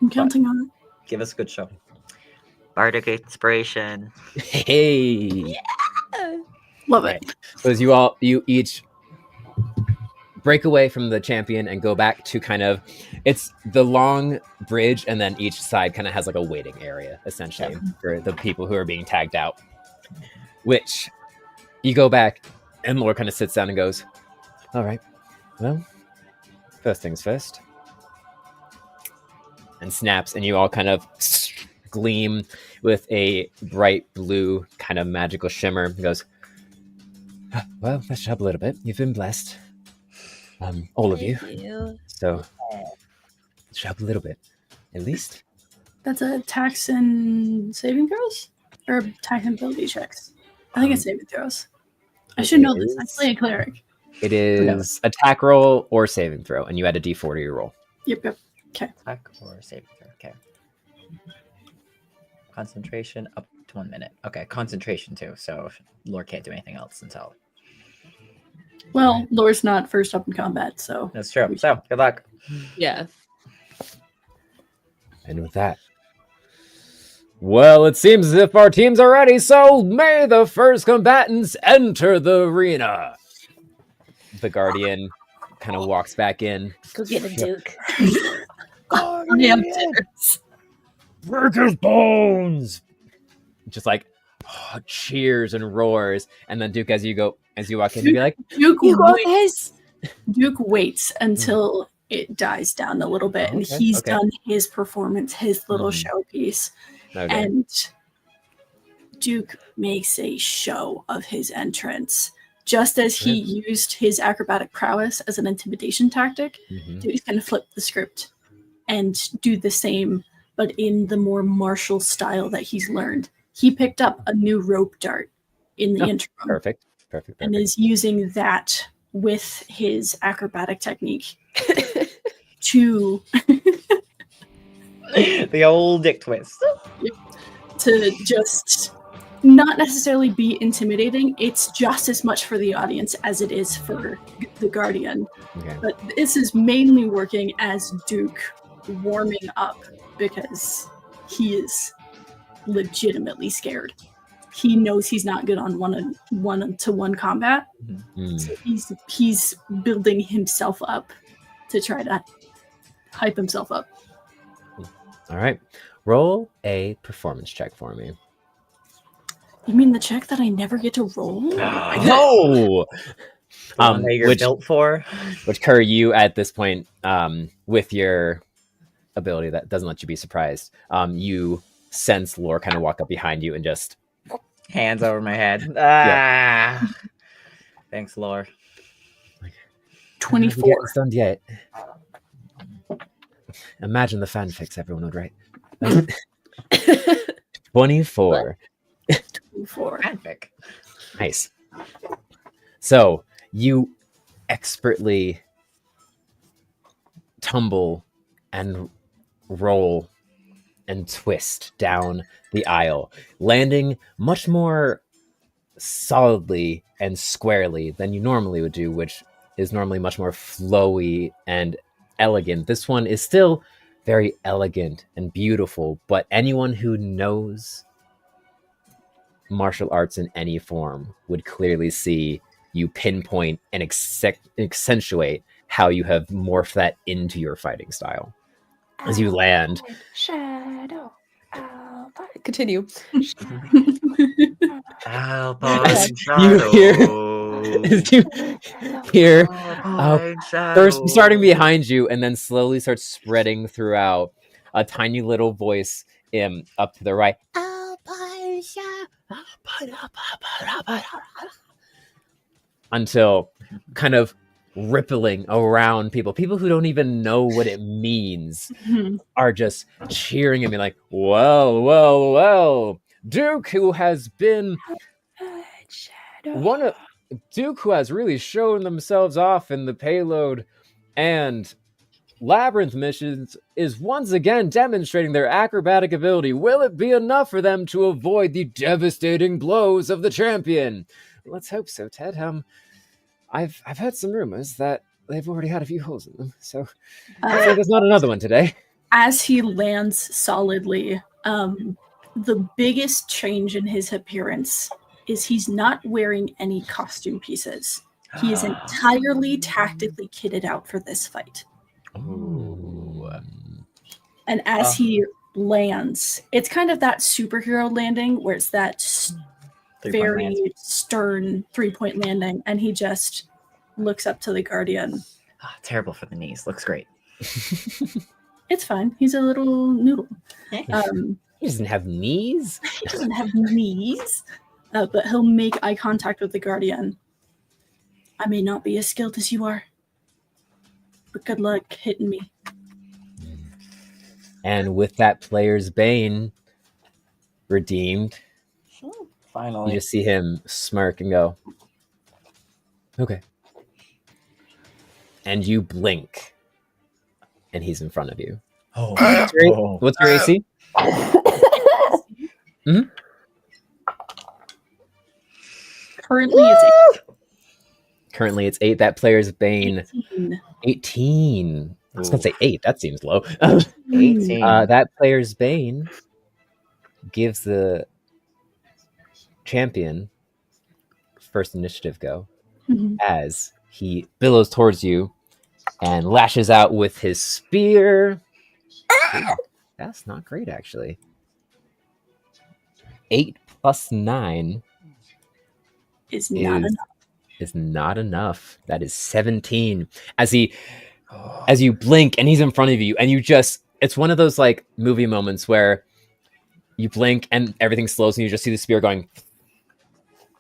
I'm counting on it. Give us a good show. Bardic inspiration. Hey! Love Right. it. So as you each break away from the champion and go back to kind of, it's the long bridge, and then each side kind of has like a waiting area, essentially, for the people who are being tagged out. Which you go back, and Lore kind of sits down and goes, "All right, well, first things first." And snaps, and you all kind of gleam with a bright blue kind of magical shimmer. He goes, "Well, let's up a little bit. You've been blessed. All of you. Thank you. So, let's up a little bit. At least." That's a tax and saving throws? Or tax and ability checks? I think it's saving throws. I should know this. I play a cleric. It is attack roll or saving throw, and you add a d4 to your roll. Yep. Attack or saving throw. Okay. Concentration up to 1 minute. Okay, concentration too. So Lore can't do anything else until. Well, Lore's not first up in combat, so. That's true. So good luck. Yeah. And with that, well, it seems as if our teams are ready, so may the first combatants enter the arena. The Guardian kind of walks back in. Go get him, Duke. Yeah. Break his bones! Just like cheers and roars, and then Duke, as you walk in, you be like, Duke waits until it dies down a little bit, and he's done his performance, his little showpiece, and Duke makes a show of his entrance. Just as he used his acrobatic prowess as an intimidation tactic, Duke's going to flip the script and do the same, but in the more martial style that he's learned. He picked up a new rope dart in the interim. Perfect. And is using that with his acrobatic technique to The old dick twist. to just not necessarily be intimidating. It's just as much for the audience as it is for the Guardian. Okay. But this is mainly working as Duke warming up because he is legitimately scared. He knows he's not good on one-to-one combat. So he's building himself up to try to hype himself up. All right. Roll a performance check for me. You mean the check that I never get to roll? No! That you're built for. Which, Kerr, you at this point, with your ability that doesn't let you be surprised, you sense Lore kind of walk up behind you and just Hands over my head. Ah. Thanks, Lore. 24. We haven't stunned yet. Imagine the fanfics everyone would write. 24. 24. Fanfic. Nice. So you expertly tumble and roll and twist down the aisle, landing much more solidly and squarely than you normally would do, which is normally much more flowy and elegant. This one is still very elegant and beautiful, but anyone who knows martial arts in any form would clearly see you pinpoint and accentuate how you have morphed that into your fighting style. As you land, Shadow. Continue. Alpine you hear shadow. as you hear Alpine first starting shadow. behind you and then slowly starts spreading throughout a tiny little voice up to the right. Until kind of rippling around people who don't even know what it means are just cheering at me like, well, Duke, who has been Duke, who has really shown themselves off in the payload and labyrinth missions, is once again demonstrating their acrobatic ability. Will it be enough for them to avoid the devastating blows of the champion? Let's hope so, Ted. I've heard some rumors that they've already had a few holes in them, so hopefully there's not another one today. As he lands solidly, the biggest change in his appearance is he's not wearing any costume pieces. He is entirely tactically kitted out for this fight. Ooh. And as he lands, it's kind of that superhero landing where it's that very stern 3-point landing, and he just looks up to the Guardian. Terrible for the knees. Looks great. It's fine. He's a little noodle. He doesn't have knees. He doesn't have knees, but he'll make eye contact with the Guardian. I may not be as skilled as you are, but good luck hitting me. And with that player's bane redeemed, Finally. you just see him smirk and go, okay. And you blink, and he's in front of you. What's your AC? Currently it's 8. That player's bane 18. I was gonna say 8. That seems low. 18. That player's bane gives the champion first initiative go as he billows towards you and lashes out with his spear. Ooh, that's not great, actually. 8 plus 9 Is not enough. is not enough. That is 17. As you blink and he's in front of you, and you just, it's one of those like movie moments where you blink and everything slows and you just see the spear going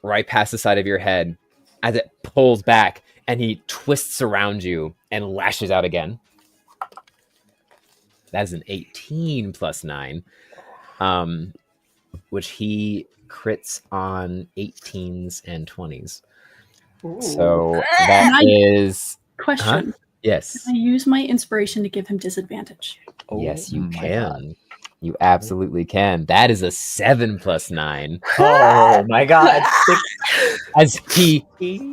right past the side of your head as it pulls back, and he twists around you and lashes out again. That is an 18 plus 9, which he crits on 18s and 20s. Ooh. So that is... Question. Yes. Can I use my inspiration to give him disadvantage? Yes, you my can. You absolutely can. That is a 7 plus 9. Oh my god. As he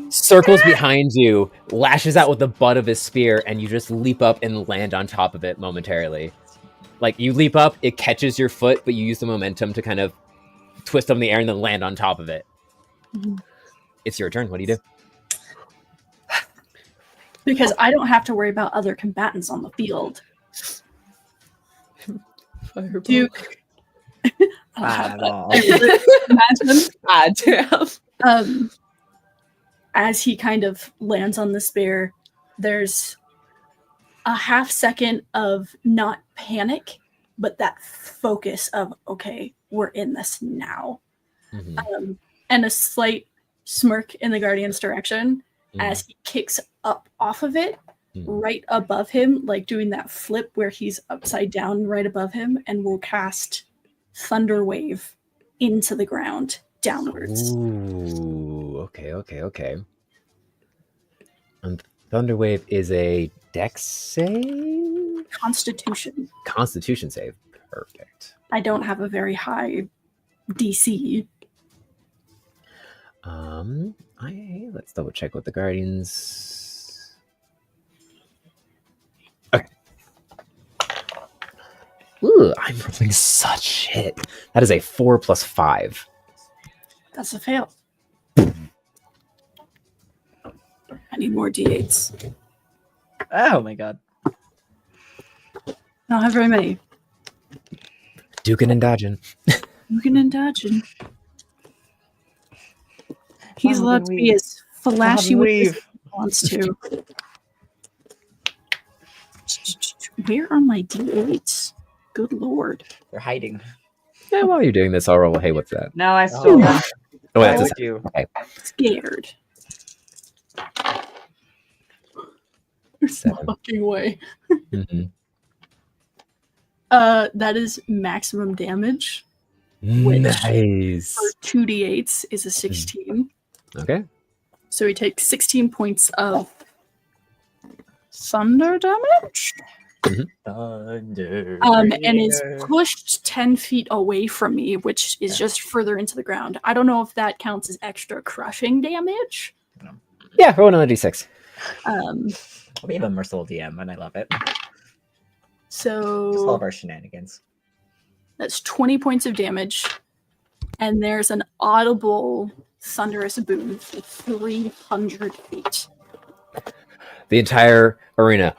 circles behind you, lashes out with the butt of his spear, and you just leap up and land on top of it momentarily. Like, you leap up, it catches your foot, but you use the momentum to kind of twist up in the air and then land on top of it. It's your turn. What do you do? Because I don't have to worry about other combatants on the field. Fireball. Duke. Fireball. Imagine. As he kind of lands on the spear, there's a half second of not panic, but that focus of, okay, we're in this now. And a slight smirk in the Guardian's direction as he kicks up off of it, right above him, like doing that flip where he's upside down right above him, and will cast Thunder Wave into the ground downwards. Ooh, okay. And Thunder Wave is a Dex save? Constitution. Constitution save. Perfect. I don't have a very high DC. Let's double check with the Guardians. Okay. Ooh, I'm rolling such shit. That is a 4 plus 5. That's a fail. I need more d8s. Oh my god. I don't have very many. Duking and dodging. Looking and dodging. He's allowed to be as flashy with this as he wants to. Where are my d8s? Good lord. They're hiding. Yeah, while you're doing this, I'll roll. Hey, what's that? No, I still Oh, Oh, why that's would you? Scared. There's no 7. fucking way. Mhm. That is maximum damage. Which- Nice. For 2d8s is a 16. Okay. So he takes 16 points of thunder damage. Thunder. And is pushed 10 feet away from me, which is just further into the ground. I don't know if that counts as extra crushing damage. Yeah, roll another d6. We have a merciful DM, and I love it. Just So love our shenanigans. that's 20 points of damage. And there's an audible thunderous boom for 300 feet. The entire arena.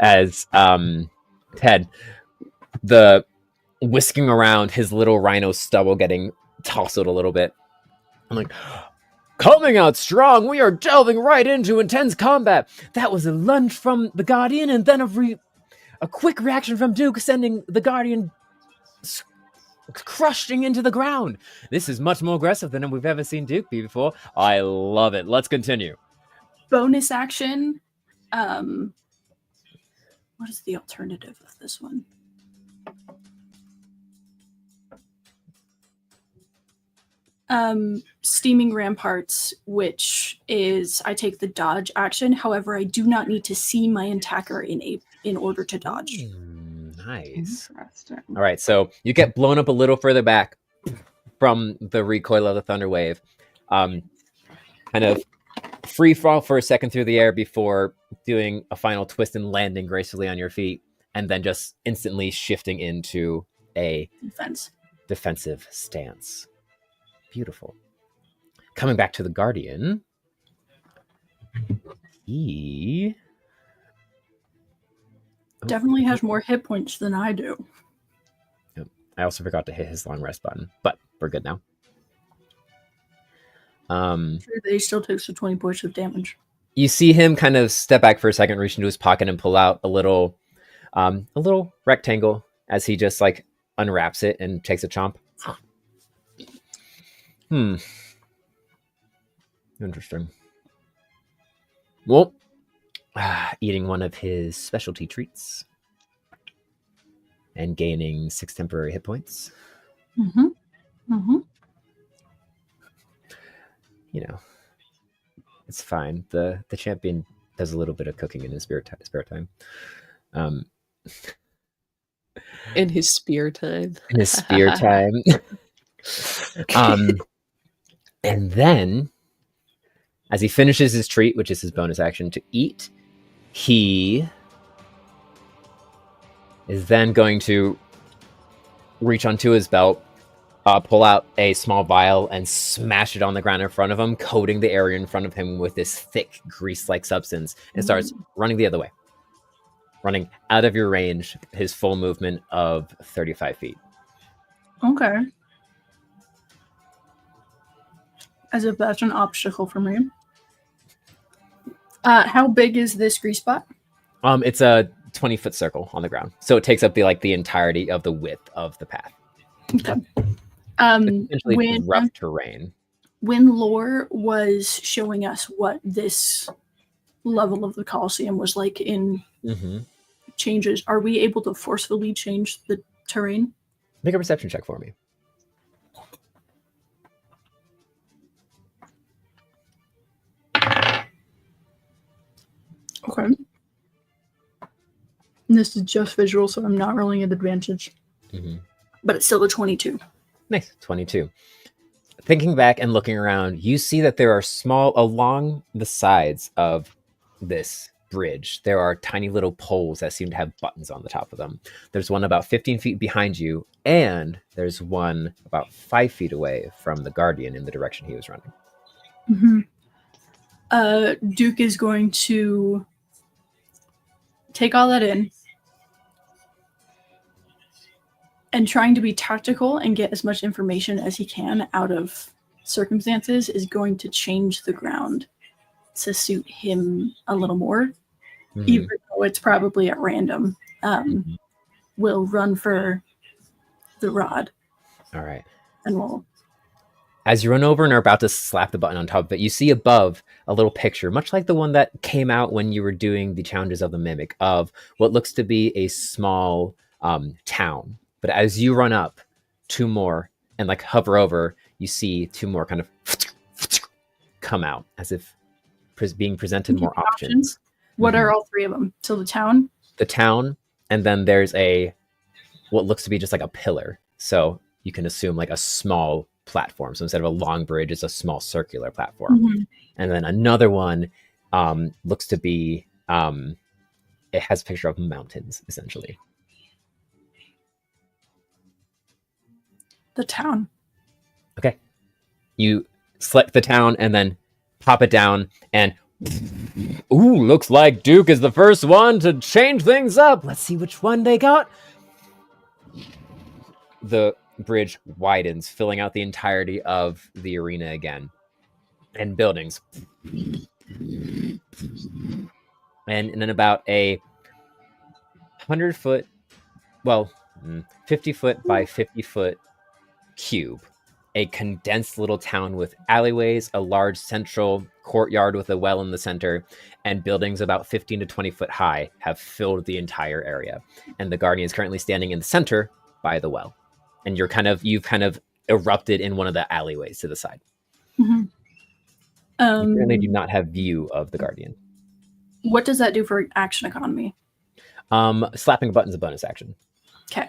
As Ted, the whisking around his little rhino stubble getting tousled a little bit. I'm like, coming out strong, we are delving right into intense combat. That was a lunge from the Guardian, and then a quick reaction from Duke, sending the Guardian crushing into the ground. This is much more aggressive than we've ever seen Duke be before. I love it. Let's continue. Bonus action. What is the alternative of this one? Steaming Ramparts, which is I take the dodge action. However, I do not need to see my attacker in order to dodge. Nice. Interesting. All right, so you get blown up a little further back from the recoil of the thunder wave. Kind of free fall for a second through the air before doing a final twist and landing gracefully on your feet, and then just instantly shifting into a defensive stance. Beautiful. Coming back to the Guardian, he Definitely has more hit points than I do. I also forgot to hit his long rest button, but we're good now. He still takes the 20 points of damage. You see him kind of step back for a second, reach into his pocket and pull out a little rectangle as he just like unwraps it and takes a chomp. Interesting. Well, eating one of his specialty treats and gaining 6 temporary hit points. You know, it's fine. The champion does a little bit of cooking in his spare time. In his spear time. In his spear time. And then, as he finishes his treat, which is his bonus action to eat, he is then going to reach onto his belt, pull out a small vial, and smash it on the ground in front of him, coating the area in front of him with this thick, grease-like substance, and starts running the other way. Running out of your range, his full movement of 35 feet. Okay. As if that's an obstacle for me. How big is this grease spot? It's a 20-foot circle on the ground, so it takes up the entirety of the width of the path. Okay. Essentially, rough terrain. When Lore was showing us what this level of the Colosseum was like in changes, are we able to forcefully change the terrain? Make a perception check for me. Okay. And this is just visual, so I'm not rolling an advantage. But it's still a 22. Nice, 22. Thinking back and looking around, you see that there are along the sides of this bridge, there are tiny little poles that seem to have buttons on the top of them. There's one about 15 feet behind you, and there's one about 5 feet away from the Guardian in the direction he was running. Duke is going to take all that in and trying to be tactical and get as much information as he can out of circumstances is going to change the ground to suit him a little more, even though it's probably at random. We'll run for the rod. All right. And we'll... As you run over and are about to slap the button on top of it, you see above a little picture, much like the one that came out when you were doing the challenges of the Mimic, of what looks to be a small town. But as you run up, 2 more, and like hover over, you see 2 more kind of come out, as if being presented more options. What are all 3 of them? So the town? The town, and then there's what looks to be just like a pillar. So you can assume like a small platform. So instead of a long bridge, it's a small circular platform. And then another one looks to be, it has a picture of mountains, essentially. The town. Okay. You select the town and then pop it down, and ooh, looks like Duke is the first one to change things up. Let's see which one they got. The bridge widens, filling out the entirety of the arena again. And buildings. And in about a 100-foot, 50-foot by 50-foot cube, a condensed little town with alleyways, a large central courtyard with a well in the center, and buildings about 15 to 20 foot high have filled the entire area. And the Guardian is currently standing in the center by the well. And you've kind of erupted in one of the alleyways to the side. You currently do not have view of the Guardian. What does that do for action economy? Slapping a button's a bonus action. Okay.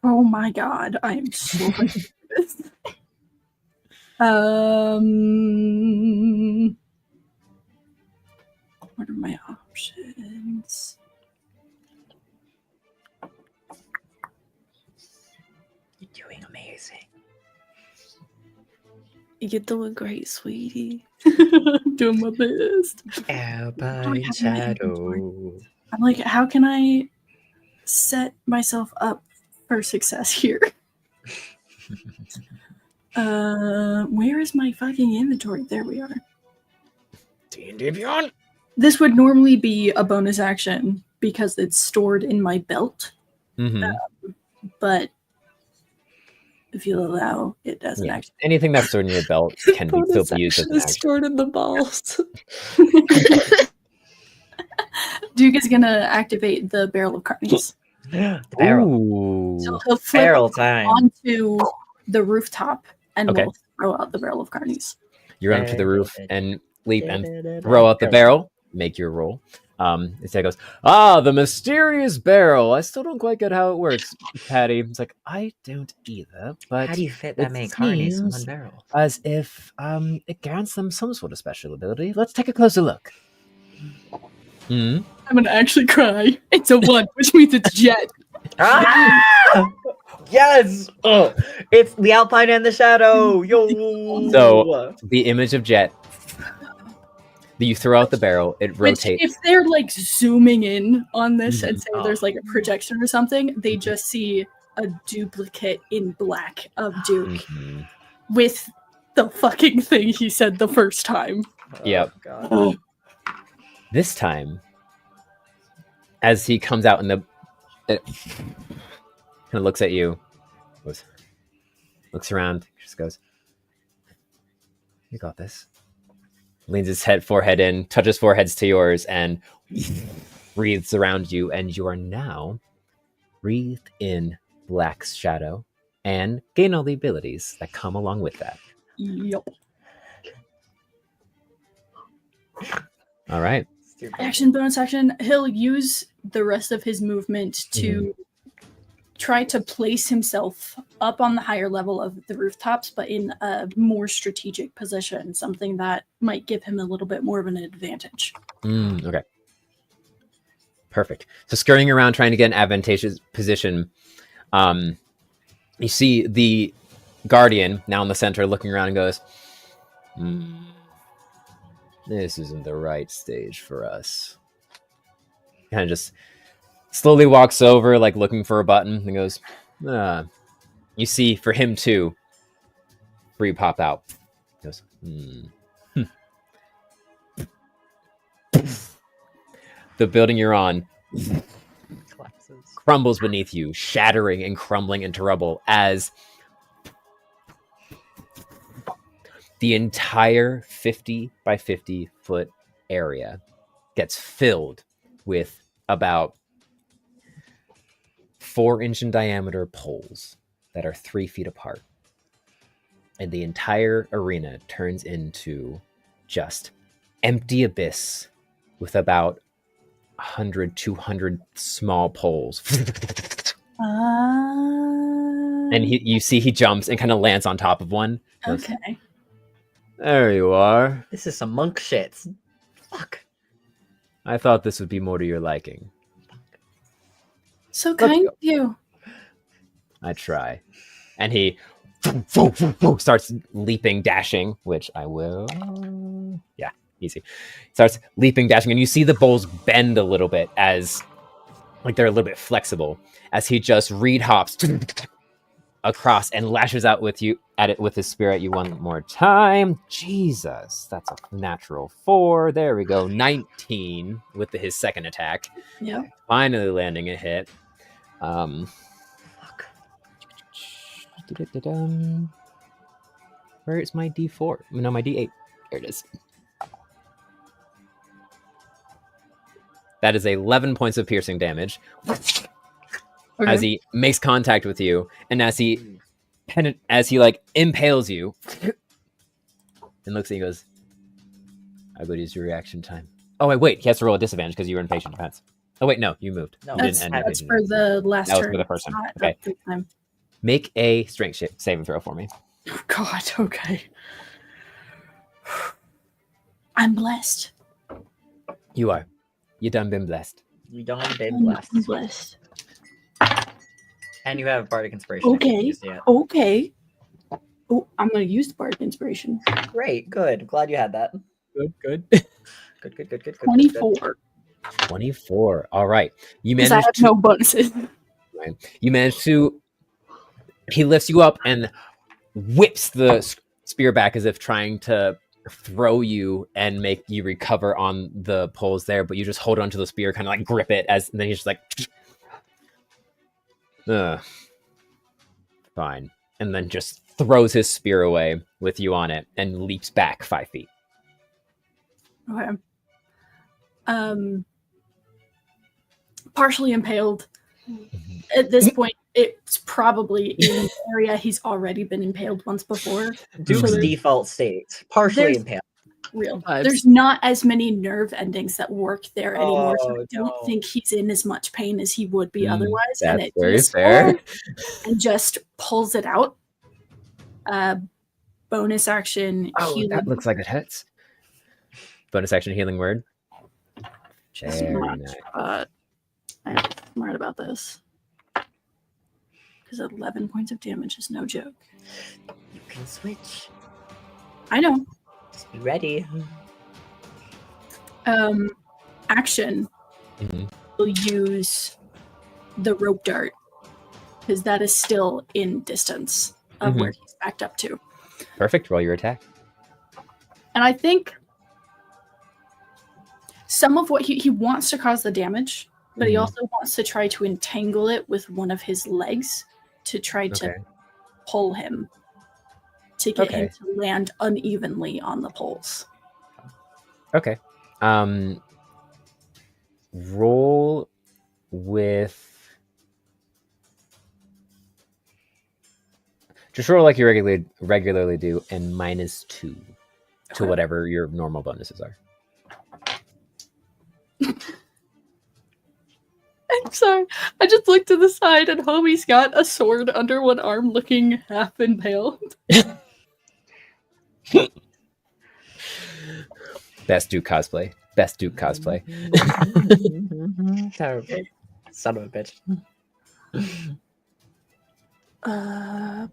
Oh my god, I am so nervous. What are my options? You're doing amazing. You're doing great, sweetie. Doing my best. Alpine shadow. I'm like, how can I set myself up for success here? Where is my fucking inventory? There we are. D&D Beyond. This would normally be a bonus action because it's stored in my belt. But if you allow it as an action. Anything that's stored in your belt can still be used as an action. Stored in the balls. Duke is gonna activate the barrel of carnies. Barrel. Ooh. So he'll flip Barrel time. onto the rooftop and Okay. we'll throw out the barrel of carnies. You run up to the roof and leap and throw out the barrel. Make your roll. Instead goes, the mysterious barrel. I still don't quite get how it works, Patty. It's like, I don't either, but How do you fit that it many carnies in one seems barrel? as if it grants them some sort of special ability. Let's take a closer look. I'm gonna actually cry. It's a 1, which means it's Jet. Yes! Oh, it's the Alpine and the Shadow! Yo! So, the image of Jet, you throw out the barrel, it Which, rotates. if they're like zooming in on this and say there's like a projection or something, they just see a duplicate in black of Duke with the fucking thing he said the first time. Yep. God. This time, as he comes out and kind of looks at you, looks around, just goes, "You got this." Leans his forehead in, touches foreheads to yours, and breathes around you, and you are now wreathed in black shadow and gain all the abilities that come along with that. Yup. All right. Action bonus action. He'll use the rest of his movement to try to place himself up on the higher level of the rooftops, but in a more strategic position, something that might give him a little bit more of an advantage. Okay. Perfect. So skirting around, trying to get an advantageous position. You see the Guardian now in the center looking around and goes, this isn't the right stage for us. Kind of just slowly walks over, like looking for a button, and goes, you see for him too, Bree pop out. He goes, The building you're on crumbles beneath you, shattering and crumbling into rubble as the entire 50 by 50 foot area gets filled with about 4-inch in diameter poles that are 3 feet apart. And the entire arena turns into just empty abyss with about 100, 200 small poles. And you see he jumps and kind of lands on top of one. Okay. There you are. This is some monk shit. Fuck. I thought this would be more to your liking. So kind of you. I try. And he starts leaping, dashing, which I will. Yeah, easy. Starts leaping, dashing, and you see the bowls bend a little bit as, like, they're a little bit flexible as he just reed hops across and lashes out with you at it with his spear at you one more time. Jesus, that's a natural 4. There we go. 19 with his second attack. Yeah. Finally landing a hit. Fuck. Where is my D4? No, my D8. There it is. That is 11 points of piercing damage. Okay. As he makes contact with you, and as he like impales you, and looks at you and goes, "I would use your reaction time." Oh wait, he has to roll a disadvantage because you were in patient defense. Oh wait, no, you moved. No, You That's, didn't end that's patient for defense. the last That was turn. for the first It's one. not Okay. every time. Make a strength saving throw for me. Oh, God, okay. I'm blessed. You are. You done been blessed. You don't been I'm blessed. blessed. And you have Bardic Inspiration. if you Okay. used it yet. Okay. Oh, I'm going to use the Bardic Inspiration. Great, good. Glad you had that. Good. Good. 24. 24. All right. You Because I managed have to. no bonuses. You managed to. He lifts you up and whips the spear back as if trying to throw you and make you recover on the poles there, but you just hold onto the spear, kind of like grip it and then he's just like, fine, and then just throws his spear away with you on it and leaps back 5 feet. Okay. Partially impaled. At this point, it's probably in the area he's already been impaled once before. Duke's So default state. Partially there's- impaled. Real. Vibes. There's not as many nerve endings that work there anymore, so I Oh, don't no. think he's in as much pain as he would be otherwise. That's it very just fair. and just pulls it out. Bonus action. Oh, healing. that looks like it hits. Bonus action healing word. Very Smart. nice. I'm smart about this. Because 11 points of damage is no joke. You can switch. I know. Just be ready. Action Mhm. will use the rope dart. Because that is still in distance of where he's backed up to. Perfect. Roll your attack. And I think some of what he wants to cause the damage, but he Mhm. also wants to try to entangle it with one of his legs to try to pull him to get him to land unevenly on the poles. Okay. Roll with. Just roll like you regularly do, and -2 to Okay. whatever your normal bonuses are. I'm sorry. I just looked to the side and homie's got a sword under one arm looking half impaled. Best Duke cosplay. Best Duke cosplay. Terrible. Son of a bitch.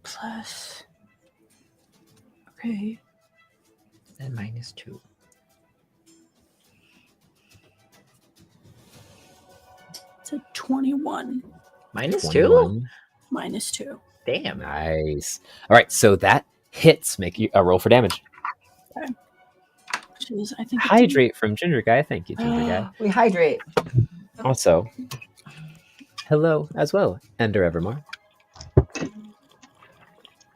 Plus. Okay. And -2. It's a 21. -2? 21. -2. Damn. Nice. All right, so that hits. Make you a roll for damage. Which is, I think. Hydrate from Ginger Guy. Thank you, Ginger Guy. We hydrate. Also, hello as well, Ender Evermore.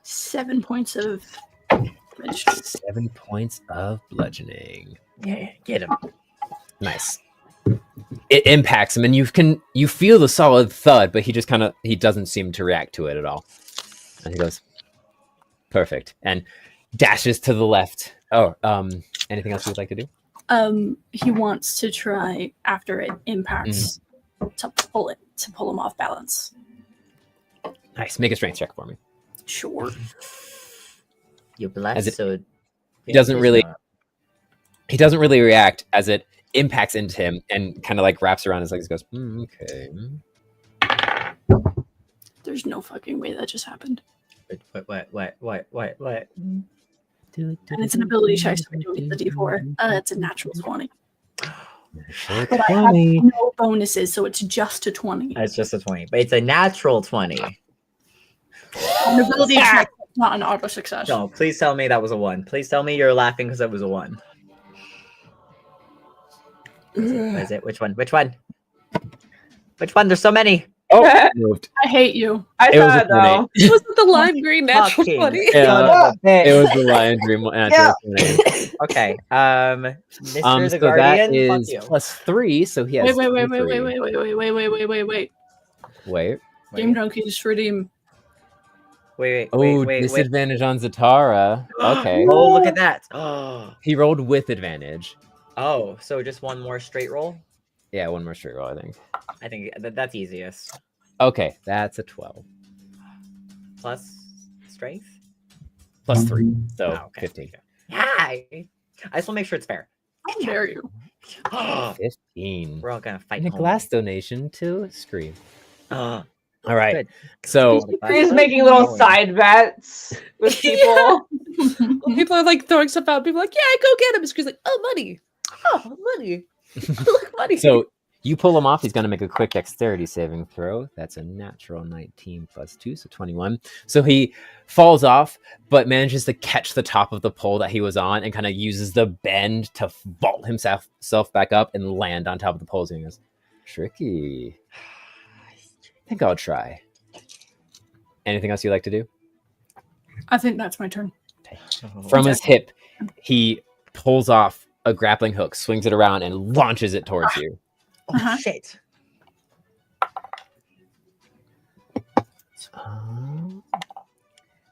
7 points of damage. 7 points of bludgeoning. Yeah, get him. Nice. It impacts him, and you feel the solid thud, but he doesn't seem to react to it at all. And he goes, perfect, and dashes to the left. Oh, anything else you'd like to do? He wants to try after it impacts to pull him off balance. Nice. Make a strength check for me. Sure. You're blessed, so He doesn't really react as it impacts into him and kind of like wraps around his legs. Goes, okay. There's no fucking way that just happened. What? And it's an ability check, so I don't get the D4. It's a natural 20. But I have no bonuses, so it's just a 20. It's just a 20, but it's a natural 20. An ability check, not an auto success. No, please tell me that was a 1. Please tell me you're laughing because it was a 1. What is it? Which one? Which one? Which one? There's so many. Oh, moved. I hate you. I It was saw a it though. Was it the lime green natural Fucking 20? Yeah, son of a bitch. it was the lion dream. Natural 20. Okay. Mr. the So Guardian, that fuck is you. +3, so he has. Wait. 23. Wait. Game Junkies redeem. Wait. Disadvantage on Zatara. Okay. Oh, look at that. Oh, He rolled with advantage. so just one more straight roll? Yeah, one more straight roll, I think. I think that's easiest. Okay, that's a 12. Plus strength? +3, so Oh, okay. 15. Yeah. I just want to make sure it's fair. How dare you? 15. We're all gonna fight. And a home. glass donation to Scream. Uh, All right. Good. So He's making little side bets with people. When people are like throwing stuff out, people are like, yeah, go get him. Screw's like, oh, money. Oh, money. Look, money. So you pull him off. He's going to make a quick dexterity saving throw. That's a natural 19 +2, so 21. So he falls off, but manages to catch the top of the pole that he was on and kind of uses the bend to vault himself back up and land on top of the poles. And he goes, tricky. I think I'll try. Anything else you'd like to do? I think that's my turn. From his hip, he pulls off a grappling hook, swings it around, and launches it towards you. Oh, shit.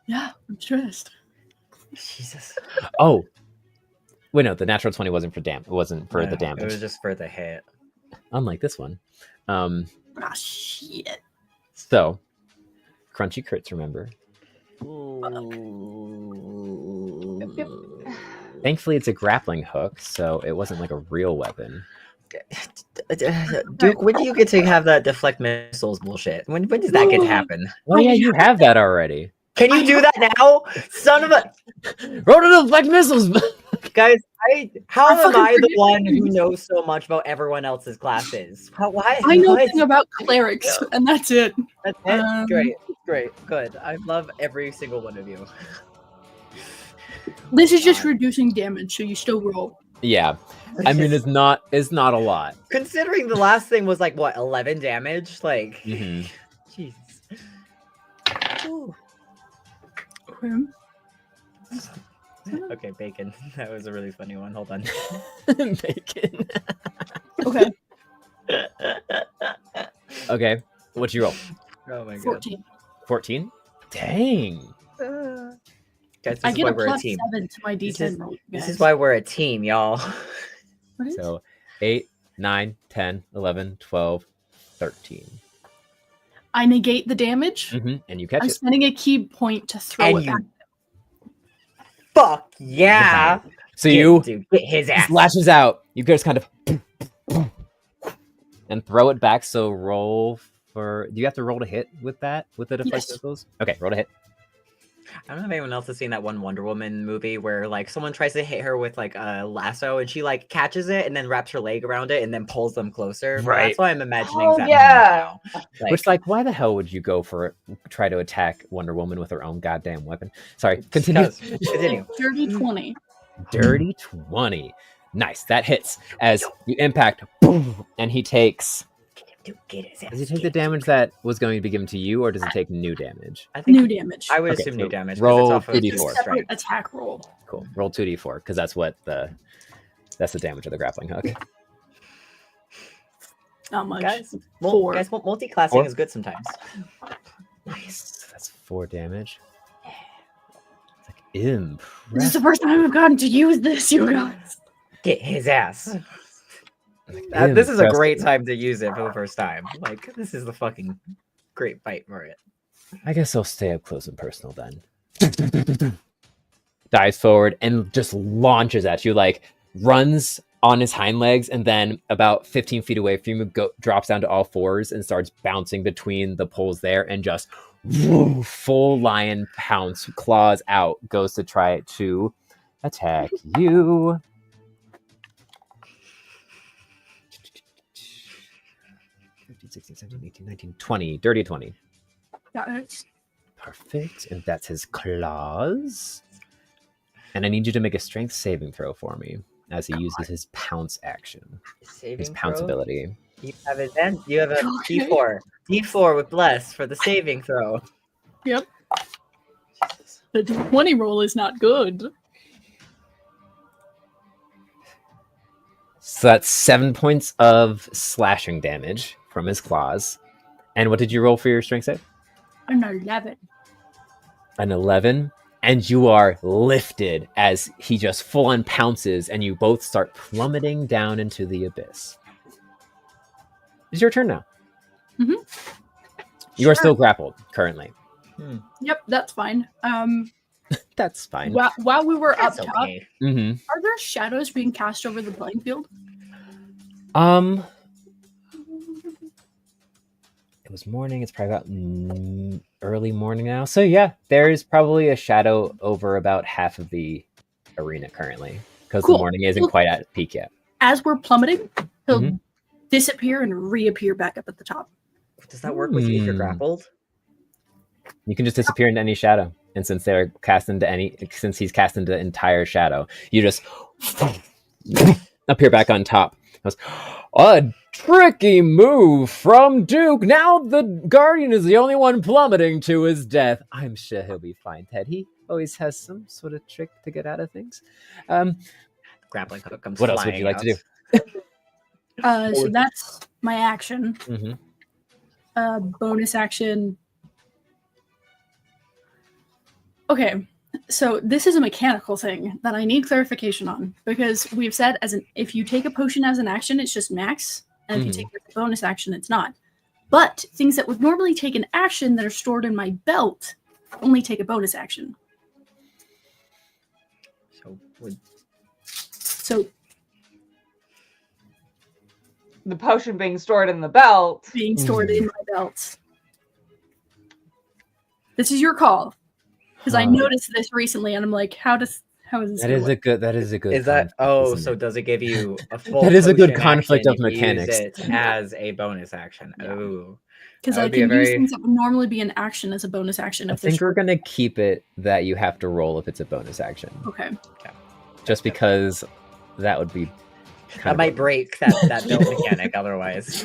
Yeah, I'm stressed. Jesus. Oh, wait, no, the natural 20 wasn't for It wasn't for No, the It damage. was just for the hit. Unlike this one. Ah, shit. So, crunchy crits, remember. Thankfully, it's a grappling hook, so it wasn't like a real weapon. Duke, when do you get to have that deflect missiles bullshit? When does that get to happen? Oh yeah, you have that already. Can you do that now? Son of a Roll to deflect missiles. guys! How I am fucking I the forget one who things. knows so much about everyone else's classes? Why? I know why is- nothing about clerics, and that's it. That's it? Um, Great, good. I love every single one of you. This is just reducing damage, so you still roll. Yeah, I mean it's not a lot. Considering the last thing was like what 11 damage, like Mhm. Jesus. Ooh. Okay, bacon. That was a really funny one. Hold on. Bacon. Okay, Okay, what'd you roll? Oh my god. 14. 14. Dang. Guys, this I is get why a we're a plus team. 7 to my This D10 is- roll. This guys. is why we're a team, y'all. What is So 8, 9, 10, 11, 12, 13. I negate the damage. And you catch I'm it. spending a key point to throw And it back. Fuck yeah! So Get you him, dude. Get his ass. lashes out. You just kind of and throw it back. So roll for. Do you have to roll to hit with that? With the deflect Yes. missiles? Okay, roll to hit. I don't know if anyone else has seen that one Wonder Woman movie where like someone tries to hit her with like a lasso and she like catches it and then wraps her leg around it and then pulls them closer. But Right. that's why I'm imagining Oh, that. yeah. Now. Which, like, why the hell would you go for try to attack Wonder Woman with her own goddamn weapon? Sorry, continue. Continue. Dirty 20. Dirty 20. Nice, that hits as you impact, boom, and he takes. Dude, get his ass. Does he take the damage that was going to be given to you, or does it take new damage? I think New damage. I would Okay, assume so new damage. 'cause roll it's off of 2d4. his Separate strength. attack roll. Cool. Roll 2d4 because that's what that's the damage of the grappling hook. Not much. Guys, Four. guys, multi-classing 4? is good sometimes. Nice. That's 4 damage. It's like This is impressive. the first time I've gotten to use this, you guys. Get his ass. Like, This is a great impressive. time to use it for the first time. Like, this is the fucking great fight for it. I guess I'll stay up close and personal then. Dives forward and just launches at you, like runs on his hind legs, and then about 15 feet away from you, drops down to all fours and starts bouncing between the poles there, and just full lion pounce, claws out, goes to try to attack you. 15, 16, 17, 18, 19, 20. Dirty 20. Got it. Perfect. And that's his claws. And I need you to make a strength saving throw for me as he uses his pounce action. Saving His pounce throw? ability. You have a Okay. D4. D4 with bless for the saving throw. Yep. The 20 roll is not good. So that's 7 points of slashing damage from his claws. And what did you roll for your strength save? An 11. An 11. And you are lifted as he just full on pounces, and you both start plummeting down into the abyss. It's your turn now. Mhm. You are Sure. still grappled currently. Yep, that's fine. That's fine. While we were That's up top, okay. Mm-hmm. are there shadows being cast over the playing field? It was morning. It's probably about early morning now. So yeah, there is probably a shadow over about half of the arena currently, because Cool. the morning isn't Cool. quite at peak yet. As we're plummeting, he'll Mhm. disappear and reappear back up at the top. Does that work with you if you're Hmm. grappled? You can just disappear into any shadow, and since he's cast into entire shadow, you just appear back on top. Goes, a tricky move from Duke. Now the Guardian is the only one plummeting to his death. I'm sure he'll be fine, Ted. He always has some sort of trick to get out of things. Grappling hook comes What else would you like to do? So that's my action. Mm-hmm. Bonus action. Okay, so this is a mechanical thing that I need clarification on, because we've said if you take a potion as an action, it's just max, and if you take it as a bonus action, it's not. But things that would normally take an action that are stored in my belt only take a bonus action. So The potion being stored in the belt. being stored in my belt. This is your call, because I Huh. noticed this recently, and I'm like, how is this? That gonna is work? a good. Is that conflict, isn't so? it? Does it give you a full? That is a good potion conflict action of if you use mechanics. it as a bonus action. Yeah. Oh, Because That I would be a can use very- things that would normally be an action as a bonus action. I If they're think we're short. gonna keep it that you have to roll if it's a bonus action, Okay. just because that would be. that might break that build mechanic otherwise.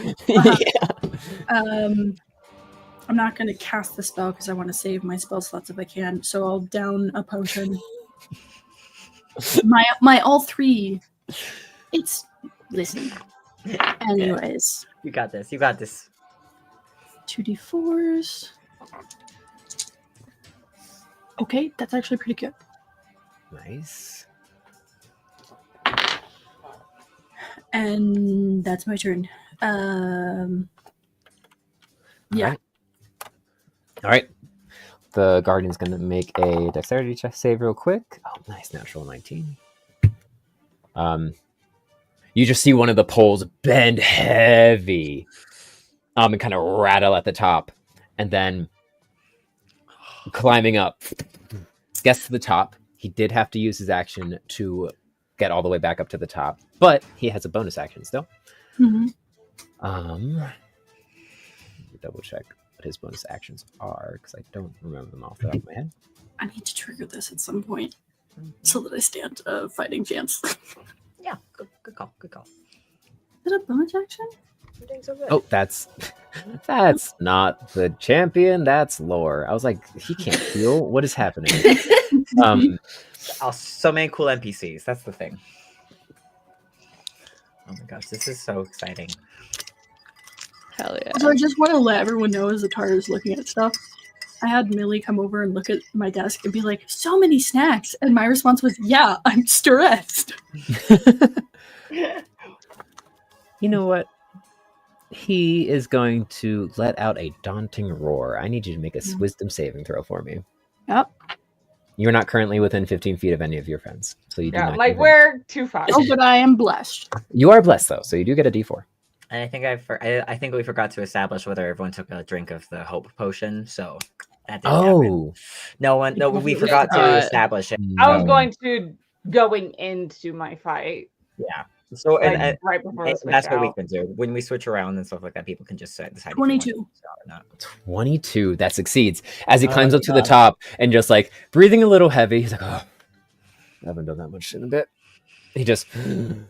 I'm not going to cast the spell because I want to save my spell slots if I can. So I'll down a potion. my all three. It's listen. Anyways, You got this. You got this. 2d4s. Okay, that's actually pretty good. Nice. And that's my turn. Yeah. All right. The Guardian's going to make a dexterity check save real quick. Oh, nice. Natural 19. You just see one of the poles bend heavy and kind of rattle at the top. And then climbing up, gets to the top. He did have to use his action to get all the way back up to the top, but he has a bonus action still. Mhm. Let me double check what his bonus actions are because I don't remember them off the top of my head. I need to trigger this at some point so that I stand a fighting chance. Yeah, good call. Good call. Is it a bonus action? You're doing so good. Oh, that's not the champion. That's lore. I was like, he can't heal. What is happening? Oh, so many cool NPCs. That's the thing. Oh my gosh, this is so exciting. Hell yeah. So I just want to let everyone know as the Tar is looking at stuff. I had Millie come over and look at my desk and be like, so many snacks. And my response was, yeah, I'm stressed. You know what? He is going to let out a daunting roar. I need you to make a wisdom saving throw for me. Yep. You're not currently within 15 feet of any of your friends, so you do Yeah, not. like even- we're too far. Oh, but I am blessed. You are blessed though, so you do get a D4. And I think I think we forgot to establish whether everyone took a drink of the hope potion. So that didn't happen. No, we forgot to establish it. I was No. going to going into my fight. Yeah. So Like, and right before the switch that's what we out. can do when we switch around and stuff like that. People can just decide. if you 22. want to or not. 22. That succeeds as he Oh climbs my up to the God. top and just like breathing a little heavy. He's like, oh, I haven't done that much in a bit. He just and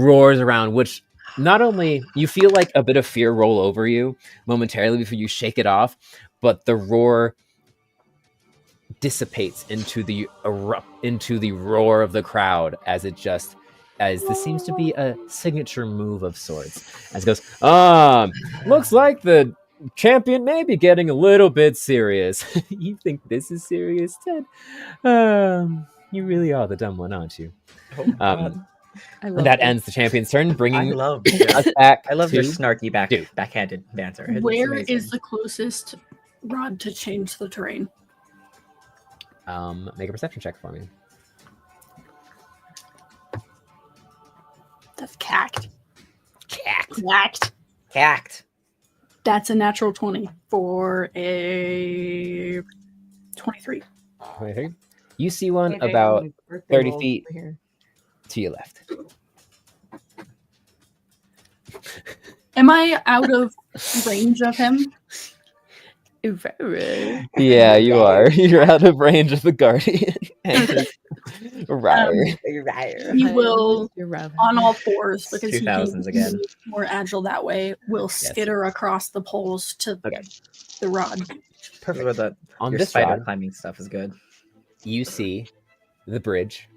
roars around, which not only you feel like a bit of fear roll over you momentarily before you shake it off, but the roar dissipates into the roar of the crowd as this seems to be a signature move of sorts. As it goes, looks like the champion may be getting a little bit serious. You think this is serious, Ted? You really are the dumb one, aren't you? Oh, God. I love And that this. ends the champion's turn, I bring love us back I love to your snarky Duke. backhanded banter. It's Where amazing. is the closest rod to change the terrain? Make a perception check for me. That's cacked. Cacked. Cacked. Cacked. That's a natural 20 for a 23. Okay. You see one Hey, about Dayton's birthday 30 rolls feet over here. to your left. Am I out of range of him? Very. Yeah, you are. You're out of range of the guardian. Right. He will, You're right. on all fours, because he 2000s can again. be more agile that way, will skitter across the poles to Okay. the rod. Perfect. On Your this spider rod, climbing stuff is good. you see the bridge,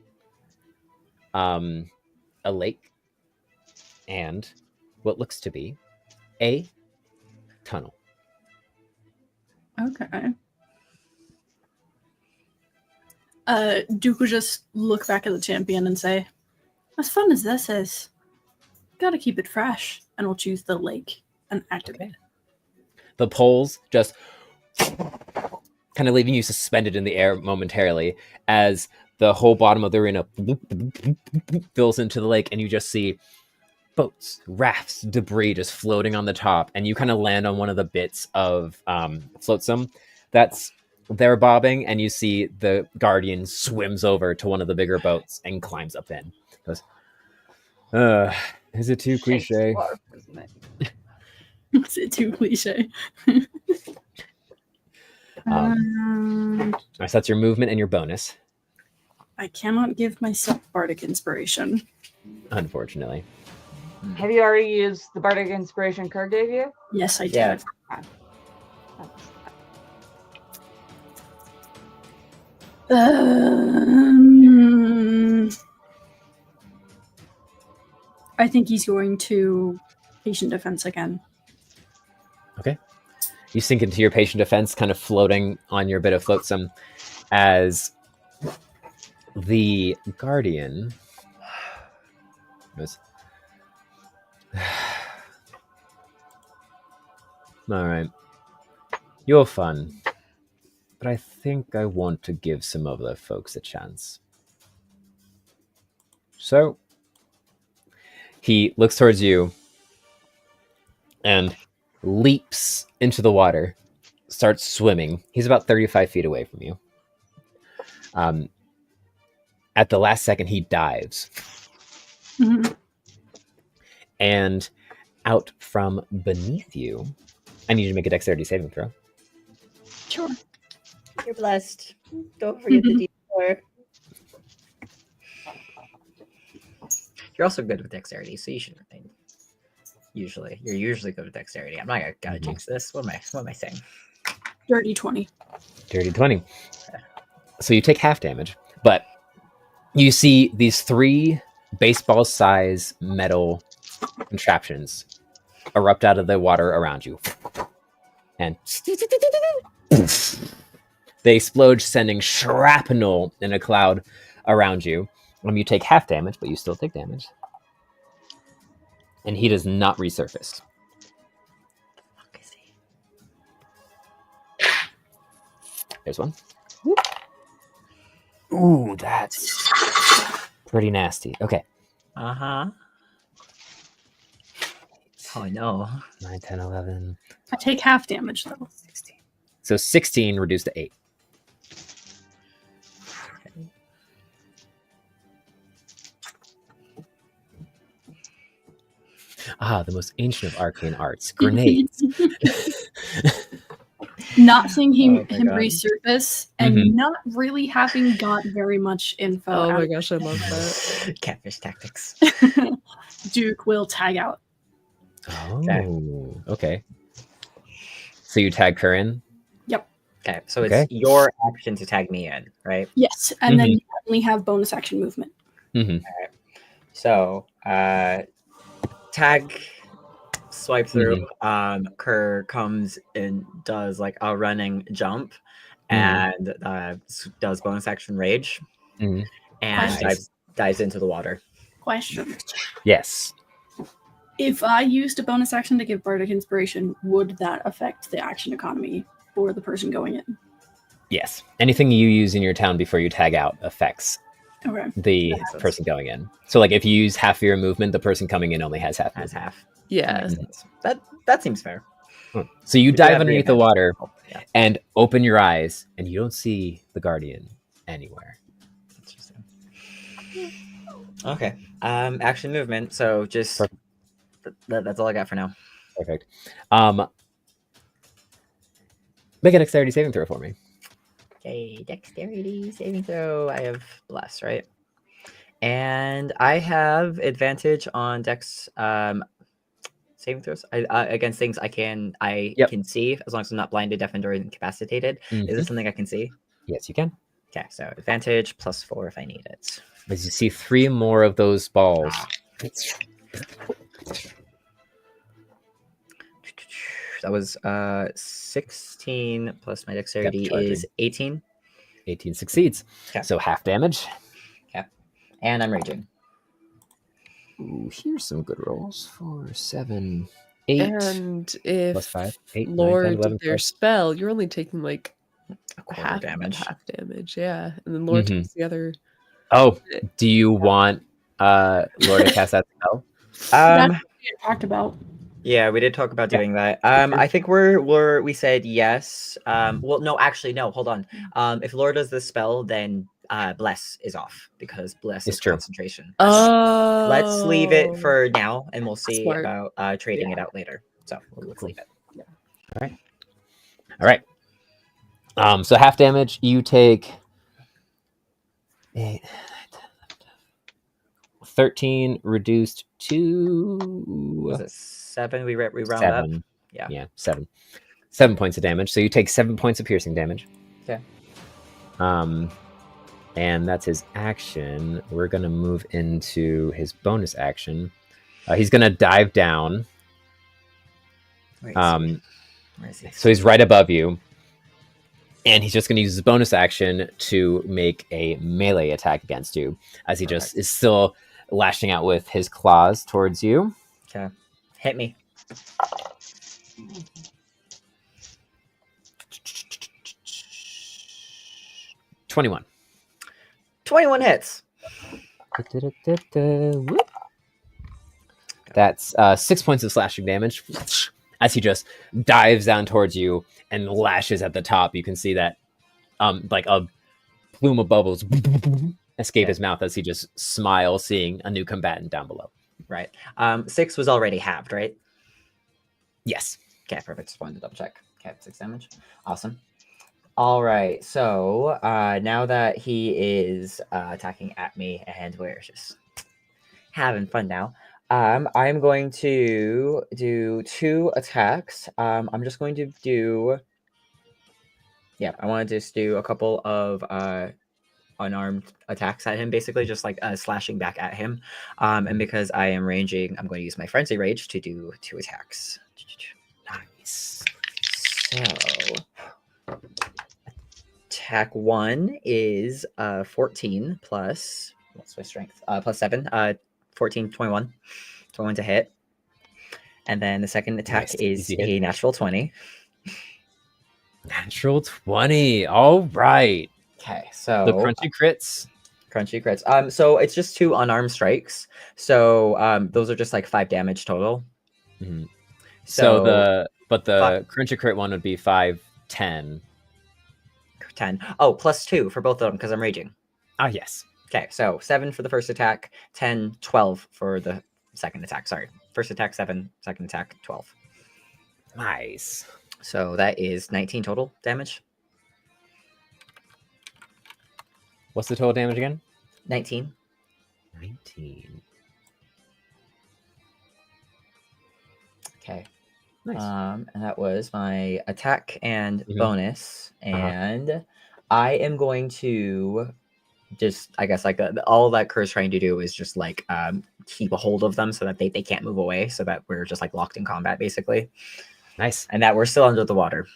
a lake, and what looks to be a tunnel. Okay. Duke will just look back at the champion and say, as fun as this is, gotta keep it fresh. And we'll choose the lake and activate. The poles just kind of leaving you suspended in the air momentarily as the whole bottom of the arena fills into the lake, and you just see boats, rafts, debris just floating on the top, and you kind of land on one of the bits of flotsam that's there bobbing, and you see the guardian swims over to one of the bigger boats and climbs up in. Goes, is it too cliche? Shakespeare, isn't it? Is it too cliche? So that's your movement and your bonus, I cannot give myself bardic inspiration. unfortunately. Have you already used the bardic inspiration Kerr gave you? Yes, I did. Yeah. I think he's going to patient defense again. Okay. You sink into your patient defense, kind of floating on your bit of flotsam, as the guardian goes, All right. You're fun. But I think I want to give some other folks a chance. So, he looks towards you and leaps into the water, starts swimming. He's about 35 feet away from you. At the last second, he dives. Mhm. And out from beneath you, I need you to make a dexterity saving throw. Sure. You're blessed. Don't forget the D4. You're also good with dexterity, so you should remain. You're usually good with dexterity. I'm not gonna jinx this. What am I saying? Dirty 20. Dirty 20. So you take half damage, but you see these 3 baseball-size metal contraptions erupt out of the water around you. And they explode, sending shrapnel in a cloud around you. You take half damage, but you still take damage. And he does not resurface. Fuck is he? There's one. Ooh, that's pretty nasty. Okay. Uh-huh. Oh no. 9, 10, 11, I take half damage though. 16. So 16 reduced to 8. Ah, the most ancient of arcane arts. Grenades. Not seeing him Oh my God. resurface and Mhm. not really having got very much info. Oh out my of gosh, I love that. Catfish tactics. Duke will tag out. Oh, okay. So you tag her in? Okay, so Okay. it's your action to tag me in, right? Yes, and then you only have bonus action movement. Mm-hmm. So, tag, swipe through. Kerr comes and does like a running jump, and does bonus action rage, Mhm. and Nice. dives into the water. Question. Yes. If I used a bonus action to give Bardic Inspiration, would that affect the action economy for the person going in? Yes. Anything you use in your town before you tag out affects Okay. the Makes sense. person going in. So, like, if you use half of your movement, the person coming in only has half. Has half. Yeah. Makes sense. That seems fair. So you do dive have the underneath the advantage. water Oh, yeah. and open your eyes, and you don't see the guardian anywhere. Interesting. Okay. Action movement. So just Perfect. that's all I got for now. Perfect. Make a dexterity saving throw for me. Okay, dexterity saving throw. I have bless, right? And I have advantage on dex saving throws against things I can see as long as I'm not blinded, deafened, or incapacitated. Is Mhm. this something I can see? Yes, you can. Okay, so advantage +4 if I need it. As you see 3 more of those balls. That was 16 plus my dexterity charging. is 18. 18 succeeds. Okay. So half damage. And I'm raging. Ooh, here's some good rolls. 4, 7, 8. And if plus 5, 8, 9, 10, Lord 11, did their 12. spell, you're only taking like A quarter half damage. half damage, yeah. And then Lord takes the other. Oh, do you want Lord to cast that spell? That's what we had talked about. Yeah, we did talk about doing that. I think we said yes. Well, no, actually, no. Hold on. If Lord does the spell, then bless is off because bless It's is true. concentration. Oh, Let's leave it for now, and we'll see Smart. about trading it out later. So let's Cool. leave it. All right. So half damage, you take 8, 13 reduced to Was it 7? We round up. 7. Yeah. 7. 7 points of damage. So you take 7 points of piercing damage. Okay. And that's his action. We're gonna move into his bonus action. He's gonna dive down. Where is he? So he's right above you. And he's just going to use his bonus action to make a melee attack against you as he just is still lashing out with his claws towards you. Okay. Hit me. 21. 21 hits. Whoop. That's 6 points of slashing damage as he just dives down towards you and lashes at the top. You can see that like a plume of bubbles escape his mouth as he just smiles, seeing a new combatant down below. Right. 6 was already halved, right? Yes. Okay, perfect. Just wanted to double check. Okay, 6 damage. Awesome. All right. So now that he is attacking at me and we're just having fun now, I'm going to do 2 attacks. I'm just going to do... Yeah, I want to just do a couple of unarmed attacks at him, basically just like slashing back at him. And because I am ranging, I'm going to use my Frenzy Rage to do 2 attacks. Nice. So, attack 1 is 14 plus, what's my strength? Plus 7, 14, 21. 21 to hit. And then the second attack Nice, is easy hit. a natural 20. Natural 20. All right. Okay, so The crunchy crits. crunchy crits. So it's just 2 unarmed strikes. So those are just like 5 damage total. Mhm. So the crunchy crit one would be 5, 10. 10. Oh, plus 2 for both of them because I'm raging. Ah, yes. Okay, so 7 for the first attack, 10, 12 for the second attack. Sorry. First attack, 7, second attack, 12. Nice. So that is 19 total damage. What's the total damage again? 19. 19. Okay. Nice. And that was my attack and Mhm. bonus. And I am going to just, I guess, like all that Kerr's trying to do is just like keep a hold of them so that they can't move away, so that we're just like locked in combat, basically. Nice. And that we're still under the water.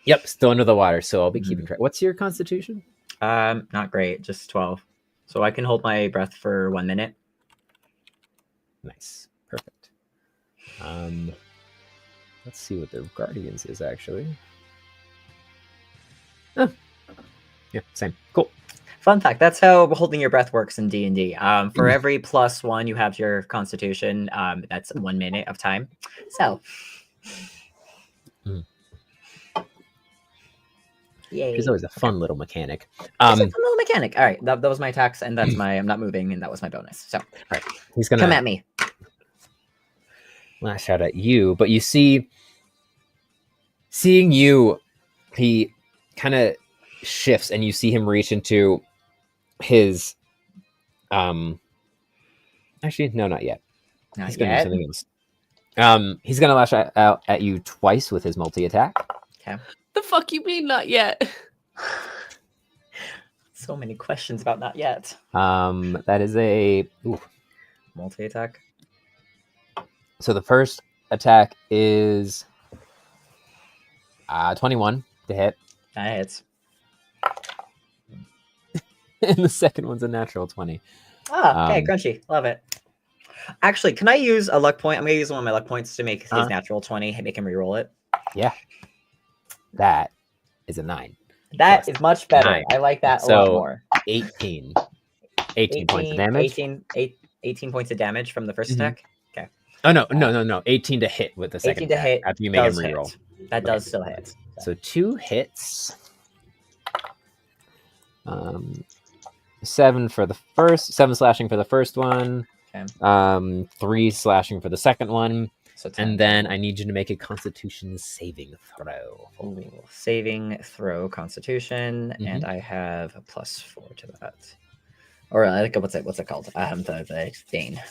Yep, still under the water, so I'll be keeping track. What's your constitution? Not great, just 12. So I can hold my breath for 1 minute. Nice. Perfect. Let's see what the Guardians is actually. Oh. Yeah, same. Cool. Fun fact, that's how holding your breath works in D&D. For every +1 you have to your constitution, that's 1 minute of time. So. Yay. It's always a fun little mechanic. It's a fun little mechanic. All right, that was my attacks, and that's my, I'm not moving, and that was my bonus. So, all right, he's gonna come at me. Lash out at you, but you see, seeing you, he kind of shifts, and you see him reach into his, actually, no, not yet. Not he's gonna yet. do something else. He's gonna lash out at you twice with his multi attack. Okay. The fuck you mean not yet? So many questions about not yet. That is a Multi-attack. So the first attack is 21 to hit. That hits. And the second one's a natural 20. Ah, okay, crunchy. Love it. Actually, can I use a luck point? I'm going to use one of my luck points to make his natural 20, make him reroll it. Yeah. That is a 9. That is much better. 9. I like that a lot more. 18. 18 points of damage. 18 points of damage from the first attack. Okay. Oh, no. 18 to hit with the second 18 to attack hit. after you make him Does hit. reroll. That does still hit. So 2 hits. 7 for the first, 7 slashing for the first one. Okay. 3 slashing for the second one. So 10. And then I need you to make a Constitution saving throw. Ooh, saving throw Constitution, and I have a +4 to that. Or I think what's it called? The Dane.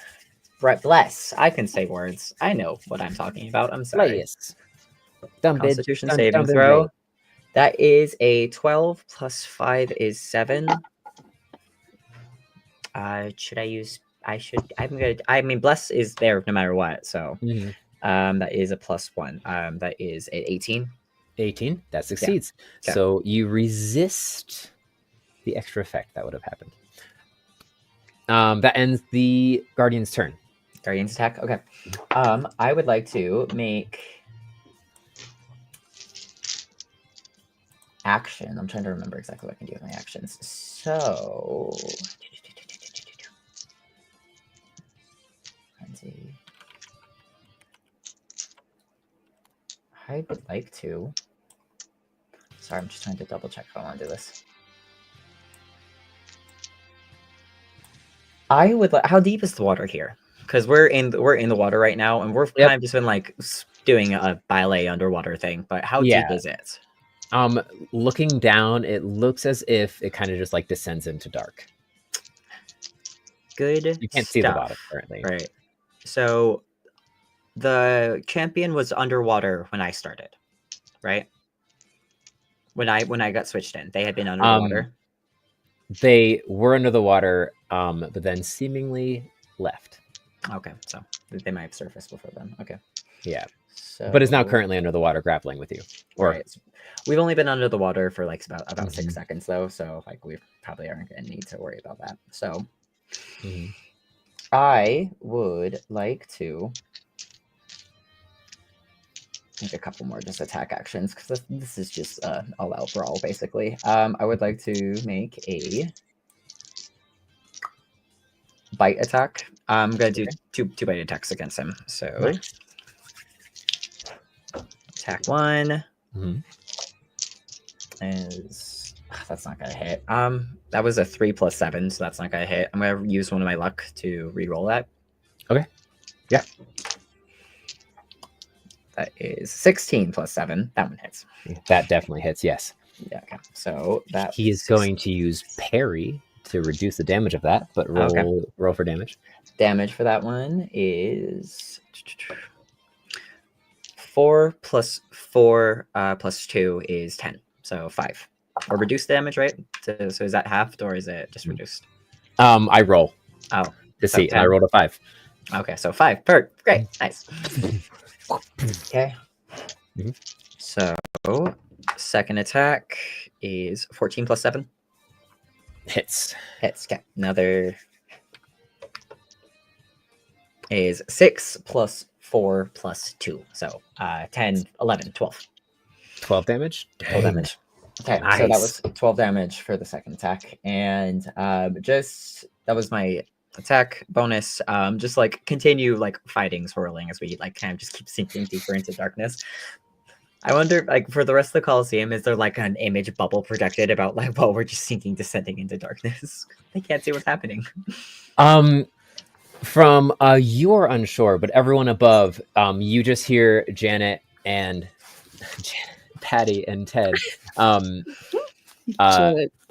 Right, bless. I can say words. I know what I'm talking about. I'm sorry. Yes. Constitution saving throw. That is a 12 plus 5 is 7. Should I use? I mean, bless is there no matter what. So that is a +1. That is an 18. 18. That succeeds. Yeah. So you resist the extra effect that would have happened. That ends the Guardian's turn. Guardian's attack. Okay. I would like to make action. I'm trying to remember exactly what I can do with my actions. So, frenzy. I would like to. Sorry, I'm just trying to double check if I want to do this. I would like. How deep is the water here? Because we're in the water right now, and we're Yep. kind of just been like doing a ballet underwater thing. But how Yeah. deep is it? Looking down, it looks as if it kind of just like descends into dark. Good. You can't see the bottom currently. Right. So the champion was underwater when I started, right? When I got switched in, they had been under the water. They were under the water, but then seemingly left. Okay, so they might have surfaced before then. Okay. Yeah. So, But is now currently under the water grappling with you. Or right. We've only been under the water for like about 6 Mhm. seconds though, so like we probably aren't gonna need to worry about that. So Mhm. I would like to make a couple more just attack actions because this is just all out brawl basically. I would like to make a bite attack. I'm gonna do two bite attacks against him. So Nice. attack 1 Mhm. is that's not gonna hit. That was a 3 + 7, so that's not gonna hit. I'm gonna use one of my luck to re-roll that. Okay. Yeah. That is 16 + 7. That one hits. That definitely hits, yes. Yeah, okay. So that He is going to use parry to reduce the damage of that, but roll for damage. damage for that one is 4 + 4 + 2 is 10. So 5. Or reduced damage, right? So is that halved or is it just reduced? I roll. Oh. To see. 10. I rolled a 5. Okay, so 5. Great. Nice. Okay. Mhm. So second attack is 14 + 7. Hits. Hits. Okay. Another is 6 + 4 + 2. So 10, 11, 12. 12 damage? 12 damage. Okay, so that was 12 damage for the second attack. And that was my attack bonus. Just like continue like fighting, swirling as we like kind of just keep sinking deeper into darkness. I wonder, like, for the rest of the Coliseum, is there like an image bubble projected about like, well, we're just sinking, descending into darkness? They can't see what's happening. From you're unsure, but everyone above, you just hear Janet, Patty, and Ted. Janet,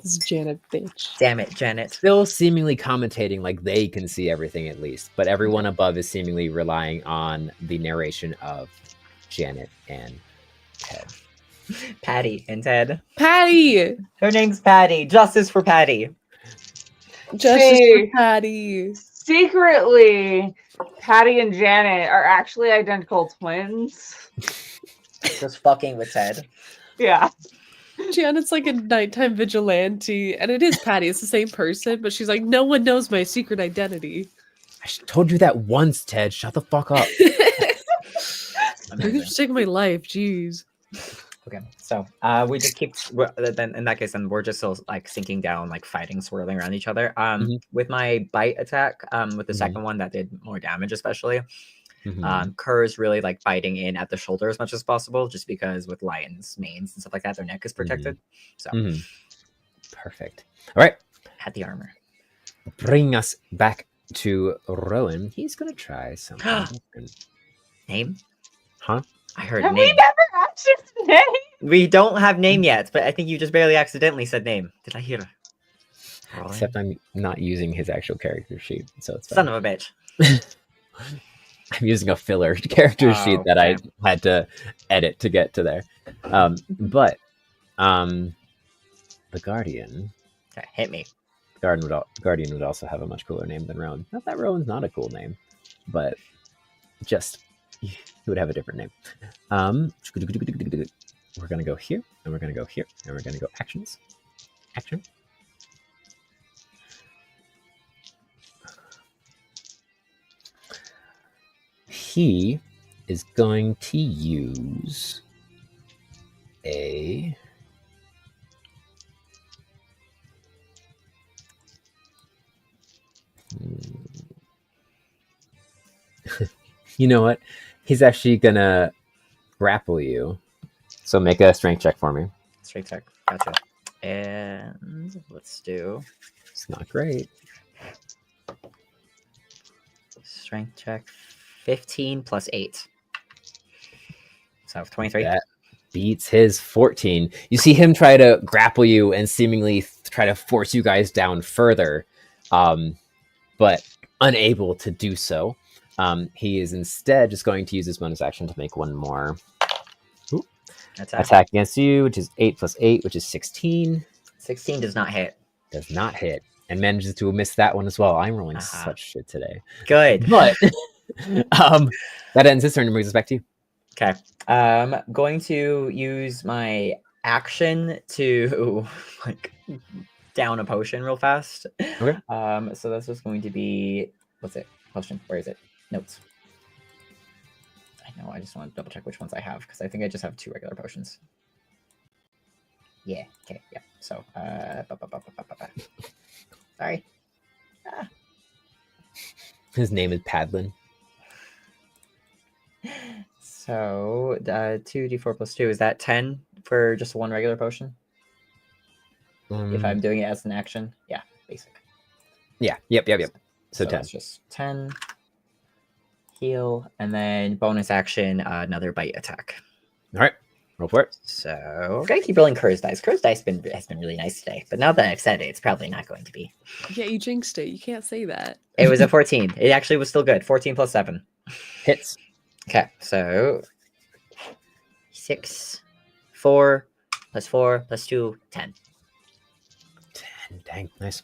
this is Janet, bitch. Damn it, Janet. Still seemingly commentating like they can see everything at least, but everyone above is seemingly relying on the narration of Janet and Ted. Patty and Ted. Patty! Her name's Patty. Justice for Patty. Justice Hey. for Patty. Secretly, Patty and Janet are actually identical twins. Just fucking with Ted. Yeah. Janet's like a nighttime vigilante, and it is Patty. It's the same person, but she's like, no one knows my secret identity. I told you that once, Ted. Shut the fuck up. You're gonna take my life, jeez. Okay, so we just keep then in that case, then we're just still like sinking down, like fighting, swirling around each other. With my bite attack, with the second one that did more damage, especially. Kerr is really like biting in at the shoulder as much as possible, just because with lions' manes and stuff like that, their neck is protected. So perfect. All right, had the armor. Bring us back to Rowan. He's gonna try something different. Name? Huh? I heard Have name. we never asked his name? We don't have name yet, but I think you just barely accidentally said name. Did I hear? Except I'm not using his actual character sheet, so it's Son of a bitch. I'm using a filler character sheet that I had to edit to get to there. But the Guardian. Okay, hit me. Guardian would also have a much cooler name than Rowan. Not that Rowan's not a cool name, but just he would have a different name. We're gonna go here, and we're gonna go here, and we're gonna go actions. Action. He is going to use a You know what? He's actually gonna grapple you. So make a strength check for me. Straight check. Gotcha. And let's do It's not great. strength check. 15 plus 8. So 23. That beats his 14. You see him try to grapple you and seemingly try to force you guys down further, but unable to do so. He is instead just going to use his bonus action to make one more attack against you, which is 8 plus 8, which is 16. 16 does not hit. Does not hit. And manages to miss that one as well. I'm rolling such shit today. Good. But that ends his turn and brings us back to you. Okay. Going to use my action to like down a potion real fast. Okay. So that's just going to be, what's it? Potion. Where is it? Notes. I know. I just want to double check which ones I have because I think I just have 2 regular potions. Yeah. Okay. Yeah. So, sorry. Ah. His name is Padlin. So, 2d4 plus 2, is that 10 for just 1 regular potion? If I'm doing it as an action? Yeah, basic. Yeah, yep. So 10. That's just 10. Heal, and then bonus action, another bite attack. All right, roll for it. So, we're going to keep rolling Curse dice. Curse dice has been really nice today, but now that I've said it, it's probably not going to be. Yeah, you jinxed it. You can't say that. It was a 14. It actually was still good. 14 plus 7. Hits. Okay, so 6, 4, plus 4, plus 2, 10. 10. Dang, nice.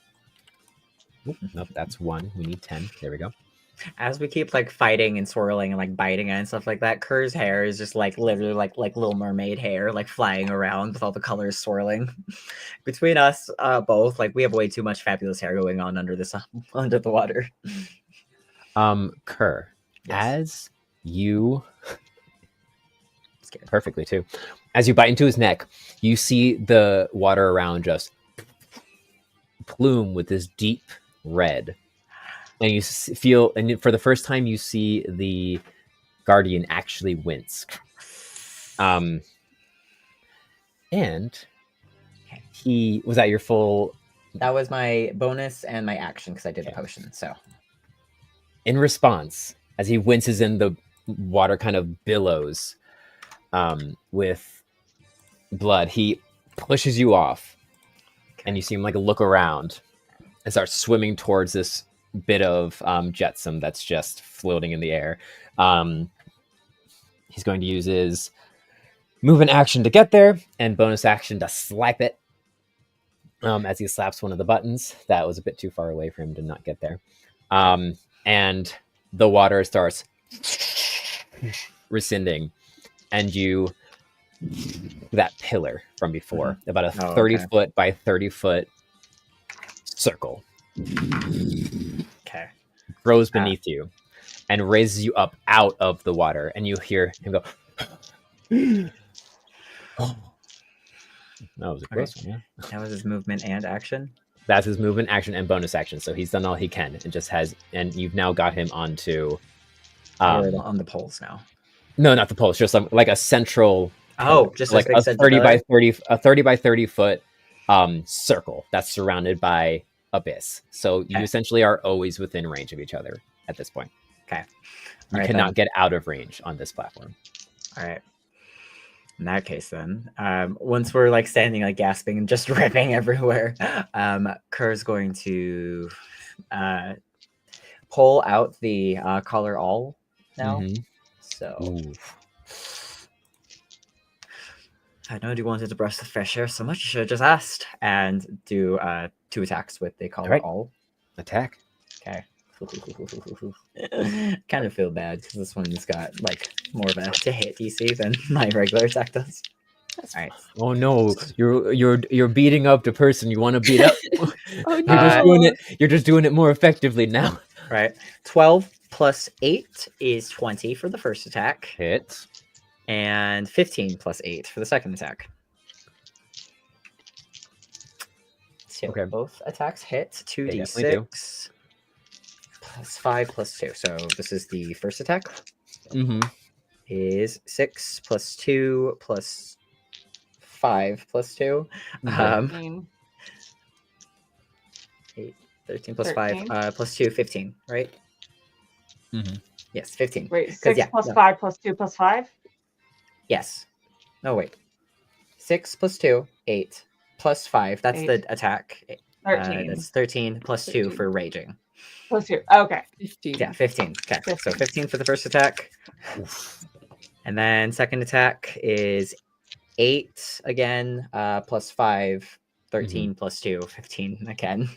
Oop, nope, that's 1. We need 10. There we go. As we keep like fighting and swirling and like biting and stuff like that, Kerr's hair is just like literally like Little Mermaid hair, like flying around with all the colors swirling. Between us, both, like we have way too much fabulous hair going on under this under the water. Kerr, Yes. as you Scared. perfectly too, as you bite into his neck, you see the water around just plume with this deep red. And you feel, and for the first time, you see the guardian actually wince. And he was that your full. That was my bonus and my action because I did the potion. So, in response, as he winces in, the water kind of billows with blood. He pushes you off, and you see him like look around and start swimming towards this bit of jetsam that's just floating in the air. He's going to use his move and action to get there and bonus action to slap it as he slaps one of the buttons. That was a bit too far away for him to not get there. And the water starts rescinding, and you that pillar from before, about a 30-foot by 30-foot circle grows beneath you and raises you up out of the water, and you hear him go. Oh, that was a close one. Yeah, that was his movement and action. That's his movement, action, and bonus action. So he's done all he can, and just has, and you've now got him onto. On the poles now. No, not the poles. Just like a central. Oh, just like a 30 by 30 foot circle that's surrounded by abyss. So you essentially are always within range of each other at this point. Okay. You cannot get out of range on this platform. All right. In that case, then, once we're like standing, like gasping and just ripping everywhere, Kerr's going to pull out the collar all now. Mm-hmm. So. Ooh. I know you wanted to brush the fresh air so much, you should have just asked. And do 2 attacks with the collar all. Attack. Okay. Kind of feel bad because this one's got like more of a to hit DC than my regular attack does. All right. Oh no, you're beating up the person you want to beat up. Oh no. You're just doing it more effectively now. Right. 12 plus 8 is 20 for the first attack. Hit. And 15 plus 8 for the second attack. So okay. Both attacks hit. 2d6. plus 5 plus 2. So this is the first attack. Mm-hmm. Is 6 plus 2 plus 5 plus 2. Okay. 13 plus 5 13. plus 2, 15, right? Mm-hmm. Yes, 15. Wait, 6 yeah, plus no. 5 plus 2 plus 5? Yes. No, wait. 6 plus 2, 8. Plus 5, that's 8. the attack. 13. That's 13 plus 2 13. for raging. Plus 2. Okay. 15. Yeah, 15. Okay, so 15. 15 for the first attack. And then second attack is 8 again, plus 5, 13 plus 2, 15 again.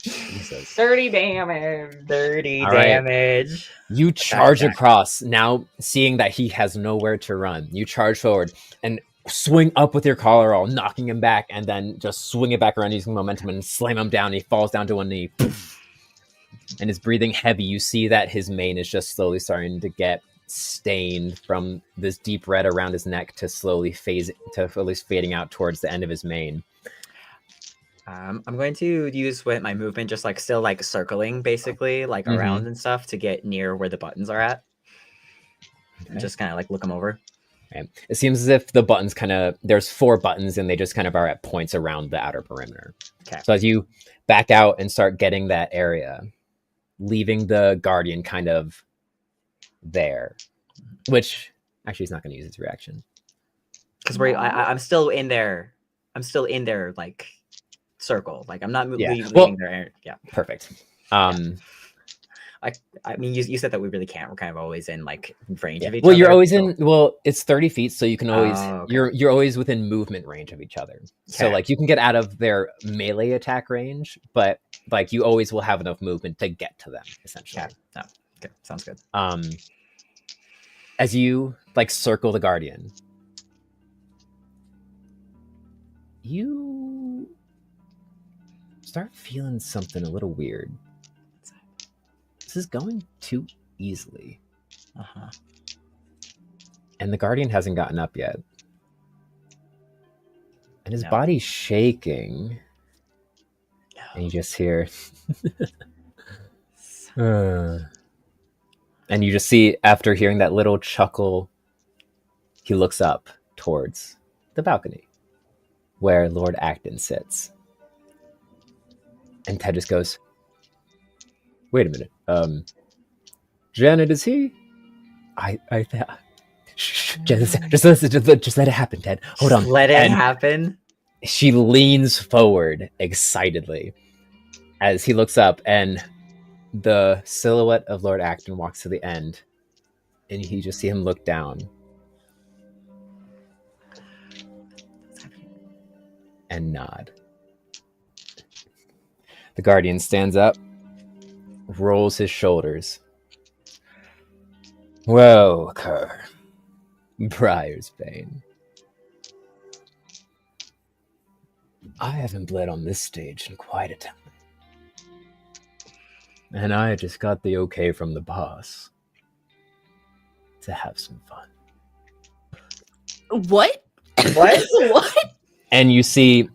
Jesus. 30 damage. 30 All right. damage. You charge attack. across, now seeing that he has nowhere to run. You charge forward and swing up with your collar all, knocking him back, and then just swing it back around using momentum and slam him down. And he falls down to one knee. And is breathing heavy. You see that his mane is just slowly starting to get stained from this deep red around his neck to slowly at least fading out towards the end of his mane. I'm going to use my movement, just like still like circling basically, like around and stuff to get near where the buttons are at. Okay. And just kind of like look them over. Okay. It seems as if the buttons there's 4 buttons and they just kind of are at points around the outer perimeter. Okay. So as you back out and start getting that area, leaving the Guardian kind of there, which actually he's not going to use his reaction. Because I'm still in there. I'm still in their like circle. Like I'm not leaving their. Yeah. Perfect. I mean, you said that we really can't. We're kind of always in like range of each well, other. you're always in. Well, it's 30 feet, so you can always. Okay. You're always within movement range of each other. So Okay. like you can get out of their melee attack range, but like you always will have enough movement to get to them. Essentially. Okay. No. Okay. Sounds good. As you like circle the Guardian, you start feeling something a little weird. This is going too easily. And the Guardian hasn't gotten up yet. And his body's shaking. No. And you just hear... and you just see, after hearing that little chuckle, he looks up towards the balcony where Lord Acton sits. And Ted just goes, wait a minute. Janet, is he? Just let it happen, Ted. Hold on. Let it happen. She leans forward excitedly as he looks up, and the silhouette of Lord Acton walks to the end, and you just see him look down. And nod. The Guardian stands up, rolls his shoulders. Well, Kerr, Briar's Bane. I haven't bled on this stage in quite a time. And I just got the okay from the boss to have some fun. What? What? What? And you see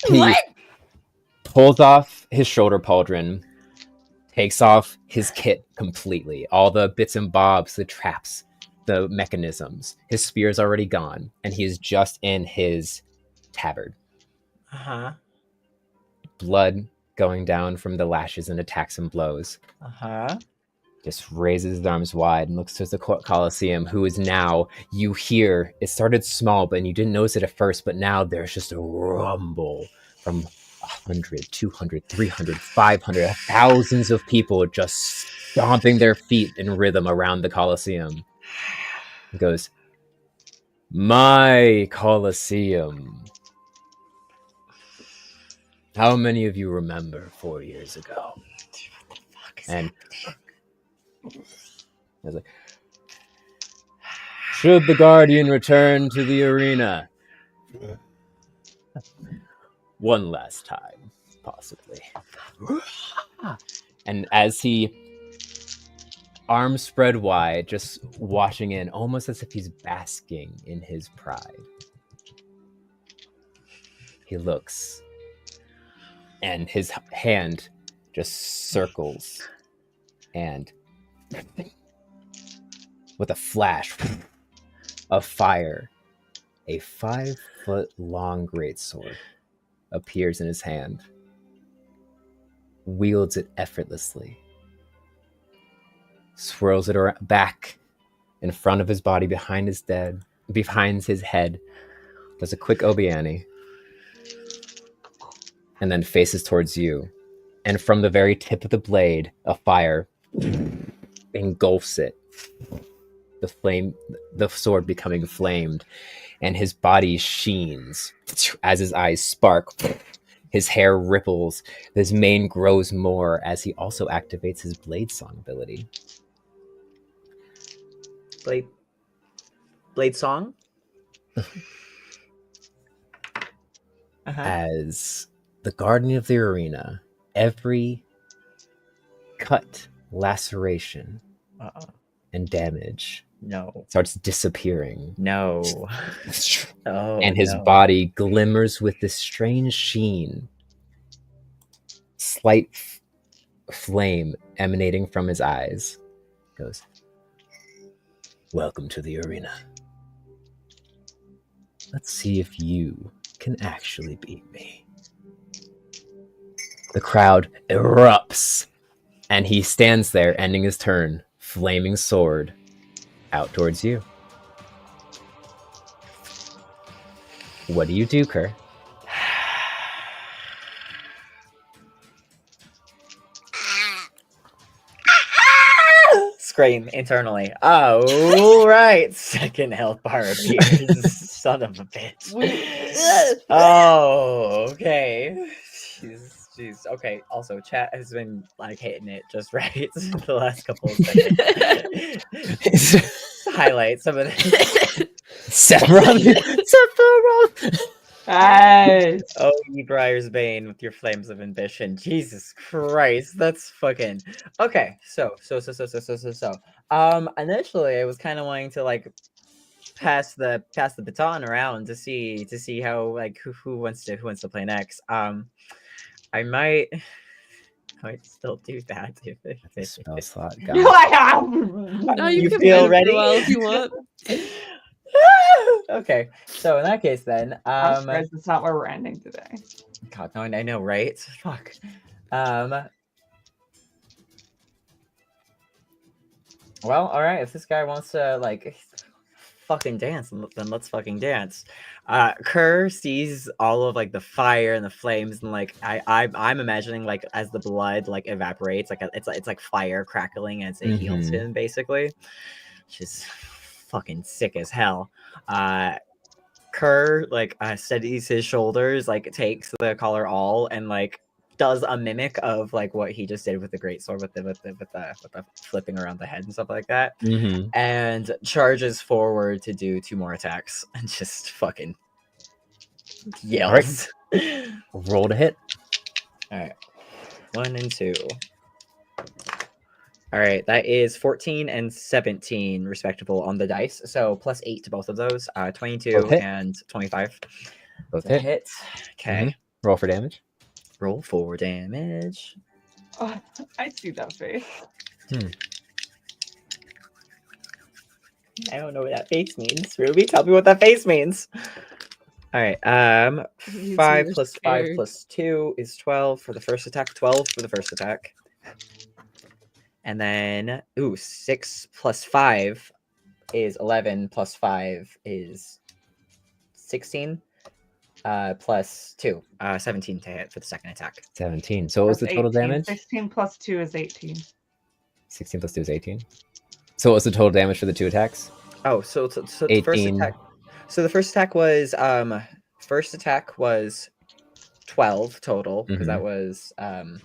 he pulls off his shoulder pauldron, takes off his kit completely. All the bits and bobs, the traps, the mechanisms. His spear's already gone, and he is just in his tabard. Uh-huh. Blood going down from the lashes and attacks and blows. Uh-huh. Just raises his arms wide and looks towards the Colosseum, who is now, you hear, it started small, but you didn't notice it at first, but now there's just a rumble from 100, 200, 300, 500, thousands of people just stomping their feet in rhythm around the Colosseum. He goes, my Colosseum. How many of you remember 4 years ago? And I was like, should the Guardian return to the arena? One last time, possibly. And as he, arms spread wide, just watching in, almost as if he's basking in his pride, he looks, and his hand just circles and with a flash of fire, a 5-foot-long greatsword appears in his hand, wields it effortlessly, swirls it back in front of his body behind his head, does a quick Obiani, and then faces towards you. And from the very tip of the blade, a fire engulfs it. The sword becoming flamed, and his body sheens as his eyes spark. His hair ripples. His mane grows more as he also activates his blade song ability. Blade song? As the guardian of the arena, every cut, laceration, and damage starts disappearing. No. Oh, and his body glimmers with this strange sheen, slight flame emanating from his eyes. Goes, welcome to the arena. Let's see if you can actually beat me. The crowd erupts, and he stands there, ending his turn, flaming sword out towards you. What do you do, Kerr? Scream internally. Oh, right. Second health bar appears. Son of a bitch. Oh, okay. Jeez. Okay. Also, chat has been like hitting it just right the last couple of seconds. Highlight some of this. Sephiroth. Oh, ye Briar's Bane with your flames of ambition. Jesus Christ, that's fucking okay. So. Initially, I was kind of wanting to like pass the baton around to see how like who wants to play next. I might still do that if Spell slot. No, you can feel wait a ready while if you want. Okay, so in that case, then I'm surprised it's not where we're ending today. God, no, I know, right? Fuck. Well, all right. If this guy wants to like fucking dance, then let's fucking dance. Kerr sees all of like the fire and the flames, and like I'm imagining like as the blood like evaporates, like it's like fire crackling as it heals him, basically, which is fucking sick as hell. Kerr like steadies his shoulders, like takes the collar all, and like does a mimic of like what he just did with the greatsword with the flipping around the head and stuff like that, and charges forward to do 2 more attacks and just fucking yells. Right. Roll to hit. All right, 1 and 2. All right, that is 14 and 17 respectable on the dice. So +8 to both of those. 22 and 25. Both hit. Okay. Roll for damage. Roll for damage. Oh, I see that face. I don't know what that face means. Ruby, tell me what that face means. All right. 5 plus 5 plus 2 is 12 for the first attack. 12 for the first attack. And then, 6 plus 5 is 11, plus 5 is 16, plus 2, 17 to hit for the second attack. 17. So what was the total 18. damage? 16 plus 2 is 18. 16 plus 2 is 18. So what was the total damage for the 2 attacks? Oh, so the first attack. So the first attack was 12 total, because that was 5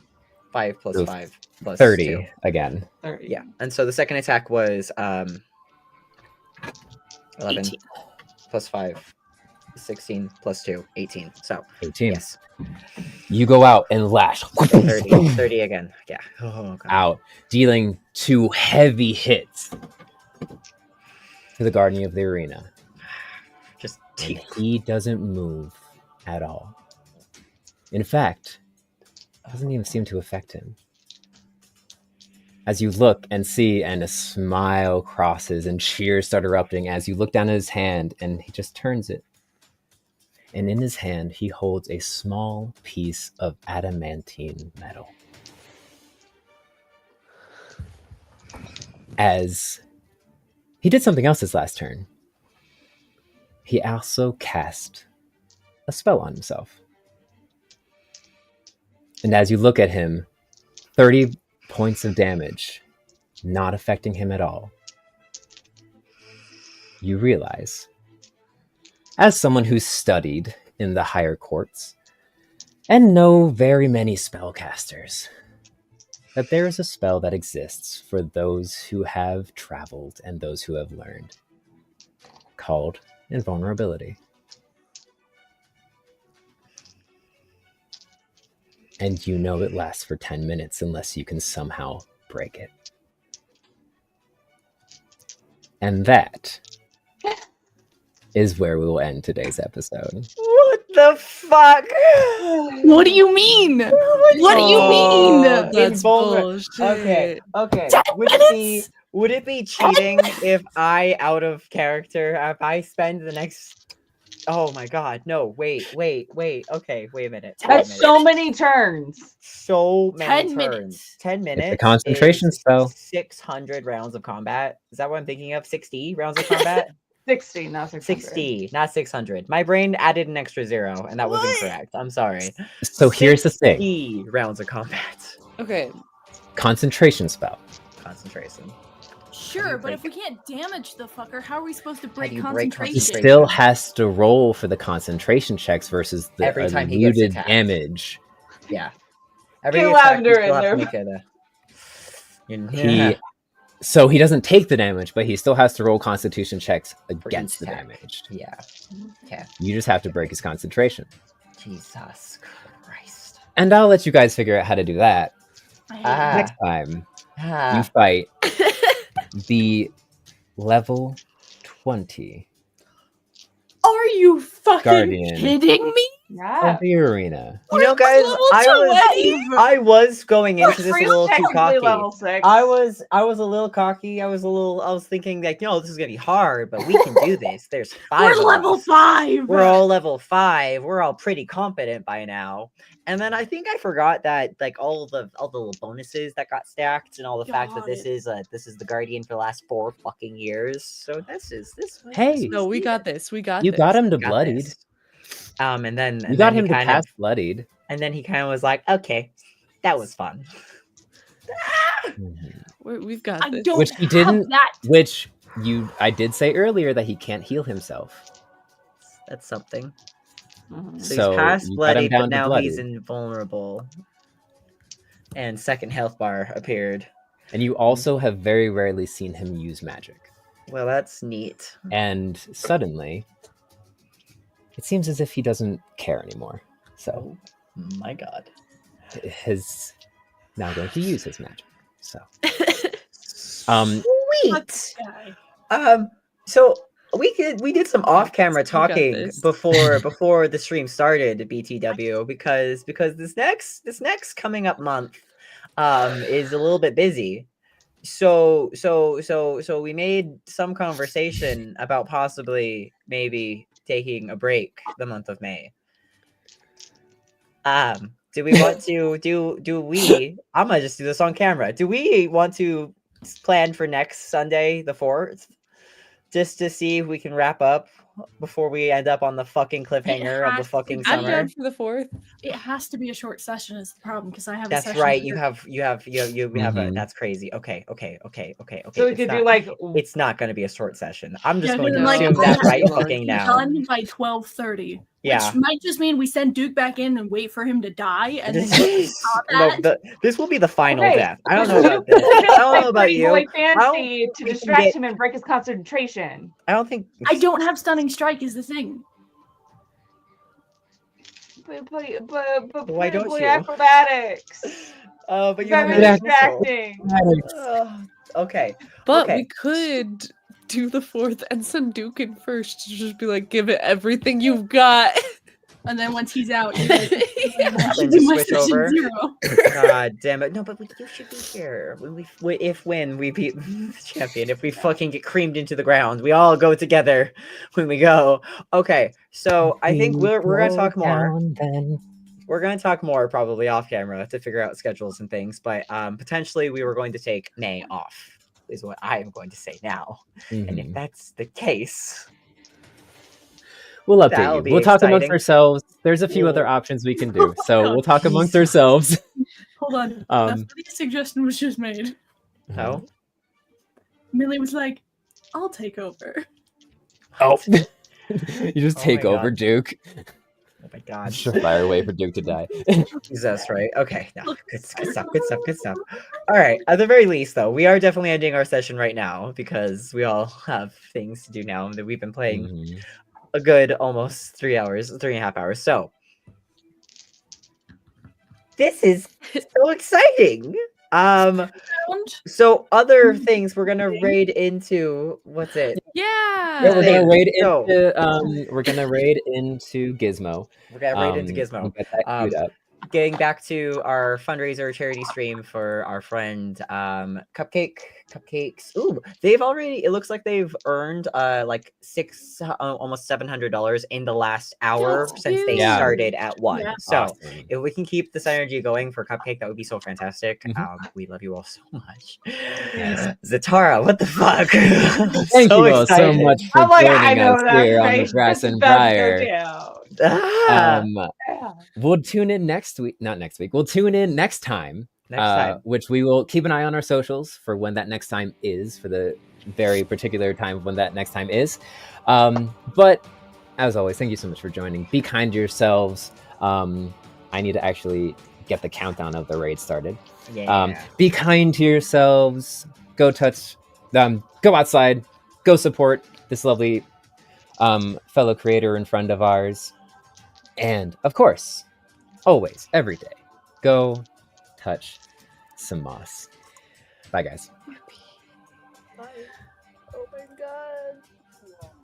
plus So 5 plus 30 2. again. 30. Yeah, and so the second attack was 11 18. plus 5, 16 plus 2, 18. So 18. yes, You go out and lash. 30 again. Yeah. Oh, God. Out, dealing 2 heavy hits to the guardian of the arena. Just And he doesn't move at all. In fact, it doesn't even seem to affect him. as you look and see, and a smile crosses and cheers start erupting as you look down at his hand, and he just turns it. And in his hand, he holds a small piece of adamantine metal. As he did something else his last turn, he also cast a spell on himself. And as you look at him, 30 points of damage, not affecting him at all. You realize, as someone who's studied in the higher courts and know very many spellcasters, that there is a spell that exists for those who have traveled and those who have learned, called invulnerability. And you know it lasts for 10 minutes unless you can somehow break it. And that is where we will end today's episode. What the fuck? What do you mean? What do you mean? That's bullshit. Okay. 10 Would it be cheating if I if I spend the next Oh my god, no, wait. Okay, wait a minute. That's so many turns. So many 10 turns. minutes. 10 minutes. It's a concentration is spell. 600 rounds of combat. Is that what I'm thinking of? 60 rounds of combat? 60, not 600. 60, not 600. My brain added an extra 0, and that was incorrect. I'm sorry. So here's the thing. 60 rounds of combat. Okay. Concentration spell. Concentration. Sure, but if we can't damage the fucker, how are we supposed to do break you break concentration? He concentration? still has to roll for the concentration checks versus the Every time he gets alluded attacked. damage. Yeah. Get attack, Lavender you still in have to there. make it So he doesn't take the damage, but he still has to roll constitution checks against the attack. damage. Yeah. Okay. You just have to break his concentration. Jesus Christ. And I'll let you guys figure out how to do that I hate Ah. next time you Ah. fight the level 20 Are you fucking Guardian. kidding me? Yeah. of the arena. You know, guys, Level I was going into this a Free's little too technically cocky. level 6. I was a little cocky. I was thinking like, no, this is gonna be hard, but we can do this. There's 5 We're of level us. 5. We're all level 5. We're all pretty competent by now. And then I think I forgot that like all the little bonuses that got stacked and all the fact that Got this is the Guardian for the last 4 fucking years. So this. Hey, No, we got this. We got You this. got him to got bloodied. this. And then You got he him to kind cast of, bloodied. and then he kind of was like, okay, that was fun. Mhm. We've got I this. don't Which he have didn't- that. Which I did say earlier that he can't heal himself. That's something. Mhm. So, So he's past you got him bloody, down but to now he's bloodied. invulnerable. And second health bar appeared. And you also have very rarely seen him use magic. Well, that's neat. And suddenly, it seems as if he doesn't care anymore. So My God. he's now going to use his magic. So, um, Sweet. So we did some off-camera We got talking this. before the stream started, BTW, because this next coming up month is a little bit busy. So we made some conversation about possibly maybe taking a break the month of May. Do we want to do we I'm gonna just do this on camera. Do we want to plan for next Sunday, the 4th? Just to see if we can wrap up before we end up on the fucking cliffhanger of the has to fucking be. I'm summer. down for the 4th. It has to be a short session is the problem because I have a That's session. right. later. You have a Mhm. that's crazy. Okay. So we It's could not, do like it's not going to be a short session. I'm just Yeah, going to no, like, assume I that have right to fucking be now. done by 12:30. Yeah. Which might just mean we send Duke back in and wait for him to die, and then No, this will be the final Okay. death. I don't know about this. I don't know about you. Boy I fancy don't to think we distract get- him and break his concentration. I don't think I don't have stunning strike is the thing. But Why don't play you? acrobatics. but you have Very no distracting. Okay. But Okay. we could do the 4th and send Duke in first to just be like, give it everything you've got. And then once he's out, you guys Then do just my switch session over. 0. God damn it! No, but you should be here when we beat the champion. If we fucking get creamed into the ground, we all go together when we go. Okay, so I think we're gonna talk more. Then. We're gonna talk more probably off camera to figure out schedules and things. But potentially we were going to take May off. Is what I am going to say now. And if Mhm. that's the case, We'll update that'll you. be We'll talk amongst exciting. ourselves. There's a few other We'll- options we can do. So we'll talk amongst Jesus. ourselves. Hold on. The Um, funniest suggestion was just made. Oh, Millie was like, I'll take over. oh. You just Oh take my over, God. Duke. oh my God. Surefire way for Duke to die. Jesus, right? Okay, no, good stuff, good stuff, good stuff. All right, at the very least, though, we are definitely ending our session right now because we all have things to do now that we've been playing Mhm. a good almost 3.5 hours. So this is so exciting. So other things we're gonna raid into. What's it? Yeah. Yeah, we're gonna raid So- into Gizmo. We're gonna raid into We'll Gizmo. get that queued up. Getting back to our fundraiser charity stream for our friend Cupcakes. Ooh, they've already, it looks like they've earned like almost $700 in the last hour That's since they huge. Yeah. started at 1. Yeah. So Awesome. if we can keep this energy going for Cupcake, that would be so fantastic. Mhm. We love you all so much. Nice. Zatara, what the fuck? Thank you all so much for I'm like, I joining know us that here on the face. Grass This and is about to go Briar. down. Ah, Yeah. We'll tune in next week. Not next week. We'll tune in next time. next time. Which we will keep an eye on our socials for when that next time is, for the very particular time of when that next time is. But as always, thank you so much for joining. Be kind to yourselves. I need to actually get the countdown of the raid started. Yeah. Be kind to yourselves. Go go outside. Go support this lovely fellow creator and friend of ours. And of course, always, every day, go touch some moss. Bye, guys. Bye.